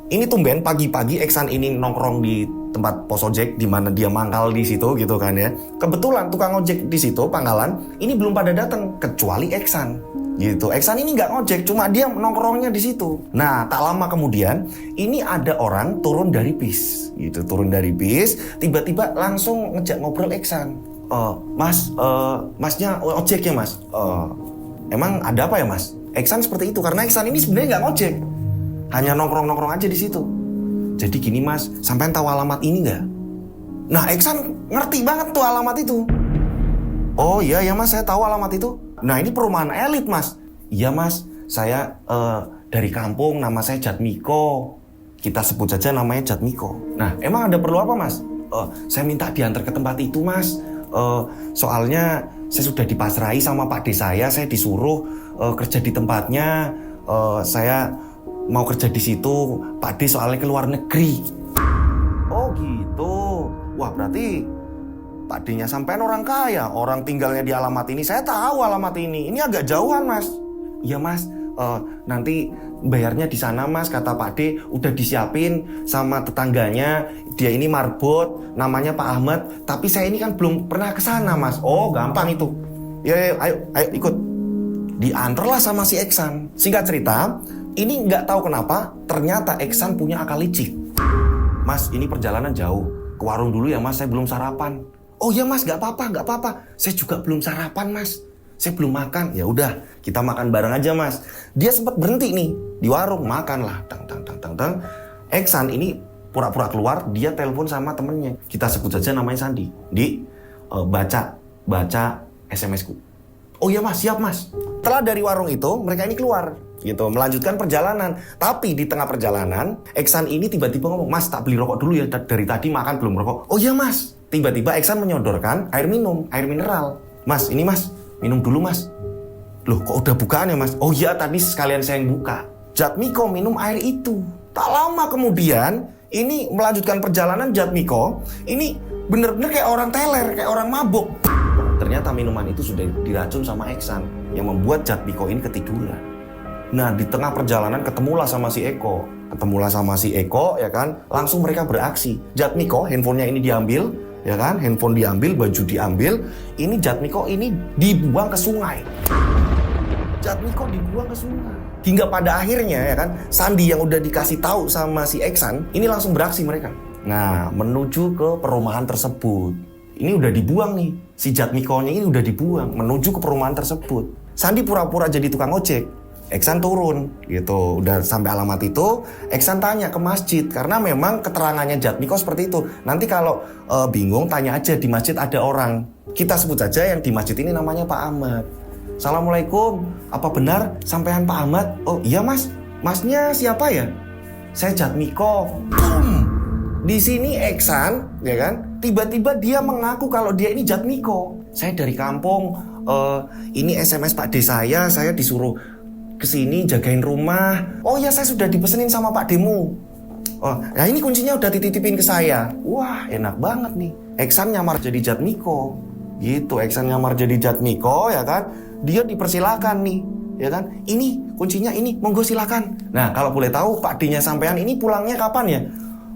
ini tumben pagi-pagi Iksan ini nongkrong di tempat pos ojek di mana dia mangkal di situ gitu kan ya. Kebetulan tukang ojek di situ pangkalan ini belum pada datang kecuali Iksan. Gitu. Iksan ini nggak ngojek, cuma dia nongkrongnya di situ. Nah, tak lama kemudian ini ada orang turun dari bis. Gitu, turun dari bis, tiba-tiba langsung ngejak ngobrol Iksan. Mas, masnya ojek ya mas? Emang ada apa ya mas? Iksan seperti itu karena Iksan ini sebenarnya nggak ngojek, hanya nongkrong-nongkrong aja di situ. Jadi gini mas, sampean tahu alamat ini nggak? Nah, Iksan ngerti banget tuh alamat itu. Oh iya ya mas, saya tahu alamat itu. Nah ini perumahan elit mas. Iya mas, saya dari kampung, nama saya Jatmiko. Kita sebut saja namanya Jatmiko. Nah emang ada perlu apa mas? Saya minta diantar ke tempat itu mas. Soalnya saya sudah dipasrahi sama Pak D saya disuruh kerja di tempatnya. Saya mau kerja di situ. Pak D soalnya ke luar negeri. Oh gitu. Wah berarti Pak D-nya sampean orang kaya, orang tinggalnya di alamat ini. Saya tahu alamat ini agak jauhan mas. Iya mas, nanti bayarnya di sana mas, kata Pak D udah disiapin sama tetangganya. Dia ini marbot, namanya Pak Ahmad. Tapi saya ini kan belum pernah ke sana mas. Oh gampang itu. Ya ayo ikut. Diantarlah sama si Iksan. Singkat cerita, ini nggak tahu kenapa ternyata Iksan punya akal licik. Mas ini perjalanan jauh, ke warung dulu ya mas, saya belum sarapan. Oh ya mas, nggak apa-apa. Saya juga belum sarapan mas. Saya belum makan. Ya udah, kita makan bareng aja mas. Dia sempat berhenti nih di warung, makan lah. Tang. Iksan ini pura-pura keluar, dia telepon sama temennya. Kita sebut saja namanya Sandi. Baca SMS-ku. Oh iya mas, siap mas. Setelah dari warung itu, mereka ini keluar. Gitu, melanjutkan perjalanan. Tapi di tengah perjalanan, Iksan ini tiba-tiba ngomong, mas tak beli rokok dulu ya, dari tadi makan belum rokok. Oh iya mas. Tiba-tiba Iksan menyodorkan air minum, air mineral. Mas, ini mas, minum dulu mas. Loh kok udah bukaan ya mas? Oh iya tadi sekalian saya yang buka. Jatmiko minum air itu. Tak lama kemudian, ini melanjutkan perjalanan Jatmiko. Ini bener-bener kayak orang teler, kayak orang mabuk. Ternyata minuman itu sudah diracun sama Iksan, yang membuat Jatmiko ini ketiduran. Nah di tengah perjalanan ketemulah sama si Eko. Ya kan, langsung mereka beraksi. Jatmiko, handphonenya ini diambil, ya kan, handphone diambil, baju diambil. Ini Jatmiko ini dibuang ke sungai. Hingga pada akhirnya ya kan, Sandi yang udah dikasih tahu sama si Iksan, ini langsung beraksi mereka. Nah, menuju ke perumahan tersebut. Ini udah dibuang nih, si Jatmiko-nya ini udah dibuang menuju ke perumahan tersebut. Sandi pura-pura jadi tukang ojek. Iksan turun gitu, udah sampai alamat itu, Iksan tanya ke masjid karena memang keterangannya Jatmiko seperti itu. Nanti kalau bingung tanya aja di masjid ada orang. Kita sebut saja yang di masjid ini namanya Pak Ahmad. Assalamualaikum, apa benar sampean Pak Ahmad? Oh iya mas, masnya siapa ya? Saya Jatmiko. Boom. Di sini Iksan, ya kan? Tiba-tiba dia mengaku kalau dia ini Jatmiko. Saya dari kampung, ini SMS Pak D saya disuruh kesini jagain rumah. Oh ya saya sudah dipesenin sama Pak Demu. Oh, nah ini kuncinya udah dititipin ke saya. Wah enak banget nih. Iksan nyamar jadi Jatmiko. Gitu, Iksan nyamar jadi Jatmiko ya kan. Dia dipersilakan nih, ya kan. Ini kuncinya ini, monggo silakan. Nah kalau boleh tahu Pak D-nya sampean ini pulangnya kapan ya?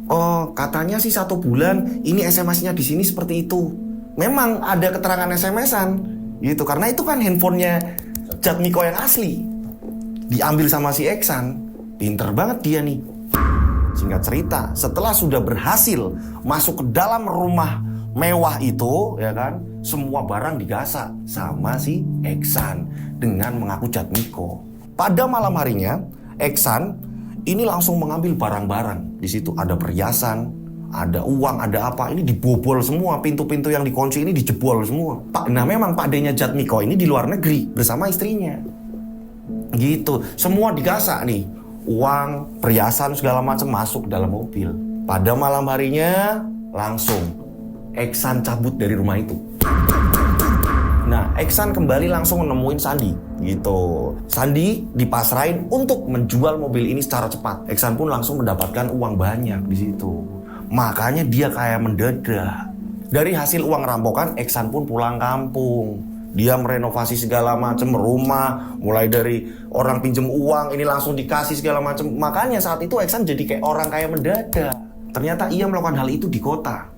Oh katanya sih 1 bulan. Ini SMS-nya di sini seperti itu. Memang ada keterangan SMS-an. Gitu, karena itu kan handphonenya Jatmiko yang asli. Diambil sama si Iksan. Pinter banget dia nih. Singkat cerita, setelah sudah berhasil masuk ke dalam rumah mewah itu, ya kan, semua barang digasak sama si Iksan dengan mengaku Jatmiko. Pada malam harinya, Iksan ini langsung mengambil barang-barang. Di situ ada perhiasan, ada uang, ada apa. Ini dibobol semua, pintu-pintu yang dikunci ini dijebol semua. Nah memang Pak D-nya Jatmiko ini di luar negeri bersama istrinya. Gitu, semua digasak nih. Uang, perhiasan segala macam masuk dalam mobil. Pada malam harinya langsung Iksan cabut dari rumah itu. Nah, Eksan kembali langsung nemuin Sandi gitu. Sandi dipasrahin untuk menjual mobil ini secara cepat. Eksan pun langsung mendapatkan uang banyak di situ. Makanya dia kayak mendadak. Dari hasil uang rampokan, Eksan pun pulang kampung. Dia merenovasi segala macam rumah, mulai dari orang pinjem uang, ini langsung dikasih segala macam. Makanya saat itu Eksan jadi kayak orang kaya mendadak. Ternyata ia melakukan hal itu di kota.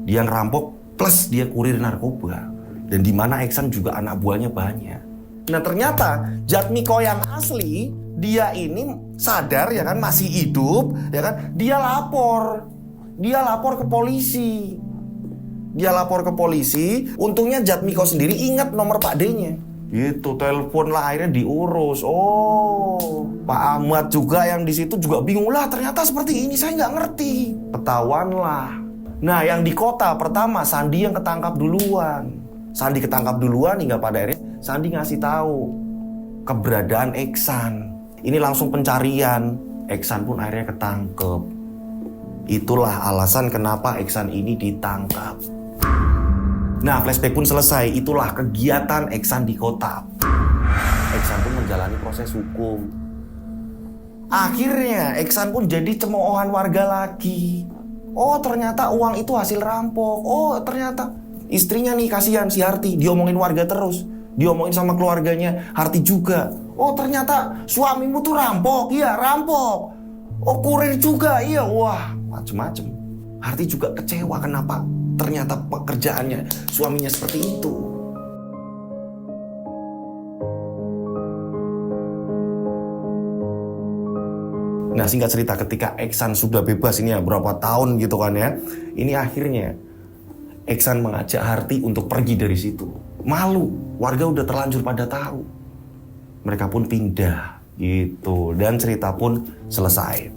Dia ngerampok plus dia kurir narkoba. Dan di mana Eksan juga anak buahnya banyak. Nah ternyata Jatmiko yang asli, dia ini sadar ya kan, masih hidup ya kan. Dia lapor ke polisi. Untungnya Jatmiko sendiri ingat nomor Pak D-nya. Gitu, telepon lah, akhirnya diurus. Oh, Pak Ahmad juga yang di situ juga bingung lah. Ternyata seperti ini, saya nggak ngerti. Ketahuan lah. Nah, yang di kota pertama Sandi yang ketangkap duluan. Hingga pada akhirnya Sandi ngasih tahu keberadaan Eksan. Ini langsung pencarian. Eksan pun akhirnya ketangkep. Itulah alasan kenapa Eksan ini ditangkap. Nah, flashback pun selesai. Itulah kegiatan Eksan di kota. Eksan pun menjalani proses hukum. Akhirnya Eksan pun jadi cemoohan warga lagi. Oh, ternyata uang itu hasil rampok. Oh, ternyata istrinya nih, kasihan si Harti, diomongin warga terus. Diomongin sama keluarganya Harti juga. Oh, ternyata suamimu tuh rampok. Iya, rampok. Oh, kurir juga. Iya, wah, macem-macem. Harti juga kecewa kenapa ternyata pekerjaannya suaminya seperti itu. Nah, singkat cerita, ketika Eksan sudah bebas ini ya, berapa tahun gitu kan ya. Ini akhirnya Eksan mengajak Harti untuk pergi dari situ. Malu, warga udah terlanjur pada tahu. Mereka pun pindah gitu, dan cerita pun selesai.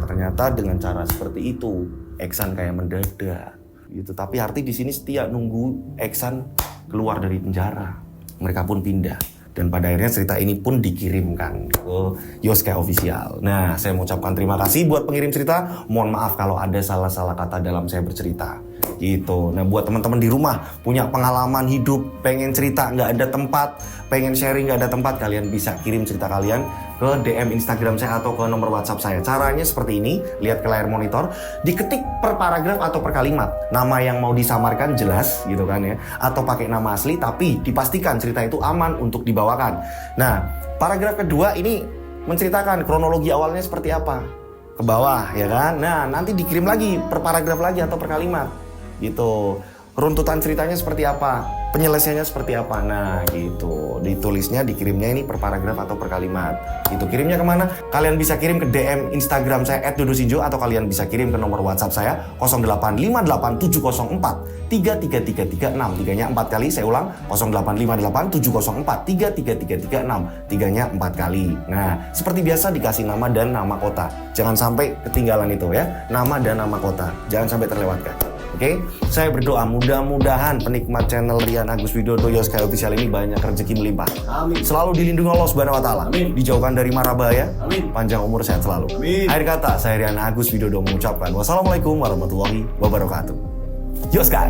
Ternyata dengan cara seperti itu, Eksan kayak mendadak gitu. Tapi Harti di sini setia nunggu Eksan keluar dari penjara. Mereka pun pindah. Dan pada akhirnya cerita ini pun dikirimkan ke Yoska Official. Nah, saya mau ucapkan terima kasih buat pengirim cerita. Mohon maaf kalau ada salah-salah kata dalam saya bercerita. Gitu. Nah, buat teman-teman di rumah punya pengalaman hidup, pengen cerita nggak ada tempat, pengen sharing nggak ada tempat, kalian bisa kirim cerita kalian ke DM Instagram saya atau ke nomor WhatsApp saya. Caranya seperti ini, lihat ke layar monitor, diketik per paragraf atau per kalimat. Nama yang mau disamarkan jelas gitu kan ya, atau pakai nama asli tapi dipastikan cerita itu aman untuk dibawakan. Nah, paragraf kedua ini menceritakan kronologi awalnya seperti apa. Ke bawah ya kan. Nah, nanti dikirim lagi per paragraf lagi atau per kalimat. Gitu. Runtutan ceritanya seperti apa, penyelesaiannya seperti apa. Nah gitu, ditulisnya, dikirimnya ini per paragraf atau per kalimat. Itu kirimnya kemana? Kalian bisa kirim ke DM Instagram saya @dodosinjo, atau kalian bisa kirim ke nomor WhatsApp saya 08587043336. Tiganya 4 kali, saya ulang 08587043336. Tiganya 4 kali. Nah, seperti biasa dikasih nama dan nama kota. Jangan sampai ketinggalan itu ya, nama dan nama kota. Jangan sampai terlewatkan. Oke, saya berdoa mudah-mudahan penikmat channel Rian Agus Widodo Yoska Official ini banyak rezeki melimpah. Amin. Selalu dilindungi Allah Subhanahu wa taala. Amin. Dijauhkan dari mara bahaya. Amin. Panjang umur, sehat selalu. Amin. Akhir kata, saya Rian Agus Widodo mengucapkan wassalamualaikum warahmatullahi wabarakatuh. Yoska.